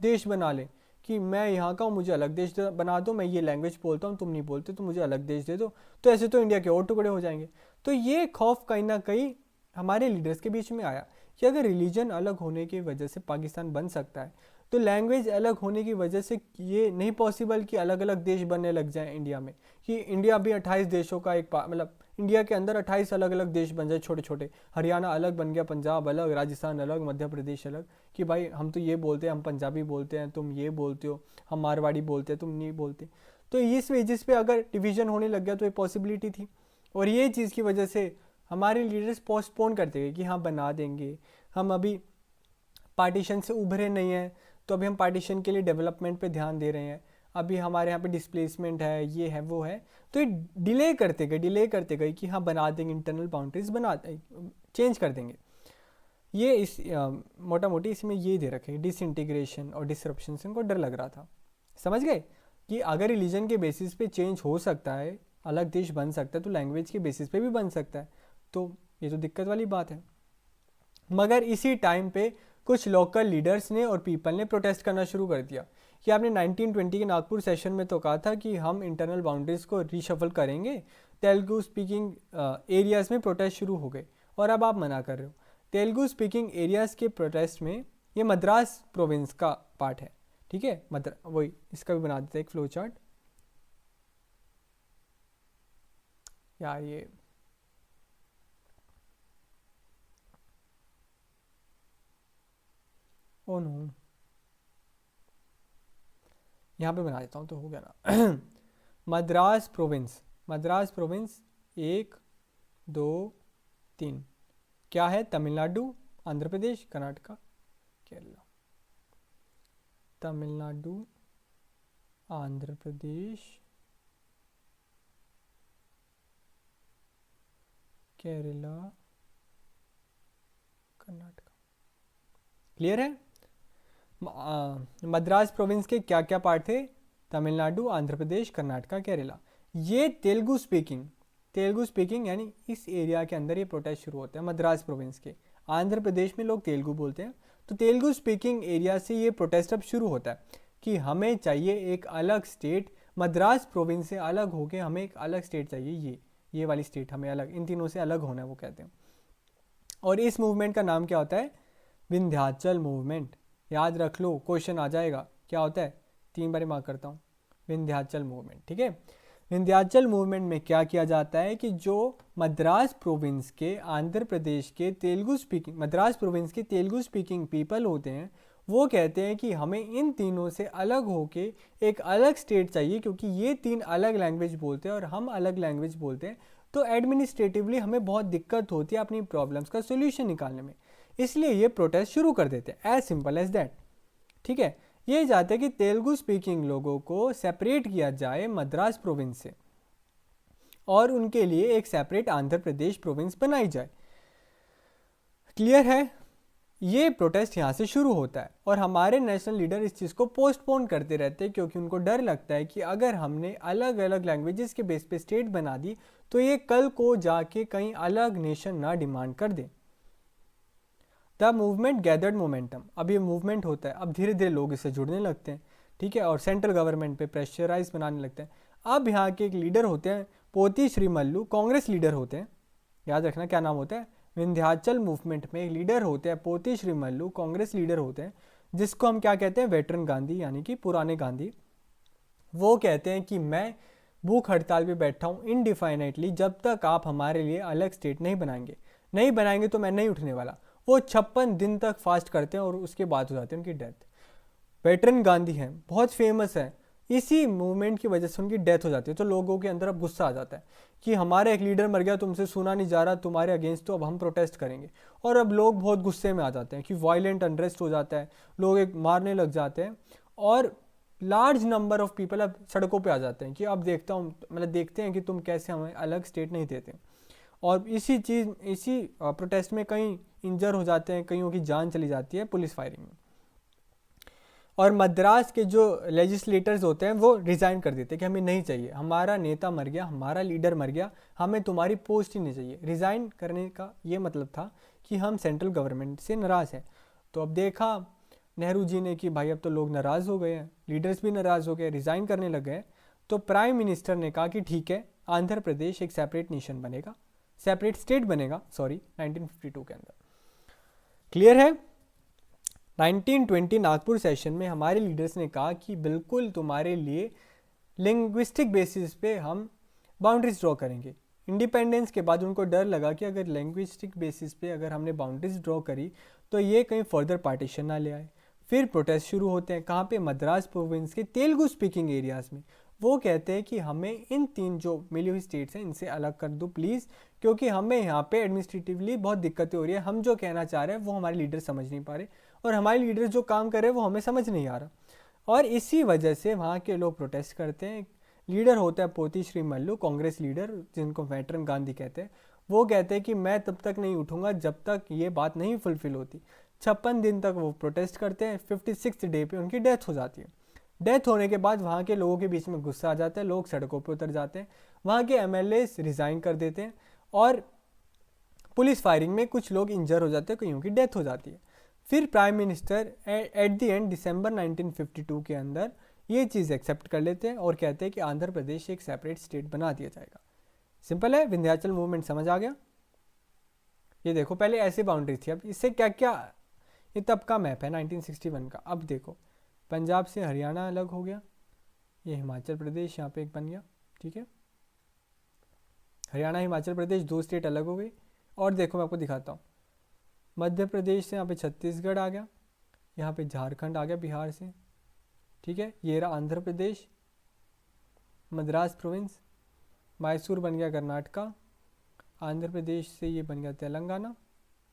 देश बना लें कि मैं यहाँ का हूँ मुझे अलग देश बना दो, मैं ये लैंग्वेज बोलता हूँ तुम नहीं बोलते तो मुझे अलग देश दे दो, तो ऐसे तो इंडिया के और टुकड़े हो जाएंगे। तो ये खौफ कहीं ना कहीं हमारे लीडर्स के बीच में आया कि अगर रिलीजन अलग होने की वजह से पाकिस्तान बन सकता है तो लैंग्वेज अलग होने की वजह से ये नहीं पॉसिबल कि अलग अलग देश बनने लग जाए इंडिया में, कि इंडिया भी 28 देशों का एक मतलब इंडिया के अंदर 28 अलग अलग देश बन जाए छोटे छोटे, हरियाणा अलग बन गया, पंजाब अलग, राजस्थान अलग, मध्य प्रदेश अलग, कि भाई हम तो ये बोलते हैं, हम पंजाबी बोलते हैं, तुम ये बोलते हो, हम मारवाड़ी बोलते हैं, तुम नहीं बोलते। तो इस वजह पे अगर डिवीज़न होने लग गया तो ये पॉसिबिलिटी थी, और ये चीज़ की वजह से हमारे लीडर्स पोस्टपोन करते गए कि हाँ बना देंगे, हम अभी पार्टीशन से उभरे नहीं हैं तो अभी हम पार्टीशन के लिए डेवलपमेंट पे ध्यान दे रहे हैं, अभी हमारे यहाँ पे डिस्प्लेसमेंट है, ये है वो है, तो ये डिले करते गए कि हाँ बना देंगे इंटरनल बाउंड्रीज, बना चेंज कर देंगे। ये इस मोटा मोटी इसमें ये दे रखे डिसइंटीग्रेशन और डिसरप्शन से उनको डर लग रहा था। समझ गए कि अगर रिलीजन के बेसिस पे चेंज हो सकता है, अलग देश बन सकता है, तो लैंग्वेज के बेसिस पे भी बन सकता है, तो ये तो दिक्कत वाली बात है। मगर इसी टाइम पे कुछ लोकल लीडर्स ने और पीपल ने प्रोटेस्ट करना शुरू कर दिया कि आपने 1920 के नागपुर सेशन में तो कहा था कि हम इंटरनल बाउंड्रीज को रीशफल करेंगे, तेलुगु स्पीकिंग एरियाज में प्रोटेस्ट शुरू हो गए और अब आप मना कर रहे हो। तेलुगु स्पीकिंग एरियाज के प्रोटेस्ट में, ये मद्रास प्रोविंस का पार्ट है, ठीक है, वही इसका भी बना देते हैं एक फ्लो चार्ट यार। ये ओ नो, यहाँ पे बना देता हूँ तो हो गया ना। मद्रास प्रोविंस, मद्रास प्रोविंस 1 2 3 क्या है? तमिलनाडु, आंध्र प्रदेश, कर्नाटका, केरला। तमिलनाडु, आंध्र प्रदेश, केरला, कर्नाटका। क्लियर है? मद्रास प्रोविंस के क्या क्या पार्ट थे? तमिलनाडु, आंध्र प्रदेश, कर्नाटका, केरला। ये तेलुगु स्पीकिंग यानी इस एरिया के अंदर ये प्रोटेस्ट शुरू होते हैं मद्रास प्रोविंस के। आंध्र प्रदेश में लोग तेलुगु बोलते हैं, तो तेलुगु स्पीकिंग एरिया से ये प्रोटेस्ट अब शुरू होता है कि हमें चाहिए एक अलग स्टेट, मद्रास प्रोविंस से अलग होके हमें एक अलग स्टेट चाहिए, ये वाली स्टेट हमें अलग, इन तीनों से अलग होना है वो कहते हैं। और इस मूवमेंट का नाम क्या होता है? विंध्याचल मूवमेंट। याद रख लो, क्वेश्चन आ जाएगा, क्या होता है? 3 बार मार्क करता हूँ, विंध्याचल मूवमेंट, ठीक है। विंध्याचल मूवमेंट में क्या किया जाता है कि जो मद्रास प्रोविंस के, आंध्र प्रदेश के तेलुगु स्पीकिंग, मद्रास प्रोविंस के तेलुगु स्पीकिंग पीपल होते हैं, वो कहते हैं कि हमें इन तीनों से अलग होके एक अलग स्टेट चाहिए, क्योंकि ये 3 अलग लैंग्वेज बोलते हैं और हम अलग लैंग्वेज बोलते हैं, तो एडमिनिस्ट्रेटिवली हमें बहुत दिक्कत होती है अपनी प्रॉब्लम्स का सोल्यूशन निकालने में, इसलिए ये प्रोटेस्ट शुरू कर देते हैं। एज सिंपल एज दैट, ठीक है। ये चाहते हैं कि तेलुगु स्पीकिंग लोगों को सेपरेट किया जाए मद्रास प्रोविंस से और उनके लिए एक सेपरेट आंध्र प्रदेश प्रोविंस बनाई जाए। क्लियर है? ये प्रोटेस्ट यहाँ से शुरू होता है और हमारे नेशनल लीडर इस चीज़ को पोस्टपोन करते रहते हैं, क्योंकि उनको डर लगता है कि अगर हमने अलग अलग लैंग्वेजेस के बेस पे स्टेट बना दी तो ये कल को जाके कहीं अलग नेशन ना डिमांड कर दे। द मूवमेंट गैदर्ड मोमेंटम, अब ये मूवमेंट होता है, अब धीरे धीरे लोग इससे जुड़ने लगते हैं, ठीक है, और सेंट्रल गवर्नमेंट पे प्रेशराइज बनाने लगते हैं। अब यहाँ के एक लीडर होते हैं पोती श्रीमल्लू, कांग्रेस लीडर होते हैं, याद रखना क्या नाम होता है। विंध्याचल मूवमेंट में एक लीडर होते हैं पोती श्रीमल्लू, कांग्रेस लीडर होते हैं, जिसको हम क्या कहते हैं? वेटरन गांधी, यानी कि पुराने गांधी। वो कहते हैं कि मैं भूख हड़ताल पे बैठा हूँ इनडिफाइनेटली, जब तक आप हमारे लिए अलग स्टेट नहीं बनाएंगे तो मैं नहीं उठने वाला। वो 56 दिन तक फास्ट करते हैं और उसके बाद हो जाती है उनकी डेथ। वेटरन गांधी हैं, बहुत फेमस है, इसी मूवमेंट की वजह से उनकी डेथ हो जाती है। तो लोगों के अंदर अब गुस्सा आ जाता है कि हमारा एक लीडर मर गया, तुमसे सुना नहीं जा रहा, तुम्हारे अगेंस्ट, तो अब हम प्रोटेस्ट करेंगे। और अब लोग बहुत गुस्से में आ जाते हैं कि वायलेंट अनरेस्ट हो जाता है, लोग एक मारने लग जाते हैं और लार्ज नंबर ऑफ पीपल अब सड़कों पे आ जाते हैं कि अब देखते हैं कि तुम कैसे हमें अलग स्टेट नहीं देते। और इसी प्रोटेस्ट में कई इंजर हो जाते हैं, कईयों की जान चली जाती है पुलिस फायरिंग में। और मद्रास के जो लेजिस्लेटर्स होते हैं वो रिज़ाइन कर देते हैं कि हमें नहीं चाहिए, हमारा नेता मर गया, हमारा लीडर मर गया, हमें तुम्हारी पोस्ट ही नहीं चाहिए। रिज़ाइन करने का ये मतलब था कि हम सेंट्रल गवर्नमेंट से नाराज़ हैं। तो अब देखा नेहरू जी ने कि भाई अब तो लोग नाराज़ हो गए हैं, लीडर्स भी नाराज़ हो गए, रिज़ाइन करने लग गए। तो प्राइम मिनिस्टर ने कहा कि ठीक है, आंध्र प्रदेश एक सेपरेट नेशन बनेगा, सेपरेट स्टेट बनेगा, 1952 के अंदर। क्लियर है? 1920 नागपुर सेशन में हमारे लीडर्स ने कहा कि बिल्कुल तुम्हारे लिए लिंग्विस्टिक बेसिस पे हम बाउंड्रीज ड्रॉ करेंगे। इंडिपेंडेंस के बाद उनको डर लगा कि अगर लिंग्विस्टिक बेसिस पे अगर हमने बाउंड्रीज ड्रॉ करी तो ये कहीं फर्दर पार्टीशन ना ले आए। फिर प्रोटेस्ट शुरू होते हैं, कहाँ पे? मद्रास प्रोविंस के तेलुगु स्पीकिंग एरियाज़ में। वो कहते हैं कि हमें इन 3 जो मिली हुई स्टेट्स हैं इनसे अलग कर दो प्लीज़, क्योंकि हमें यहाँ पे एडमिनिस्ट्रेटिवली बहुत दिक्कतें हो रही है, हम जो कहना चाह रहे हैं वो हमारे लीडर समझ नहीं पा रहे और हमारे लीडर जो काम कर रहे हैं वो हमें समझ नहीं आ रहा। और इसी वजह से वहाँ के लोग प्रोटेस्ट करते हैं। लीडर होता है पोती श्री मल्लू, कांग्रेस लीडर जिनको वेटरन गांधी कहते हैं। वो कहते हैं कि मैं तब तक नहीं उठूंगा जब तक ये बात नहीं फुलफिल होती। 56 दिन तक वो प्रोटेस्ट करते हैं। 56th डे पे उनकी डेथ हो जाती है। डेथ होने के बाद वहाँ के लोगों के बीच में गुस्सा आ जाता है, लोग सड़कों पर उतर जाते हैं, वहाँ के MLA रिज़ाइन कर देते हैं और पुलिस फायरिंग में कुछ लोग इंजर हो जाते हैं, कईयों की डेथ हो जाती है। फिर prime minister at the end दिसंबर 1952 के अंदर ये चीज़ एक्सेप्ट कर लेते हैं और कहते हैं कि आंध्र प्रदेश एक सेपरेट स्टेट बना दिया जाएगा। सिंपल है, विंध्याचल मूवमेंट समझ आ गया। ये देखो पहले ऐसी बाउंड्री थी, अब इससे क्या क्या, ये तब का मैप है 1961 का। अब देखो पंजाब से हरियाणा अलग हो गया, ये हिमाचल प्रदेश यहाँ पे एक बन गया, ठीक है। हरियाणा हिमाचल प्रदेश 2 स्टेट अलग हो गई। और देखो मैं आपको दिखाता हूँ, मध्य प्रदेश से यहाँ पे छत्तीसगढ़ आ गया, यहाँ पे झारखंड आ गया बिहार से, ठीक है। ये रहा आंध्र प्रदेश, मद्रास प्रोविंस, मैसूर बन गया कर्नाटका, आंध्र प्रदेश से ये बन गया तेलंगाना।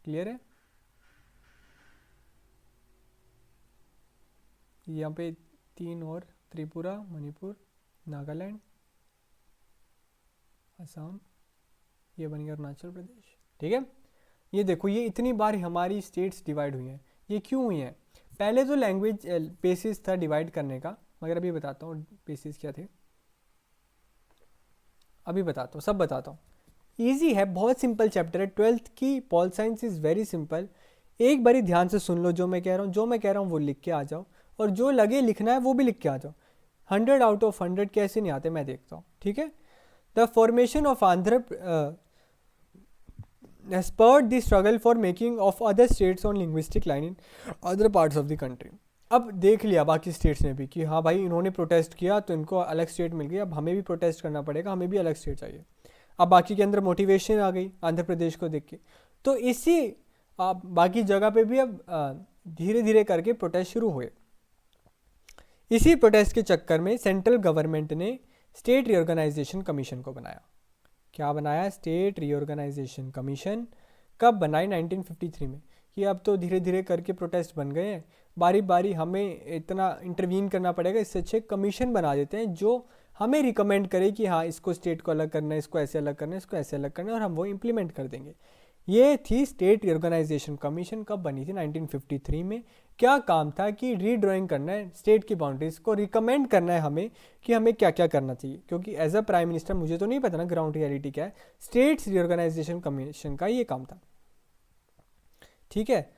क्लियर है। यहाँ पे 3 और, त्रिपुरा, मणिपुर, नागालैंड, असम, ये बन गया अरुणाचल प्रदेश, ठीक है। ये देखो ये इतनी बार हमारी स्टेट्स डिवाइड हुई हैं। ये क्यों हुई हैं? पहले तो लैंग्वेज बेसिस था डिवाइड करने का, मगर अभी बताता हूँ बेसिस क्या थे, अभी बताता हूँ, सब बताता हूँ। ईजी है, बहुत सिंपल चैप्टर है। 12th की pol science is very simple. एक बारी ध्यान से सुन लो जो मैं कह रहा हूँ, जो मैं कह रहा हूँ वो लिख के आ जाओ, और जो लगे लिखना है वो भी लिख के आ जाओ। 100 आउट ऑफ 100 कैसे नहीं आते मैं देखता हूँ, ठीक है। The formation of Andhra spurred the struggle for making of other states on linguistic line in other parts of the country। अब देख लिया बाकी स्टेट्स ने भी कि हाँ भाई इन्होंने प्रोटेस्ट किया तो इनको अलग स्टेट मिल गई, अब हमें भी प्रोटेस्ट करना पड़ेगा, हमें भी अलग स्टेट चाहिए। अब बाकी के अंदर मोटिवेशन आ गई आंध्र प्रदेश को देख के, तो इसी बाकी जगह पे भी अब धीरे धीरे करके प्रोटेस्ट शुरू हुए। इसी प्रोटेस्ट के चक्कर में सेंट्रल गवर्नमेंट ने स्टेट रीऑर्गेनाइजेशन कमीशन को बनाया। क्या बनाया? State reorganisation commission. कब बनाई? 1953 में। कि अब तो धीरे धीरे करके प्रोटेस्ट बन गए हैं, बारी बारी हमें इतना इंटरवीन करना पड़ेगा, इससे अच्छे कमीशन बना देते हैं जो हमें रिकमेंड करे कि हाँ इसको स्टेट को अलग करना है, इसको ऐसे अलग करना है, इसको ऐसे अलग करना है, और हम वो इम्प्लीमेंट कर देंगे। ये थी स्टेट रीऑर्गेनाइजेशन कमीशन। कब बनी थी? 1953 में। क्या काम था? कि रीड्राइंग करना है स्टेट की बाउंड्रीज को, रिकमेंड करना है हमें कि हमें क्या क्या करना चाहिए, क्योंकि एज अ प्राइम मिनिस्टर मुझे तो नहीं पता ना ग्राउंड रियलिटी क्या है। स्टेट्स रीऑर्गेनाइजेशन कमीशन का ये काम था, ठीक है।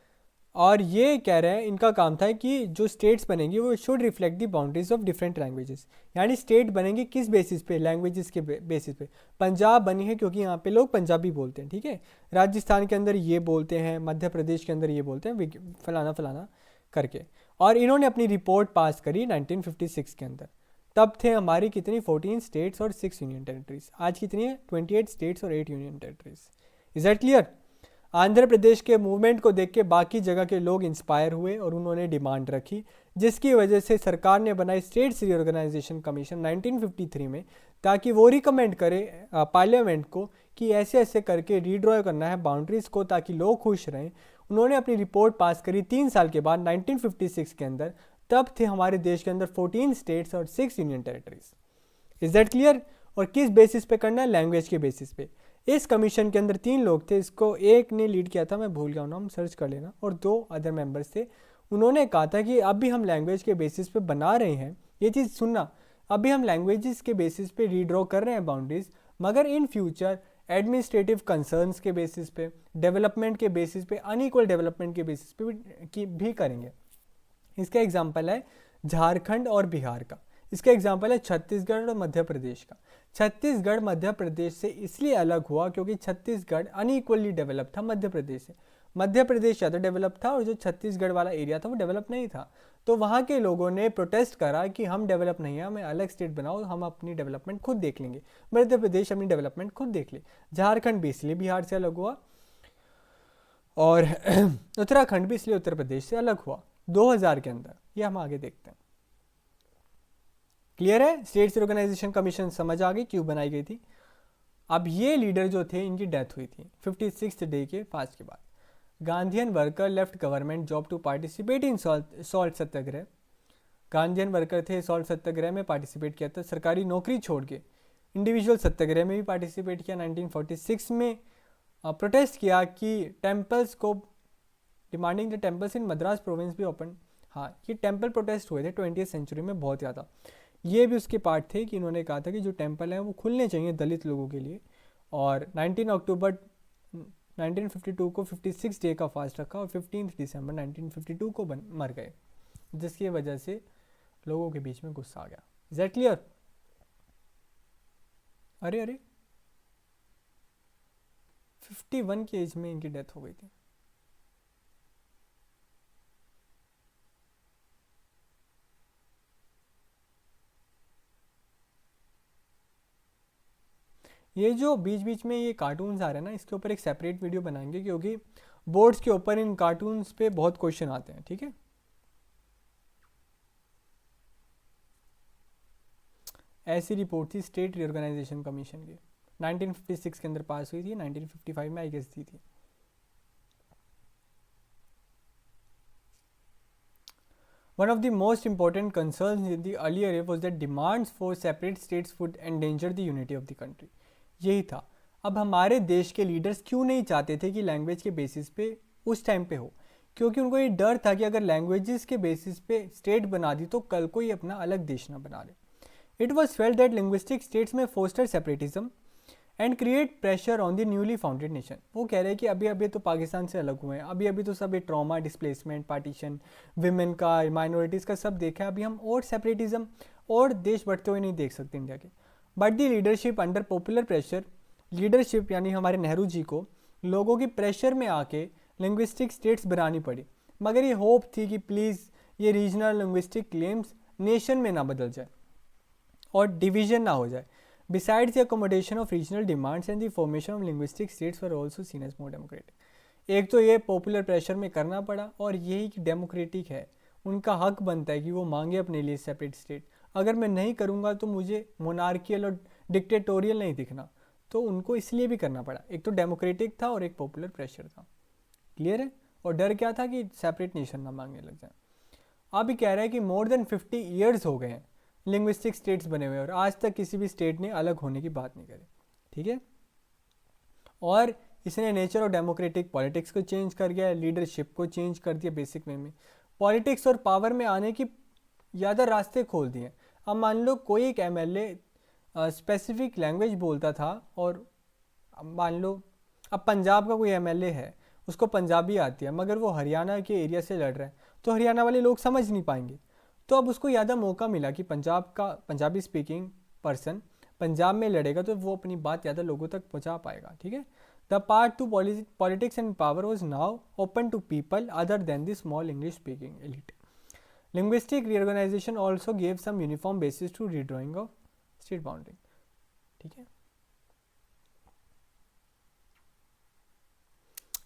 और ये कह रहे हैं इनका काम था कि जो स्टेट्स बनेंगी वो should reflect the boundaries of different languages. यानी स्टेट बनेंगी किस बेसिस पे? लैंग्वेजेस के बेसिस पे। पंजाब बनी है क्योंकि यहाँ पे लोग पंजाबी बोलते हैं, ठीक है। राजस्थान के अंदर ये बोलते हैं, मध्य प्रदेश के अंदर ये बोलते हैं, फलाना फलाना करके। और इन्होंने अपनी रिपोर्ट पास करी 1956 के अंदर। तब थे हमारी कितनी? 14 स्टेट्स और 6 यूनियन टेरिटरीज। आज कितनी है? 28 स्टेट्स और 8 union territories. Is that clear? Andhra Pradesh के मूवमेंट को देख के बाकी जगह के लोग इंस्पायर हुए और उन्होंने डिमांड रखी, जिसकी वजह से सरकार ने बनाई स्टेट्स रीऑर्गेनाइजेशन कमीशन 1953 में, ताकि वो रिकमेंड करे पार्लियामेंट को कि ऐसे ऐसे करके रीड्रॉ करना है बाउंड्रीज़ को, ताकि लोग खुश रहें। उन्होंने अपनी रिपोर्ट पास करी 3 साल के बाद 1956 के अंदर। तब थे हमारे देश के अंदर 14 स्टेट्स और 6 union territories. Is that clear? और किस बेसिस पे करना है? लैंग्वेज के बेसिस पे। इस कमीशन के अंदर 3 लोग थे, इसको एक ने लीड किया था, मैं भूल गया नाम, सर्च कर लेना, और 2 अदर मेंबर्स थे। उन्होंने कहा था कि अब भी हम लैंग्वेज के बेसिस पे बना रहे हैं, ये चीज़ सुनना, अभी हम लैंग्वेजेस के बेसिस पे रीड्रॉ कर रहे हैं बाउंड्रीज, मगर इन फ्यूचर एडमिनिस्ट्रेटिव कंसर्न्स के बेसिस पे, डेवलपमेंट के बेसिस पे, अनइक्वल डेवलपमेंट के बेसिस पे भी करेंगे। इसका एग्जाम्पल है झारखंड और बिहार का, इसका एग्जाम्पल है छत्तीसगढ़ और मध्य प्रदेश का। छत्तीसगढ़ मध्य प्रदेश से इसलिए अलग हुआ क्योंकि छत्तीसगढ़ अनइक्वली डेवलप था मध्य प्रदेश से। मध्य प्रदेश ज़्यादा डेवलप था और जो छत्तीसगढ़ वाला एरिया था वो डेवलप नहीं था। तो वहाँ के लोगों ने प्रोटेस्ट करा कि हम डेवलप नहीं है, हमें अलग स्टेट बनाओ, हम अपनी डेवलपमेंट खुद देख लेंगे। मध्य प्रदेश अपनी डेवलपमेंट खुद देख ले। झारखंड भी इसलिए बिहार से अलग हुआ, और उत्तराखंड भी इसलिए उत्तर प्रदेश से अलग हुआ 2000 के अंदर। ये हम आगे देखते हैं। क्लियर है? स्टेट्स ऑर्गेनाइजेशन कमीशन समझ आ गई क्यों बनाई गई थी। अब ये लीडर जो थे इनकी डेथ हुई थी 56th डे के फास्ट के बाद। Gandhian worker left government job to participate in salt satyagraha. Gandhian worker थे, सॉल्ट सत्याग्रह में पार्टिसिपेट किया था, सरकारी नौकरी छोड़ के इंडिविजुअल सत्याग्रह में भी पार्टिसिपेट किया। 1946 में प्रोटेस्ट किया कि टेम्पल्स को, demanding the temples in Madras province भी ओपन। हाँ, ये टेम्पल प्रोटेस्ट हुए थे 20वीं सेंचुरी में बहुत ज़्यादा। ये भी उसके पार्ट थे कि इन्होंने कहा था कि जो टेम्पल हैं वो खुलने चाहिए दलित लोगों के लिए। और 19 अक्टूबर 1952 को 56 डे का फास्ट रखा और 15 दिसंबर 1952 को मर गए, जिसकी वजह से लोगों के बीच में गुस्सा आ गया। Is that clear? अरे अरे 51 की एज में इनकी डेथ हो गई थी। ये जो बीच बीच में ये कार्टून्स आ रहे हैं ना, इसके ऊपर एक सेपरेट वीडियो बनाएंगे, क्योंकि बोर्ड्स के ऊपर इन कार्टून्स पे बहुत क्वेश्चन आते हैं। ठीक है, ऐसी रिपोर्ट थी स्टेट रीऑर्गेनाइजेशन कमीशन की, 1956 के अंदर पास हुई थी, 1955 में आई गेस दी थी। One of the most important concerns in the earlier era was that demands for separate states would endanger the unity of the country. यही था। अब हमारे देश के लीडर्स क्यों नहीं चाहते थे कि लैंग्वेज के बेसिस पे उस टाइम पे हो? क्योंकि उनको ये डर था कि अगर लैंग्वेजेस के बेसिस पे स्टेट बना दी तो कल को ये अपना अलग देश ना बना ले। It was felt that linguistic states में foster separatism and create pressure on the newly founded nation. वो कह रहे हैं कि अभी अभी तो पाकिस्तान से अलग हुए हैं, अभी अभी तो सब ये ट्रॉमा, डिस्प्लेसमेंट, पार्टीशन, विमेन का, माइनॉरिटीज़ का सब देखा है, अभी हम और सेपरेटिज्म और देश बढ़ते हुए नहीं देख सकते इंडिया के। But the leadership under popular pressure, leadership यानी हमारे नेहरू जी को लोगों की प्रेशर में आके लिंग्विस्टिक स्टेट्स बनानी पड़ी, मगर ये होप थी कि प्लीज़ ये रीजनल लिंग्विस्टिक क्लेम्स नेशन में ना बदल जाए और डिवीजन ना हो जाए। Besides the accommodation of regional demands and the formation of linguistic states were also seen as more democratic. एक तो ये पॉपुलर प्रेशर में करना पड़ा और यही कि डेमोक्रेटिक है, उनका हक बनता है कि वो मांगे अपने लिए सेपरेट स्टेट। अगर मैं नहीं करूँगा तो मुझे मोनार्कियल और डिक्टेटोरियल नहीं दिखना, तो उनको इसलिए भी करना पड़ा। एक तो डेमोक्रेटिक था और एक पॉपुलर प्रेशर था। क्लियर है? और डर क्या था कि सेपरेट नेशन ना मांगने लग जाए। अब ये कह रहा है कि मोर देन 50 ईयर्स हो गए हैं लिंग्विस्टिक स्टेट्स बने हुए और आज तक किसी भी स्टेट ने अलग होने की बात नहीं करी। ठीक है, और इसने नेचर और डेमोक्रेटिक पॉलिटिक्स को चेंज कर गया, लीडरशिप को चेंज कर दिया बेसिक वे में, पॉलिटिक्स और पावर में आने की ज़्यादा रास्ते खोल दिए। अब मान लो कोई एक एमएलए स्पेसिफिक लैंग्वेज बोलता था और मान लो अब पंजाब का कोई एमएलए है, उसको पंजाबी आती है, मगर वो हरियाणा के एरिया से लड़ रहा है, तो हरियाणा वाले लोग समझ नहीं पाएंगे। तो अब उसको ज़्यादा मौका मिला कि पंजाबी स्पीकिंग पर्सन पंजाब में लड़ेगा तो वो अपनी बात ज़्यादा लोगों तक पहुंचा पाएगा। ठीक है, the part to politics and power was now open to people other than the small English speaking elite. Linguistic reorganisation also gave some uniform basis to redrawing of state boundary. ठीक है,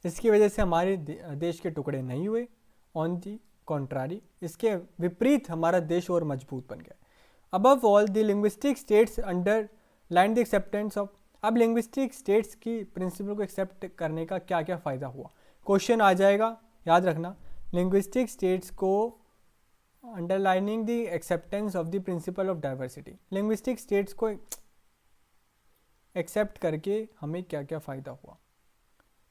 इसकी वजह से हमारे देश के टुकड़े नहीं हुए, ऑन दी कॉन्ट्रारी इसके विपरीत हमारा देश और मजबूत बन गया। Above all the linguistic states under line the acceptance of. अब लिंग्विस्टिक स्टेट्स की प्रिंसिपल को एक्सेप्ट करने का क्या क्या फ़ायदा हुआ, क्वेश्चन आ जाएगा, याद रखना। लिंग्विस्टिक स्टेट्स को underlining the acceptance of the principle of diversity, linguistic states को एक्सेप्ट करके हमें क्या क्या फ़ायदा हुआ।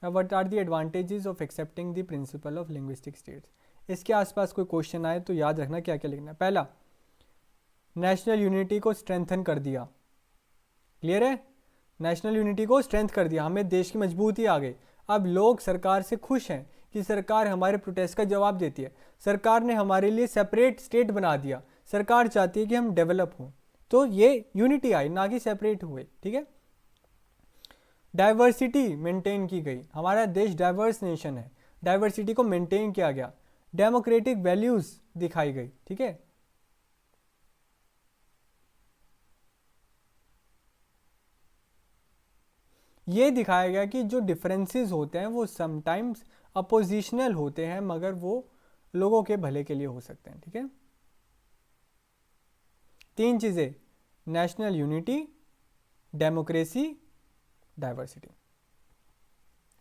What are the advantages of accepting the principle of linguistic states. इसके आसपास कोई क्वेश्चन आए तो याद रखना क्या क्या लिखना है। पहला, नेशनल यूनिटी को स्ट्रेंथन कर दिया। क्लियर है? नेशनल यूनिटी को स्ट्रेंथ कर दिया, हमें देश की मजबूती आ गई। अब लोग सरकार से खुश हैं कि सरकार हमारे प्रोटेस्ट का जवाब देती है, सरकार ने हमारे लिए सेपरेट स्टेट बना दिया, सरकार चाहती है कि हम डेवलप हों, तो ये यूनिटी आई, ना कि सेपरेट हुए। ठीक है, डाइवर्सिटी मेंटेन की गई, हमारा देश डाइवर्स नेशन है, डाइवर्सिटी को मेंटेन किया गया, डेमोक्रेटिक वैल्यूज दिखाई गई। ठीक है, ये दिखाया गया कि जो डिफरेंसेस होते हैं वो समटाइम्स अपोजिशनल होते हैं, मगर वो लोगों के भले के लिए हो सकते हैं। ठीक है, 3 चीज़ें, नेशनल यूनिटी, डेमोक्रेसी, डाइवर्सिटी,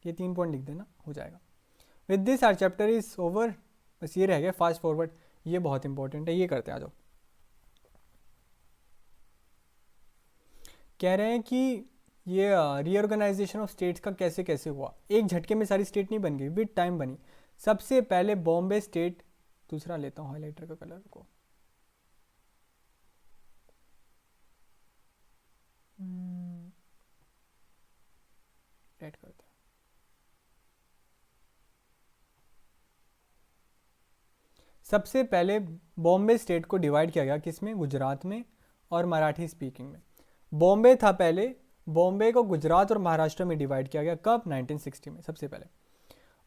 ये 3 पॉइंट लिख देना, हो जाएगा। With this our chapter is over. बस ये रह गया फास्ट फॉरवर्ड। ये बहुत इंपॉर्टेंट है, ये करते हैं, आ जाओ। कह रहे हैं कि ये रीऑर्गेनाइजेशन ऑफ स्टेट्स का कैसे कैसे हुआ। एक झटके में सारी स्टेट नहीं बन गई, विद टाइम बनी। सबसे पहले बॉम्बे स्टेट, दूसरा लेता हूँ हाईलाइटर का कलर को, रेड करते हैं। सबसे पहले बॉम्बे स्टेट को डिवाइड किया गया किसमें, गुजरात में और मराठी स्पीकिंग में। बॉम्बे था पहले, बॉम्बे को गुजरात और महाराष्ट्र में डिवाइड किया गया, कब, 1960 में सबसे पहले।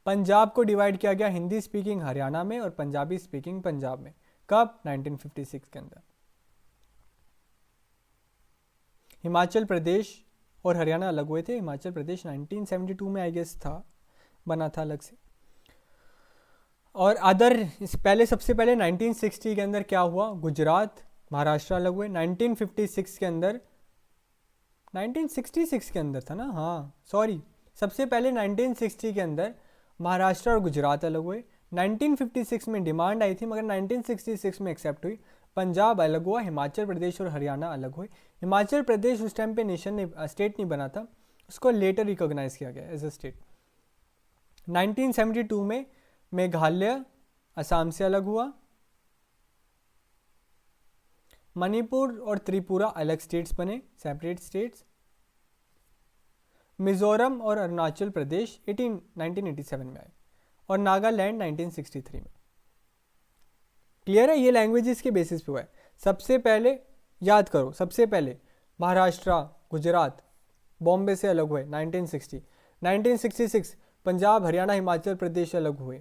पंजाब को डिवाइड किया गया हिंदी स्पीकिंग हरियाणा में और पंजाबी स्पीकिंग पंजाब में, कब, 1956 के अंदर। हिमाचल प्रदेश और हरियाणा अलग हुए थे, हिमाचल प्रदेश 1972 में आई गेस था, बना था अलग से। और अदर पहले, सबसे पहले 1960 के अंदर क्या हुआ, गुजरात महाराष्ट्र अलग हुए। 1956 के अंदर, 1966 के अंदर था ना, हाँ सॉरी, सबसे पहले 1960 के अंदर महाराष्ट्र और गुजरात अलग हुए। 1956 में डिमांड आई थी मगर 1966 में एक्सेप्ट हुई। पंजाब अलग हुआ, हिमाचल प्रदेश और हरियाणा अलग हुए। हिमाचल प्रदेश उस टाइम पे नेशन नहीं, स्टेट नहीं बना था, उसको लेटर रिकॉग्नाइज किया गया एज अ स्टेट। 1972 में मेघालय असम से अलग हुआ। मणिपुर और त्रिपुरा अलग स्टेट्स बने, सेपरेट स्टेट्स। मिजोरम और अरुणाचल प्रदेश 1987 में आए और नागालैंड 1963 में। क्लियर है, ये लैंग्वेजेस के बेसिस पे हुआ है। सबसे पहले याद करो, सबसे पहले महाराष्ट्र गुजरात बॉम्बे से अलग हुए 1960। 1966 पंजाब हरियाणा हिमाचल प्रदेश अलग हुए।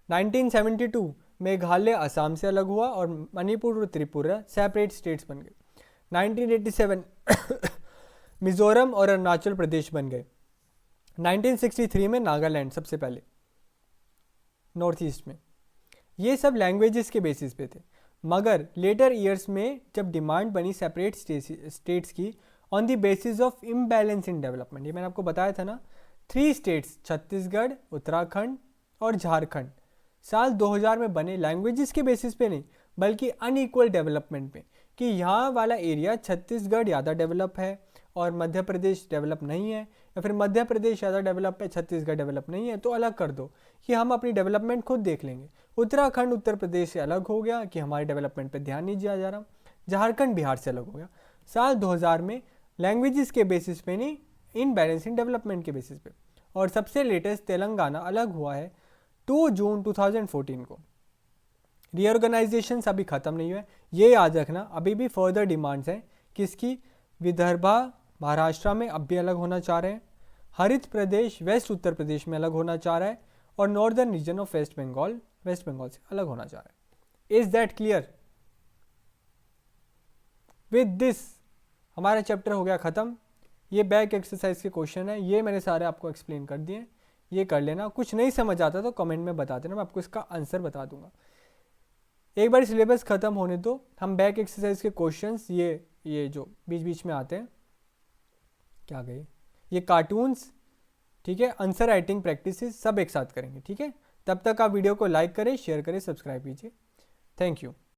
1972 मेघालय असम से अलग हुआ और मणिपुर और त्रिपुरा सेपरेट स्टेट्स बन गए। 1987 मिजोरम और अरुणाचल प्रदेश बन गए। 1963 में नागालैंड सबसे पहले नॉर्थ ईस्ट में। ये सब लैंग्वेजेस के बेसिस पे थे, मगर लेटर ईयर्स में जब डिमांड बनी सेपरेट स्टेट्स की on the basis of imbalance in development, ये मैंने आपको बताया था ना, 3 स्टेट्स छत्तीसगढ़, उत्तराखंड और झारखंड साल 2000 में बने, लैंग्वेजेस के बेसिस पे नहीं बल्कि अनइक्वल डेवलपमेंट पे, कि यहाँ वाला एरिया छत्तीसगढ़ ज़्यादा डेवलप है और मध्य प्रदेश डेवलप नहीं है, या फिर मध्य प्रदेश ज़्यादा डेवलप है छत्तीसगढ़ डेवलप नहीं है, तो अलग कर दो कि हम अपनी डेवलपमेंट खुद देख लेंगे। उत्तराखंड उत्तर प्रदेश से अलग हो गया कि हमारे डेवलपमेंट पे ध्यान नहीं दिया जा रहा। झारखंड बिहार से अलग हो गया साल 2000 में, लैंग्वेजेस के बेसिस पे नहीं, इन बैलेंसिंग डेवलपमेंट के बेसिस पे। और सबसे लेटेस्ट तेलंगाना अलग हुआ है 2 जून 2014 को। रीऑर्गेनाइजेशन अभी ख़त्म नहीं हुआ है, ये याद रखना, अभी भी फर्दर डिमांड्स हैं। किसकी, विदर्भा महाराष्ट्र में अब भी अलग होना चाह रहे हैं, हरित प्रदेश वेस्ट उत्तर प्रदेश में अलग होना चाह रहा है और northern region of West Bengal से अलग होना चाह रहा है। Is that clear? With this हमारा चैप्टर हो गया ख़त्म। ये बैक एक्सरसाइज के क्वेश्चन है, ये मैंने सारे आपको एक्सप्लेन कर दिए, ये कर लेना। कुछ नहीं समझ आता तो कमेंट में बता देना, मैं आपको इसका आंसर बता दूंगा। एक बार सिलेबस ख़त्म होने दो, हम बैक एक्सरसाइज के क्वेश्चंस ये जो बीच बीच में आते हैं, क्या गए, ये कार्टून्स, ठीक है, आंसर राइटिंग प्रैक्टिसेस सब एक साथ करेंगे, ठीक है। तब तक आप वीडियो को लाइक करें, शेयर करें, सब्सक्राइब कीजिए। Thank you.